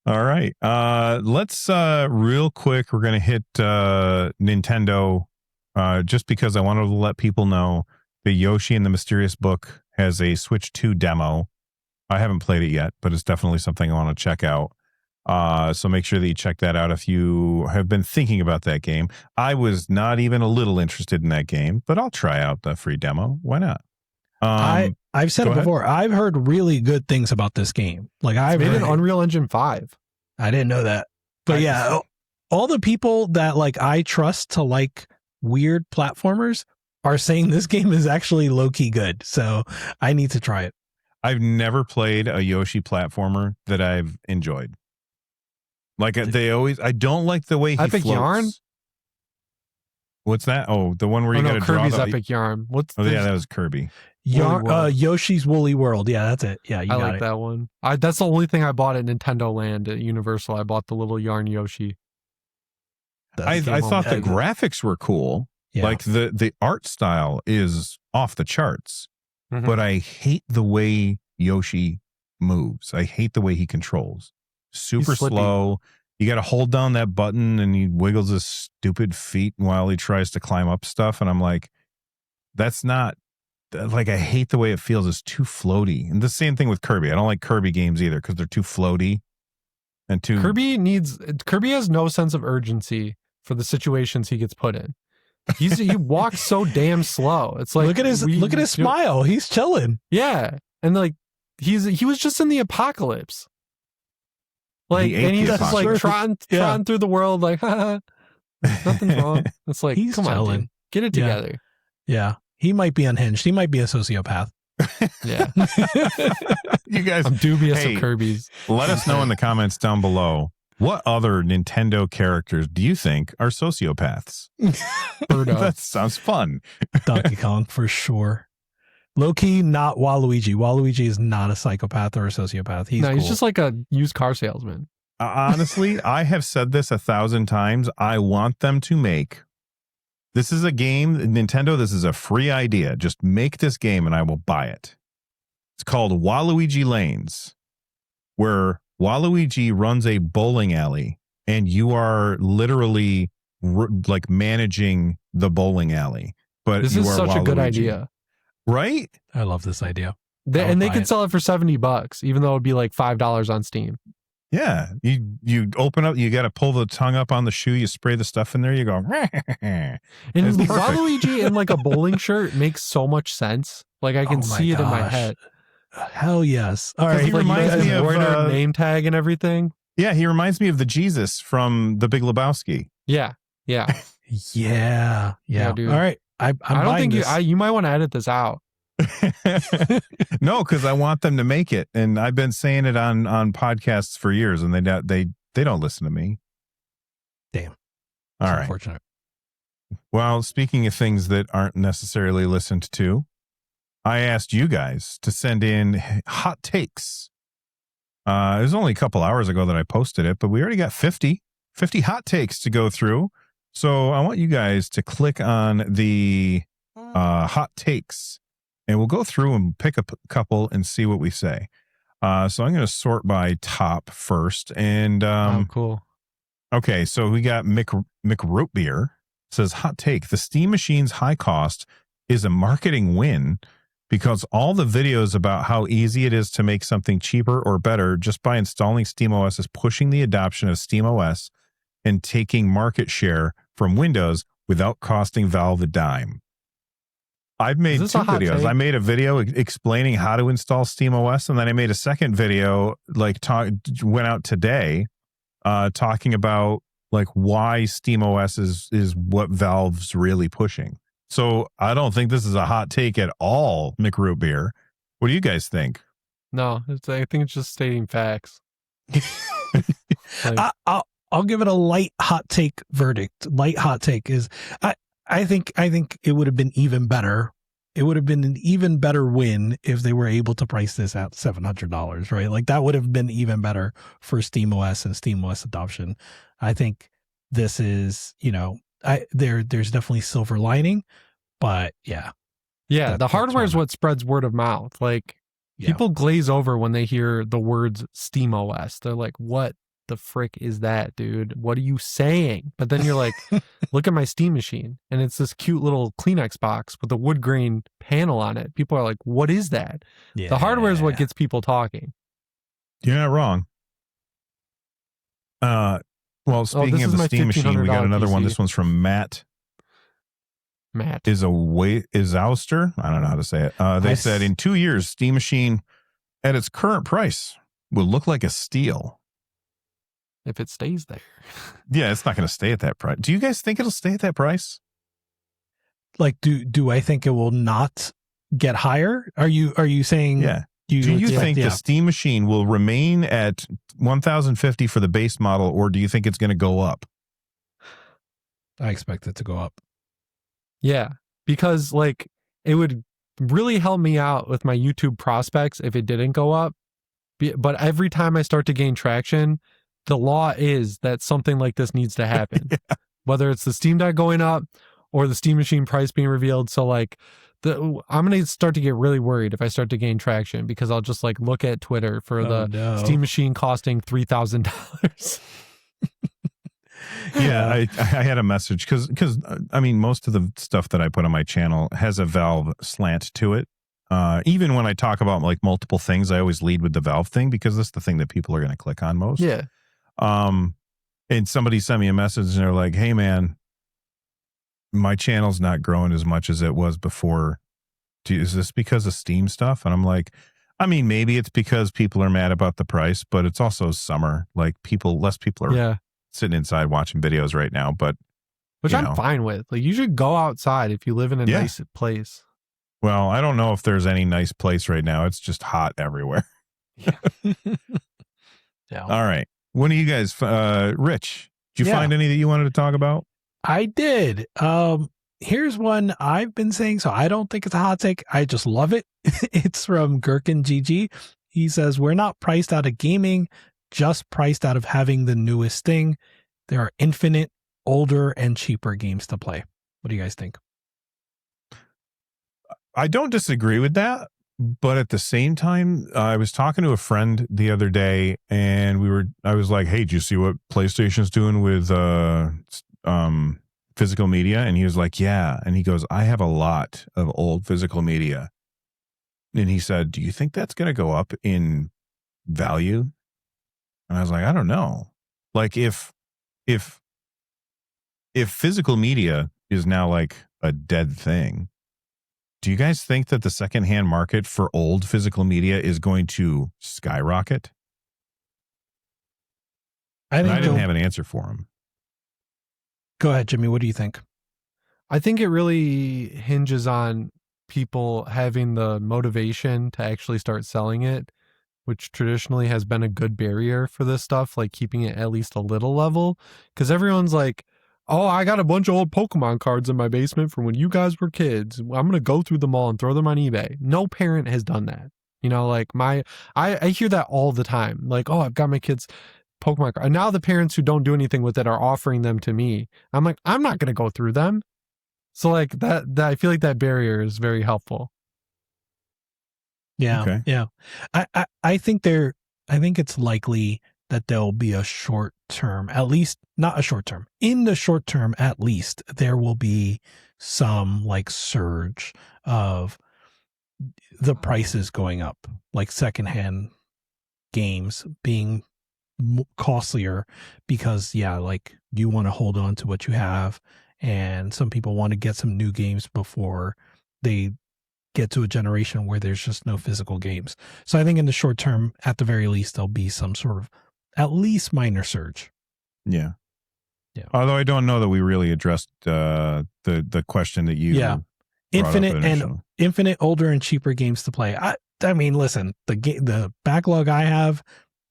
All right. Let's real quick. We're gonna hit Nintendo, just because I wanted to let people know the Yoshi and the Mysterious Book has a Switch 2 demo. I haven't played it yet, but it's definitely something I want to check out. So make sure that you check that out if you have been thinking about that game. I was not even a little interested in that game, but I'll try out the free demo. Why not? I've said it before. I've heard really good things about this game. Like I've made heard an Unreal Engine 5. I didn't know that. But yeah, all the people that like I trust to like weird platformers are saying this game is actually low-key good. So I need to try it. I've never played a Yoshi platformer that I've enjoyed. Like I don't like the way he Epic floats. Yarn? What's that? Oh, the one where you got to draw Kirby's the... Epic Yarn. yeah, that was Kirby. Yoshi's Woolly World. Yeah, that's it. Yeah, I like that one. That's the only thing I bought at Nintendo Land at Universal. I bought the little yarn Yoshi. I thought the graphics were cool. Yeah. Like the art style is off the charts, but I hate the way Yoshi moves. I hate the way he controls. Super slow. You got to hold down that button and he wiggles his stupid feet while he tries to climb up stuff. And I'm like, that's not... Like, I hate the way it feels. It's too floaty. And the same thing with Kirby. I don't like Kirby games either because they're too floaty and too... Kirby has no sense of urgency for the situations he gets put in. He walks so damn slow. It's like, look at his smile. He's chilling. Yeah. And like, he was just in the apocalypse. Like, and he's just like trotting through the world like, nothing's wrong. It's like, he's come on, dude. Get it together. Yeah. He might be unhinged. He might be a sociopath. Yeah. You guys, I'm dubious of Kirby's. Let us know in the comments down below. What other Nintendo characters do you think are sociopaths? That sounds fun. Donkey Kong for sure. Low-key, not Waluigi. Waluigi is not a psychopath or a sociopath. He's just like a used car salesman. Honestly, I have said this 1,000 times. I want them to make... This is a game, Nintendo, this is a free idea. Just make this game and I will buy it. It's called Waluigi Lanes, where Waluigi runs a bowling alley and you are literally like managing the bowling alley. But this is such a good idea. Right? I love this idea. They can sell it for $70, even though it'd be like $5 on Steam. Yeah, you open up, you got to pull the tongue up on the shoe, you spray the stuff in there, you go. And Waluigi in like a bowling shirt makes so much sense. Like I can see it in my head. Hell yes. All right, he reminds me of name tag and everything. Yeah, he reminds me of the Jesus from The Big Lebowski. Yeah. Yeah, dude. All right, I don't think you might want to edit this out. No, because I want them to make it, and I've been saying it on podcasts for years, and they don't listen to me. Damn. All right. Unfortunate. Well, speaking of things that aren't necessarily listened to, I asked you guys to send in hot takes. It was only a couple hours ago that I posted it, but we already got 50 hot takes to go through. So I want you guys to click on the hot takes. And we'll go through and pick a couple and see what we say. So I'm going to sort by top first. And cool. Okay, so we got McRootbeer says, hot take. The Steam Machine's high cost is a marketing win because all the videos about how easy it is to make something cheaper or better just by installing SteamOS is pushing the adoption of SteamOS and taking market share from Windows without costing Valve a dime. I've made 2 videos. I made a video explaining how to install SteamOS, and then I made a second video, went out today, talking about like why SteamOS is what Valve's really pushing. So I don't think this is a hot take at all, McRootbeer. What do you guys think? No, I think it's just stating facts. I'll give it a light hot take verdict. Light hot take is I think it would have been even better. It would have been an even better win if they were able to price this at $700, right? Like that would have been even better for SteamOS and SteamOS adoption. I think this is, there's definitely silver lining, but yeah. Yeah, the hardware is what spreads word of mouth. Like people glaze over when they hear the words SteamOS. They're like, what the frick is that, dude? What are you saying? But then you're like, look at my Steam machine, and it's this cute little Kleenex box with a wood grain panel on it. People are like, what is that? Yeah. The hardware is what gets people talking. You're not wrong. Well, speaking of the Steam machine, we got another one. This one's from Matt. Is Ouster. I don't know how to say it. They said in 2 years, Steam machine at its current price will look like a steal. If it stays there. Yeah, it's not going to stay at that price. Do you guys think it'll stay at that price? Like, do I think it will not get higher? Are you saying? Yeah. Do you think the Steam machine will remain at $1,050 for the base model, or do you think it's going to go up? I expect it to go up. Yeah, because like it would really help me out with my YouTube prospects if it didn't go up. But every time I start to gain traction, the law is that something like this needs to happen, whether it's the Steam Deck going up or the Steam machine price being revealed. So like I'm going to start to get really worried if I start to gain traction, because I'll just like look at Twitter for Steam machine costing $3,000. Yeah, I had a message because I mean, most of the stuff that I put on my channel has a Valve slant to it. Even when I talk about like multiple things, I always lead with the Valve thing because that's the thing that people are going to click on most. Yeah. And somebody sent me a message and they're like, "Hey man, my channel's not growing as much as it was before. Is this because of Steam stuff?" And I'm like, I mean, maybe it's because people are mad about the price, but it's also summer. Like less people are sitting inside watching videos right now, but which I'm fine with. Like, you should go outside if you live in a nice place. Well, I don't know if there's any nice place right now. It's just hot everywhere. Yeah. All right. What do you guys, Rich, did you find any that you wanted to talk about? I did. Here's one I've been saying, so I don't think it's a hot take. I just love it. It's from Gherkin GG. He says, we're not priced out of gaming, just priced out of having the newest thing. There are infinite, older, and cheaper games to play. What do you guys think? I don't disagree with that, but at the same time, I was talking to a friend the other day, and I was like, "Hey, did you see what PlayStation's doing with physical media?" And he was like, "Yeah." And he goes, "I have a lot of old physical media." And he said, "Do you think that's going to go up in value?" And I was like, "I don't know. Like if physical media is now like a dead thing, do you guys think that the secondhand market for old physical media is going to skyrocket?" I didn't have an answer for him. Go ahead, Jimmy. What do you think? I think it really hinges on people having the motivation to actually start selling it, which traditionally has been a good barrier for this stuff, like keeping it at least a little level. Because everyone's like, "Oh, I got a bunch of old Pokemon cards in my basement from when you guys were kids. I'm going to go through them all and throw them on eBay." No parent has done that. You know, like I hear that all the time. Like, "Oh, I've got my kids' Pokemon card." And now the parents who don't do anything with it are offering them to me. I'm like, I'm not going to go through them. So like that I feel like that barrier is very helpful. Yeah. Okay. Yeah. I think it's likely that there'll be a short term, at least not a short term. In the short term, at least, there will be some like surge of the prices going up, like secondhand games being costlier because like you want to hold on to what you have, and some people want to get some new games before they get to a generation where there's just no physical games. So I think in the short term, at the very least, there'll be some sort of at least minor surge. Yeah. Although I don't know that we really addressed the question that you infinite older and cheaper games to play. I mean, listen, the backlog I have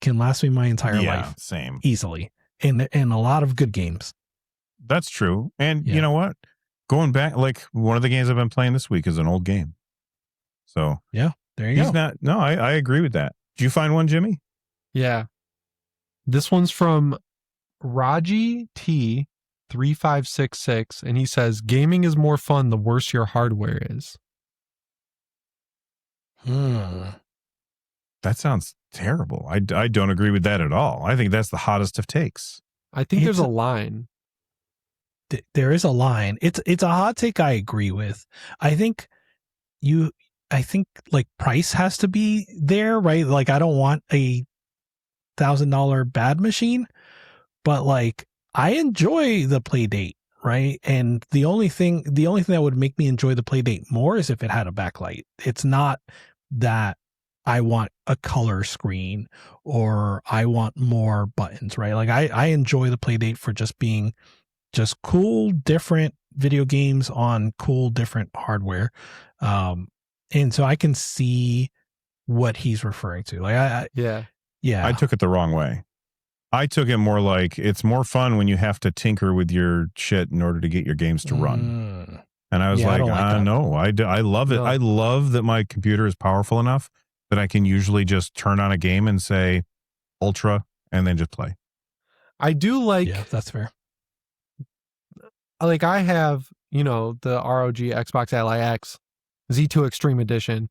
can last me my entire life. Same. Easily. And a lot of good games. That's true. And you know what? Going back, like one of the games I've been playing this week is an old game. So yeah, there you go. I agree with that. Did you find one, Jimmy? Yeah. This one's from Raji T 3566, and he says, "Gaming is more fun the worse your hardware is." That sounds terrible. I don't agree with that at all. I think that's the hottest of takes. I think there's a line. There is a line. It's a hot take I agree with. I think like price has to be there, right? Like I don't want a $1,000 bad machine, but like I enjoy the play date, right? And the only thing that would make me enjoy the play date more is if it had a backlight. It's not that I want a color screen or I want more buttons, right? Like I enjoy the play date for just being just cool, different video games on cool, different hardware. And so I can see what he's referring to. Like yeah. I took it the wrong way. I took it more like it's more fun when you have to tinker with your shit in order to get your games to run. And I was no, I love it. No. I love that my computer is powerful enough that I can usually just turn on a game and say ultra and then just play. I do like. Yeah, that's fair. Like I have, the ROG Xbox Ally X Z2 Extreme Edition,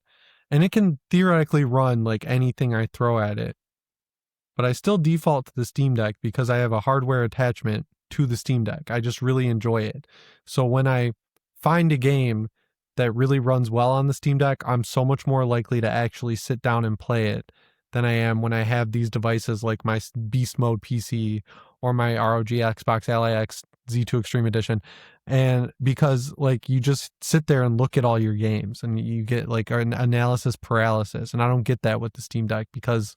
and it can theoretically run like anything I throw at it. But I still default to the Steam Deck because I have a hardware attachment to the Steam Deck. I just really enjoy it. So when I find a game that really runs well on the Steam Deck, I'm so much more likely to actually sit down and play it than I am when I have these devices like my Beast Mode PC or my ROG Xbox Ally X Z2 Extreme Edition. And because like you just sit there and look at all your games and you get like an analysis paralysis. And I don't get that with the Steam Deck because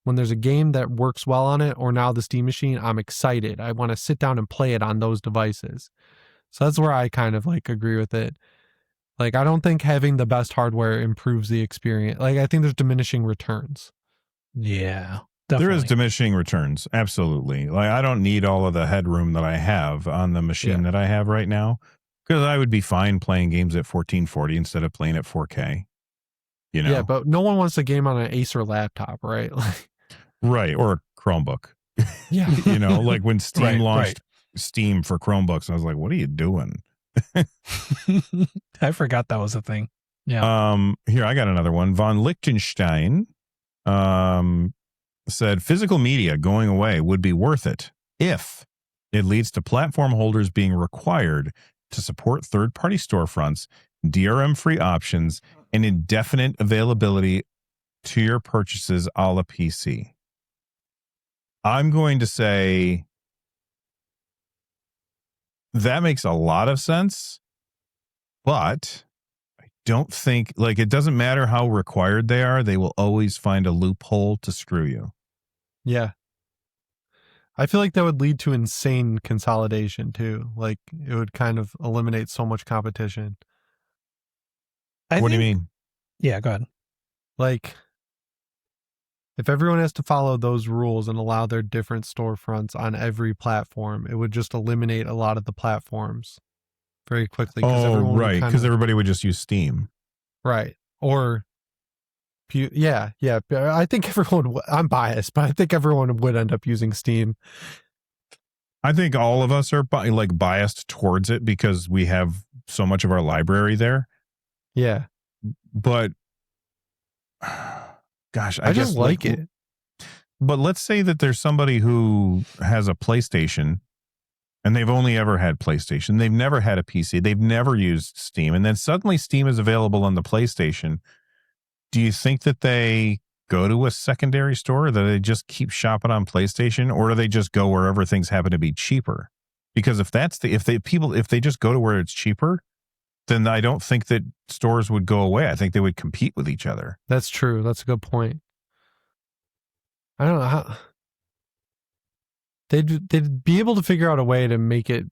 when there's a game that works well on it or now the Steam machine, I'm excited. I want to sit down and play it on those devices. So that's where I kind of like agree with it. Like, I don't think having the best hardware improves the experience. Like, I think there's diminishing returns. Yeah, definitely. There is diminishing returns. Absolutely. Like, I don't need all of the headroom that I have on the machine that I have right now because I would be fine playing games at 1440 instead of playing at 4K. Yeah, but no one wants a game on an Acer laptop, right? Right. Or a Chromebook. Yeah. Like when Steam launched Steam for Chromebooks, I was like, what are you doing? I forgot that was a thing. Yeah. Here, I got another one. Von Lichtenstein said physical media going away would be worth it if it leads to platform holders being required to support third-party storefronts, DRM-free options, and indefinite availability to your purchases a la PC. I'm going to say that makes a lot of sense, but I don't think, like, it doesn't matter how required they are, they will always find a loophole to screw you. Yeah. I feel like that would lead to insane consolidation too. Like, it would kind of eliminate so much competition. What do you mean? Yeah, go ahead. Like, if everyone has to follow those rules and allow their different storefronts on every platform, it would just eliminate a lot of the platforms very quickly. Right. Because everybody would just use Steam. Right. Or, yeah. I think everyone, I'm biased, but I think everyone would end up using Steam. I think all of us are biased towards it because we have so much of our library there. Yeah. But gosh, I just like it. But let's say that there's somebody who has a PlayStation and they've only ever had PlayStation. They've never had a PC. They've never used Steam. And then suddenly Steam is available on the PlayStation. Do you think that they go to a secondary store or that they just keep shopping on PlayStation, or do they just go wherever things happen to be cheaper? Because if they just go to where it's cheaper, then I don't think that stores would go away. I think they would compete with each other. That's true. That's a good point. I don't know how they'd be able to figure out a way to make it.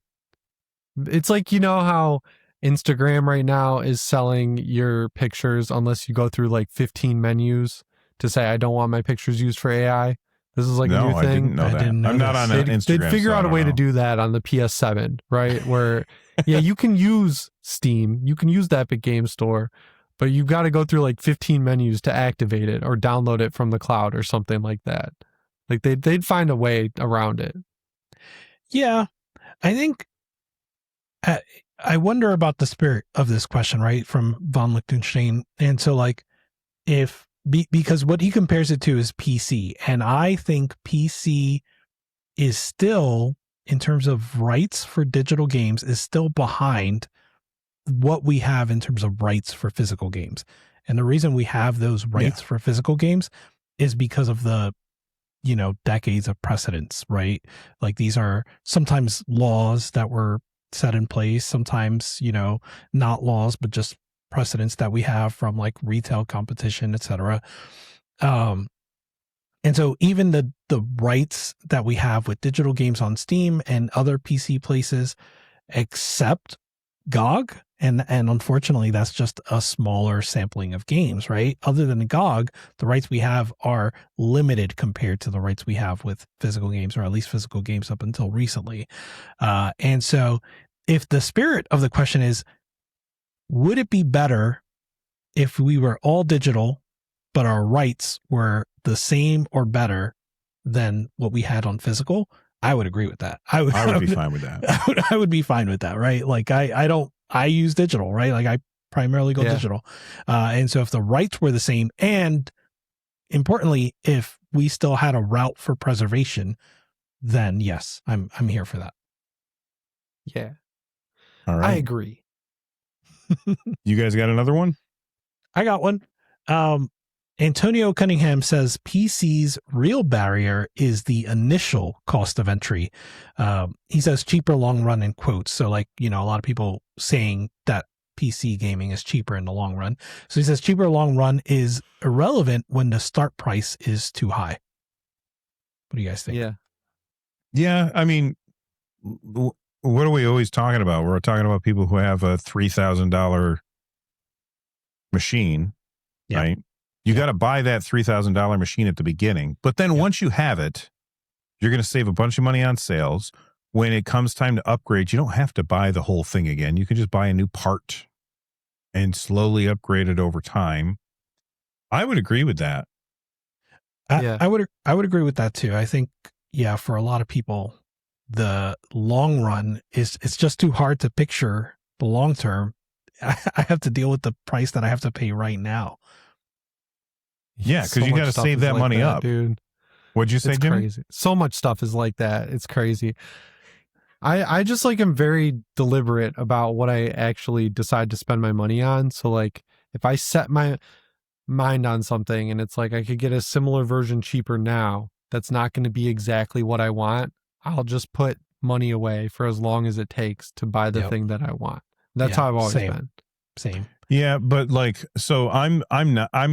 It's like, how Instagram right now is selling your pictures unless you go through like 15 menus to say, I don't want my pictures used for AI. This is like a new thing. I didn't know that. I'm not on Instagram. They'd figure out a way to do that on the PS7, right? Where, you can use Steam, you can use the Epic Game Store, but you've got to go through like 15 menus to activate it or download it from the cloud or something like that. Like they'd find a way around it. Yeah, I think I wonder about the spirit of this question, right? From von Lichtenstein. And so like, if because what he compares it to is PC. And I think PC is still, in terms of rights for digital games, is still behind what we have in terms of rights for physical games. And the reason we have those rights for physical games is because of the, decades of precedents, right? Like these are sometimes laws that were set in place, sometimes, not laws, but just precedents that we have from like retail competition, etc. And so even the rights that we have with digital games on Steam and other PC places, except GOG, and unfortunately that's just a smaller sampling of games, right? Other than GOG, the rights we have are limited compared to the rights we have with physical games, or at least physical games up until recently. And so if the spirit of the question is, would it be better if we were all digital, but our rights were the same or better than what we had on physical? I would agree with that. I would be fine with that. I would be fine with that, right? Like I use digital, right? Like I primarily go digital. And so if the rights were the same, and importantly, if we still had a route for preservation, then yes, I'm here for that. Yeah. All right. I agree. You guys got another one? I got one. Antonio Cunningham says PC's real barrier is the initial cost of entry. He says cheaper long run in quotes. So like, a lot of people saying that PC gaming is cheaper in the long run. So he says cheaper long run is irrelevant when the start price is too high. What do you guys think? Yeah. Yeah. I mean, what are we always talking about? We're talking about people who have a $3,000 machine, right? You got to buy that $3,000 machine at the beginning. But then once you have it, you're going to save a bunch of money on sales. When it comes time to upgrade, you don't have to buy the whole thing again. You can just buy a new part and slowly upgrade it over time. I would agree with that. I would agree with that too. I think, for a lot of people, the long run it's just too hard to picture the long term. I have to deal with the price that I have to pay right now. Yeah, because you got to save that money up, dude. What'd you say, It's Jimmy? crazy. So much stuff is like that. It's crazy. I just like am very deliberate about what I actually decide to spend my money on. So like if I set my mind on something and it's like I could get a similar version cheaper now, that's not going to be exactly what I want, I'll just put money away for as long as it takes to buy the thing that I want. That's how I've always been. Same. Yeah, but like, so I'm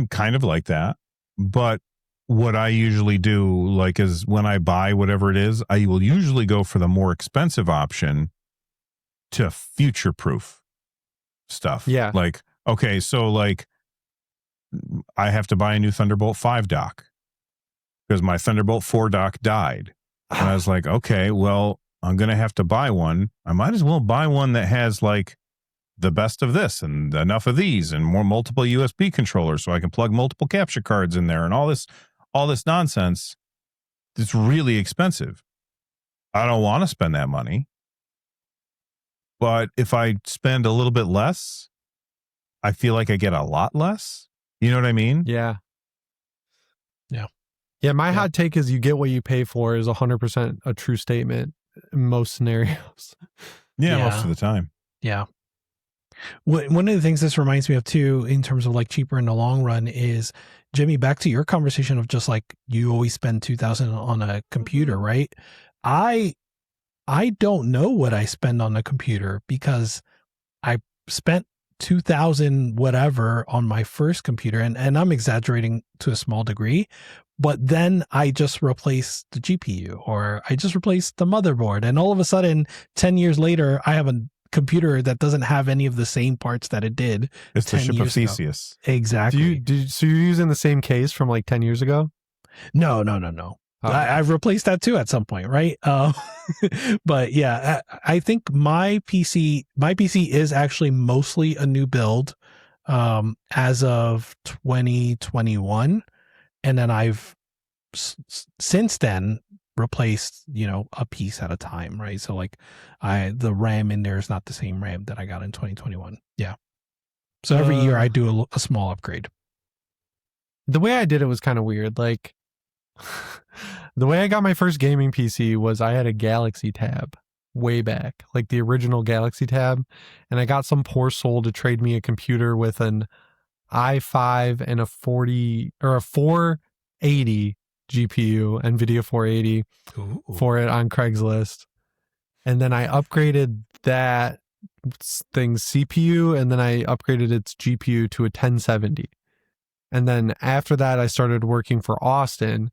kind of like that, but what I usually do, like, is when I buy whatever it is, I will usually go for the more expensive option to future-proof stuff. Yeah. Like, okay, so like, I have to buy a new Thunderbolt 5 dock because my Thunderbolt 4 dock died. And I was like, okay, well, I'm going to have to buy one. I might as well buy one that has like the best of this and enough of these and more multiple USB controllers so I can plug multiple capture cards in there and all this nonsense. It's really expensive. I don't want to spend that money. But if I spend a little bit less, I feel like I get a lot less. You know what I mean? Yeah. Yeah. Yeah, my hot take is you get what you pay for is 100% a true statement in most scenarios. Yeah, most of the time. Yeah. One of the things this reminds me of too, in terms of like cheaper in the long run, is Jimmy, back to your conversation of just like you always spend $2,000 on a computer, right? I don't know what I spend on a computer because I spent $2,000 whatever on my first computer, and I'm exaggerating to a small degree, but then I just replaced the GPU or I just replaced the motherboard, and all of a sudden 10 years later I have a computer that doesn't have any of the same parts that it did. It's the ship of Theseus. Exactly. So you're using the same case from like 10 years ago? No. Oh. I've replaced that too at some point, right? But yeah, I think my PC is actually mostly a new build as of 2021, and then I've since then replaced a piece at a time, right? So like the RAM in there is not the same RAM that I got in 2021. Yeah. So every year I do a small upgrade. the way I did it was kind of weird. Like the way I got my first gaming PC was I had a Galaxy Tab way back, like the original Galaxy Tab, and I got some poor soul to trade me a computer with an i5 and a 480 GPU, NVIDIA 480 for it on Craigslist. And then I upgraded that thing's CPU, and then I upgraded its GPU to a 1070. And then after that, I started working for Austin.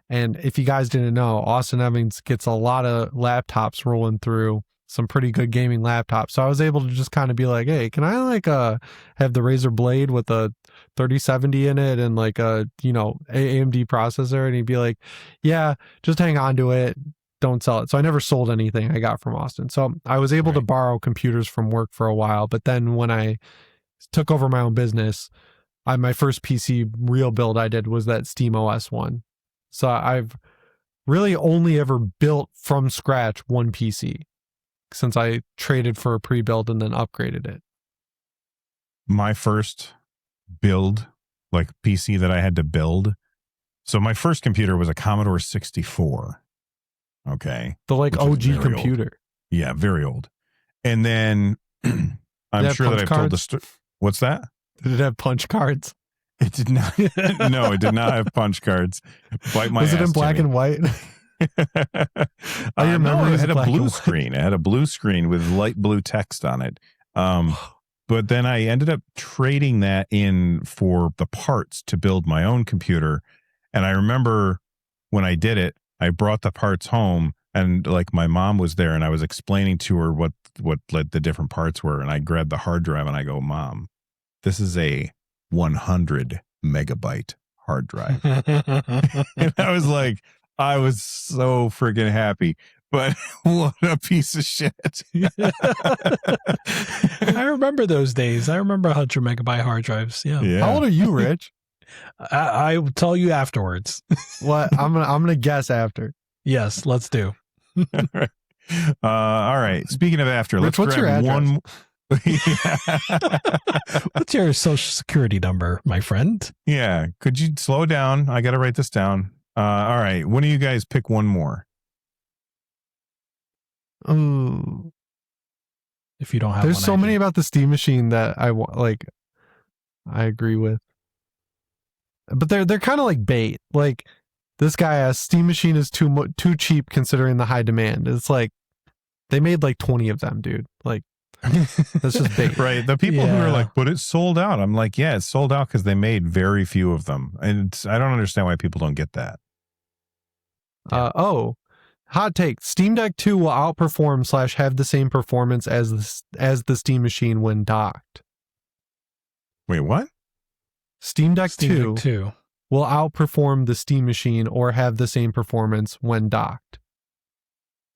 And if you guys didn't know, Austin Evans gets a lot of laptops rolling through, some pretty good gaming laptops. So I was able to just kind of be like, hey, can I like have the Razer Blade with a 3070 in it and like a, AMD processor? And he'd be like, yeah, just hang on to it. Don't sell it. So I never sold anything I got from Austin. So I was able to borrow computers from work for a while. But then when I took over my own business, my first PC real build I did was that SteamOS one. So I've really only ever built from scratch one PC since I traded for a pre-build and then upgraded it. My first build, like PC that I had to build. So my first computer was a Commodore 64. Okay. The like OG computer. Old. Yeah, very old. And then I'm sure that I've told the story. What's that? Did it have punch cards? It did not. No, it did not have punch cards. Bite my Was ass, it in black Jimmy. and white? No, it had a blue screen. It had a blue screen with light blue text on it. But then I ended up trading that in for the parts to build my own computer. And I remember when I did it, I brought the parts home, and like my mom was there, and I was explaining to her what like the different parts were. And I grabbed the hard drive and I go, Mom, this is a 100 megabyte hard drive. And I was like, I was so freaking happy, but what a piece of shit. I remember those days. I remember 100 megabyte hard drives. Yeah. How old are you, Rich? I will tell you afterwards. What? I'm gonna guess after. Yes, let's do. All right. Speaking of after, Rich, let's grab one. What's your social security number, my friend? Yeah. Could you slow down? I got to write this down. All right. When do you guys pick one more? Ooh. If you don't have There's one so idea. many about the Steam Machine that I agree with. But they're kind of like bait. Like this guy asks, Steam Machine is too cheap considering the high demand. It's like they made like 20 of them, dude. Like that's just bait. Right. The people who are like, but it's sold out. I'm like, yeah, it's sold out because they made very few of them. And I don't understand why people don't get that. Hot take. Steam Deck 2 will outperform / have the same performance as the Steam Machine when docked. Wait, what? Steam Deck 2 Deck 2 will outperform the Steam Machine or have the same performance when docked.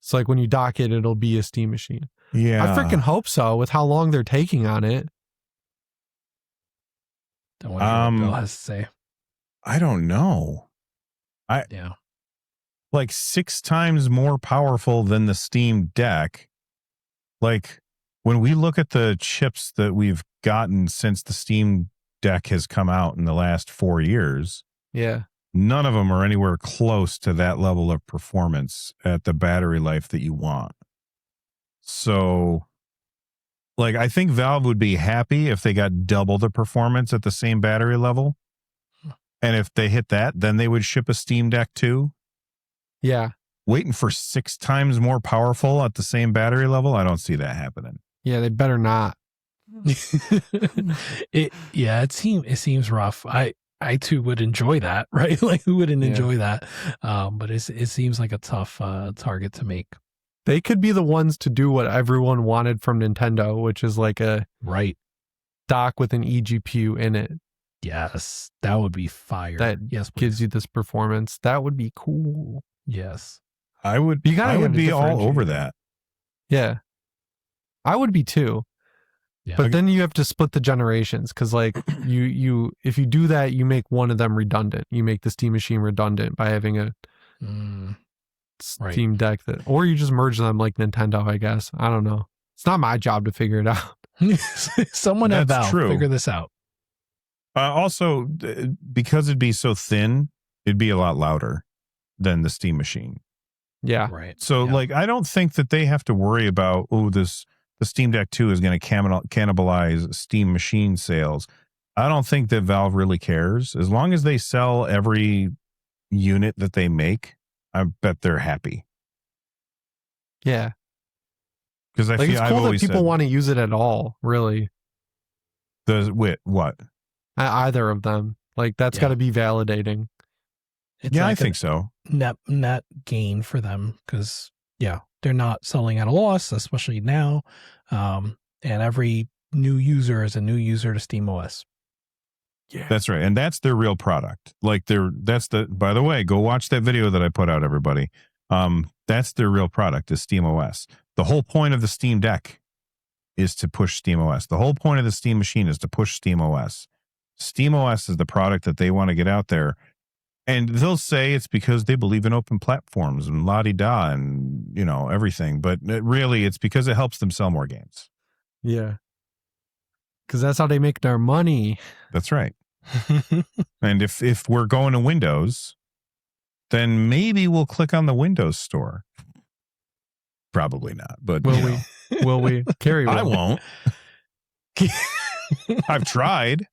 It's like when you dock it, it'll be a Steam Machine. Yeah. I freaking hope so with how long they're taking on it. Don't want to hear what Bill has to say. I don't know. Like 6 times more powerful than the Steam Deck. Like when we look at the chips that we've gotten since the Steam Deck has come out in the last 4 years. Yeah. None of them are anywhere close to that level of performance at the battery life that you want. So, like, I think Valve would be happy if they got double the performance at the same battery level. And if they hit that, then they would ship a Steam Deck 2. Yeah. Waiting for 6 times more powerful at the same battery level? I don't see that happening. Yeah, they better not. It seems rough. I too would enjoy that, right? Like who wouldn't enjoy that? But it seems like a tough target to make. They could be the ones to do what everyone wanted from Nintendo, which is like a dock with an eGPU in it. Yes, that would be fire. That yes, gives you this performance. That would be cool. Yes, I would be all over that. Yeah, I would be too. Yeah. But then you have to split the generations because, like, you if you do that, you make one of them redundant. You make the Steam Machine redundant by having a Steam Deck or you just merge them like Nintendo. I guess I don't know. It's not my job to figure it out. Someone at Valve figure this out. Also, because it'd be so thin, it'd be a lot louder than the Steam machine. Yeah. Right. So, Yeah. like, I don't think that they have to worry about, the Steam Deck 2 is going to cannibalize Steam machine sales. I don't think that Valve really cares. As long as they sell every unit that they make, I bet they're happy. Yeah. Because Like, it's cool that people want to use it at all, really. What? Either of them. Like, that's got to be validating. It's yeah, like I think so. Net gain for them because, they're not selling at a loss, especially now. And every new user is a new user to SteamOS. Yeah. That's right. And that's their real product. Like, by the way, go watch that video that I put out, everybody. That's their real product is SteamOS. The whole point of the Steam Deck is to push SteamOS. The whole point of the Steam machine is to push SteamOS. SteamOS is the product that they want to get out there. And they'll say it's because they believe in open platforms and la-di-da and, everything. But really, it's because it helps them sell more games. Yeah. Because that's how they make their money. That's right. And if we're going to Windows, then maybe we'll click on the Windows store. Probably not. But will we? Will we? Carrie will. I won't. I've tried.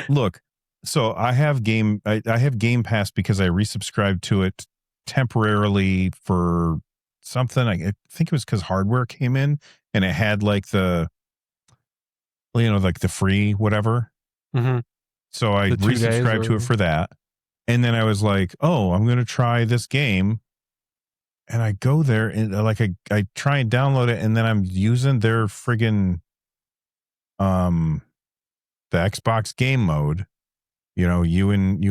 Look. So I have Game Pass because I resubscribed to it temporarily for something. I think it was because hardware came in and it had like the free whatever. Mm-hmm. So I resubscribed to it for that. And then I was like, oh, I'm going to try this game. And I go there and I try and download it. And then I'm using their friggin' the Xbox game mode. You and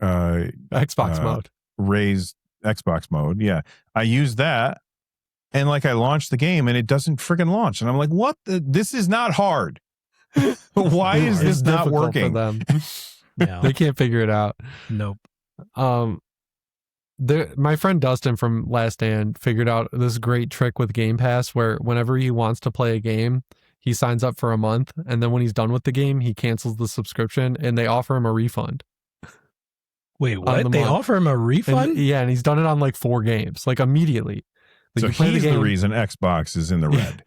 Xbox mode. Ray's Xbox mode. Yeah. I use that. And I launched the game and it doesn't friggin' launch. And I'm like, what? This is not hard. Why is this not working? For them. They can't figure it out. Nope. My friend Dustin from Last Stand figured out this great trick with Game Pass where whenever he wants to play a game, he signs up for a month, and then when he's done with the game, he cancels the subscription, and they offer him a refund. Wait, what? They offer him a refund? And he's done it on 4 games, immediately. So he's the reason Xbox is in the red.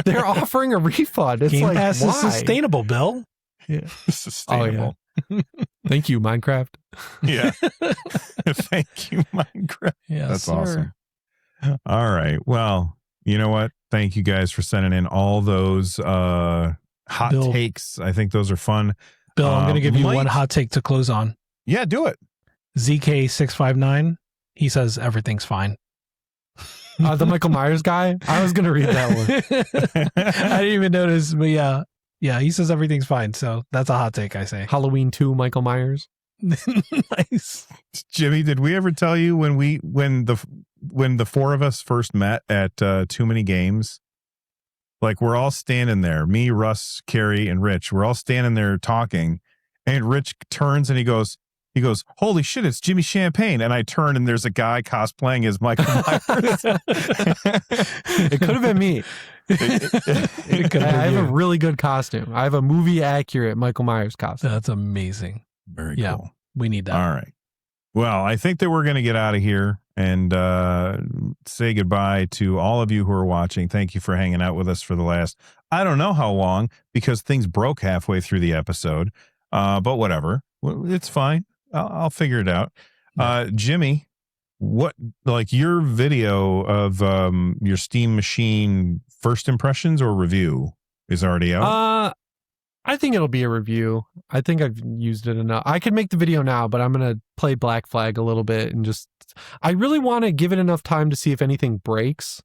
They're offering a refund. It's Game Pass why? is sustainable, Bill. Yeah, sustainable. Oh, yeah. Thank you, Minecraft. Yeah. Thank you, Minecraft. Yeah, that's awesome. All right. Well, you know what? Thank you guys for sending in all those hot takes. I think those are fun. Bill, I'm going to give you one hot take to close on. Yeah, do it. ZK659, he says everything's fine. The Michael Myers guy? I was going to read that one. I didn't even notice, but yeah. Yeah, he says everything's fine. So that's a hot take, I say. Halloween 2, Michael Myers. Nice. Jimmy, did we ever tell you when the 4 of us first met at Too Many Games? We're all standing there, me, Russ, Carrie, and Rich. We're all standing there talking, and Rich turns and he goes, holy shit, it's Jimmy Champagne. And I turn and there's a guy cosplaying as Michael Myers. It could have been me. I have a really good costume. I have a movie accurate Michael Myers costume. That's amazing. Very cool. We need that. All right. Well, I think that we're going to get out of here and say goodbye to all of you who are watching. Thank you for hanging out with us for the last, I don't know how long, because things broke halfway through the episode. But whatever. It's fine. I'll figure it out. Jimmy, what, your video of your Steam machine first impressions or review is already out? I think it'll be a review. I think I've used it enough. I could make the video now, but I'm going to play Black Flag a little bit and I really want to give it enough time to see if anything breaks,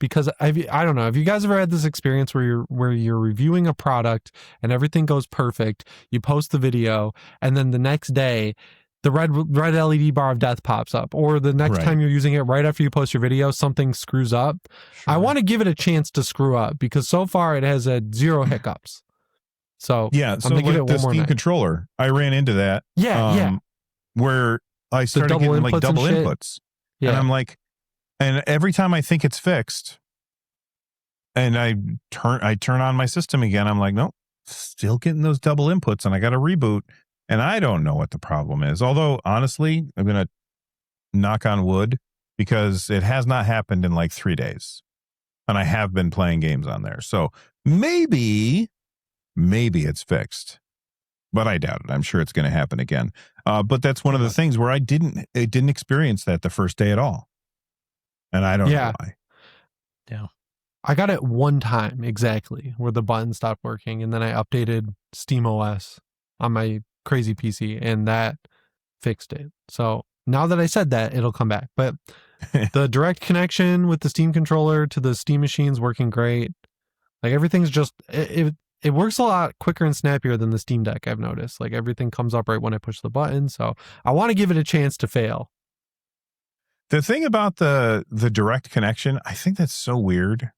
because I don't know. Have you guys ever had this experience where you're reviewing a product and everything goes perfect, you post the video, and then the next day the red LED bar of death pops up, or the next time you're using it right after you post your video, something screws up? Sure. I want to give it a chance to screw up, because so far it has 0 hiccups. So yeah, so give it the Steam controller, I ran into that. Yeah, where I started getting double inputs. Yeah. And I'm like, and every time I think it's fixed and I turn on my system again, I'm like, nope, still getting those double inputs, and I got to reboot, and I don't know what the problem is. Although, honestly, I'm going to knock on wood because it has not happened in like 3 days, and I have been playing games on there. So maybe it's fixed, but I doubt it. I'm sure it's going to happen again. But that's one of the things where it didn't experience that the first day at all. And I don't know why. Yeah. I got it one time exactly where the button stopped working, and then I updated SteamOS on my crazy PC, and that fixed it. So now that I said that, it'll come back. But the direct connection with the Steam controller to the Steam machine's working great. Like everything's just it works a lot quicker and snappier than the Steam Deck, I've noticed. Like everything comes up right when I push the button. So I want to give it a chance to fail. The thing about the direct connection, I think that's so weird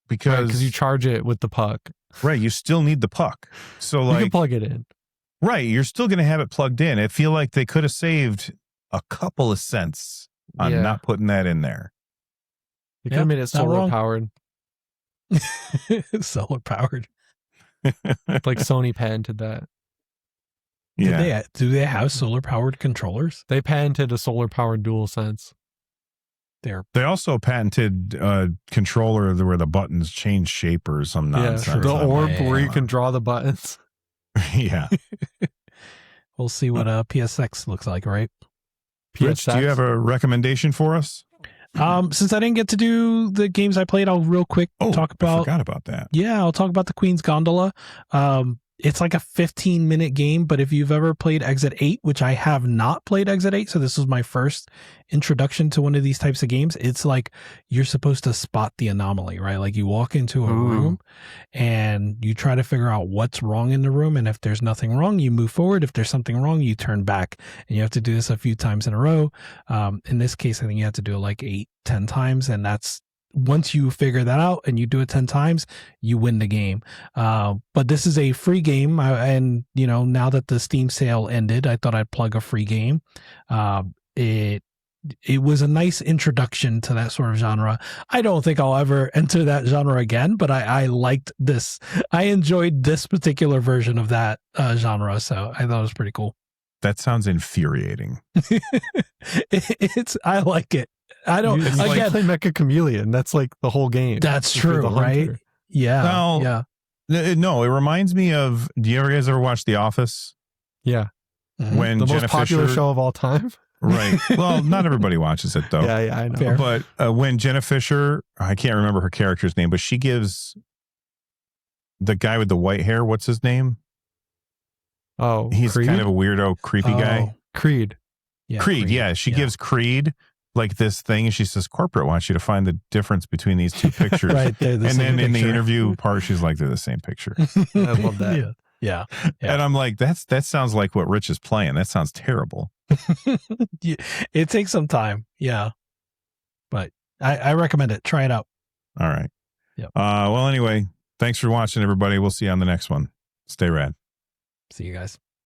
because you charge it with the puck. Right, you still need the puck. So you like can plug it in. Right, you're still going to have it plugged in. I feel like they could have saved a couple of cents on not putting that in there. You could have made it solar powered. Solar powered. Like Sony patented that. Yeah. Do they have solar powered controllers? They patented a solar powered DualSense. They also patented a controller where the buttons change shape or some nonsense. The orb where you can draw the buttons. Yeah. We'll see what PSX looks like, right? Rich, do you have a recommendation for us? Since I didn't get to do the games I played, I'll real quick talk about. I forgot about that. Yeah, I'll talk about the Queen's Gondola. It's like a 15-minute game, but if you've ever played Exit 8, which I have not played Exit 8, so this was my first introduction to one of these types of games, it's like you're supposed to spot the anomaly, right? Like you walk into a room and you try to figure out what's wrong in the room, and if there's nothing wrong, you move forward. If there's something wrong, you turn back, and you have to do this a few times in a row. In this case, I think you have to do it like 8-10 times, and that's once you figure that out and you do it 10 times, you win the game. But this is a free game. And, you know, now that the Steam sale ended, I thought I'd plug a free game. It was a nice introduction to that sort of genre. I don't think I'll ever enter that genre again, but I liked this. I enjoyed this particular version of that genre. So I thought it was pretty cool. That sounds infuriating. I like it. I don't. It's like play Mecha Chameleon. That's like the whole game. That's true, right? Yeah. Well, yeah. No, it reminds me of. Do you guys ever watch The Office? Yeah. When the Jenna most popular Fisher, show of all time. Right. Well, not everybody watches it though. Yeah, I know. Fair. But when Jenna Fisher, I can't remember her character's name, but she gives the guy with the white hair. What's his name? Oh, he's Creed? kind of a weirdo, creepy guy. Creed. Yeah, Creed. Yeah, she gives Creed like this thing, and she says, "Corporate wants you to find the difference between these two pictures." Right. And then in the interview part, she's like, "They're the same picture." I love that. Yeah. And I'm like, that sounds like what Rich is playing. That sounds terrible. It takes some time. Yeah. But I recommend it. Try it out. All right. Yep. Well, anyway, thanks for watching, everybody. We'll see you on the next one. Stay rad. See you guys.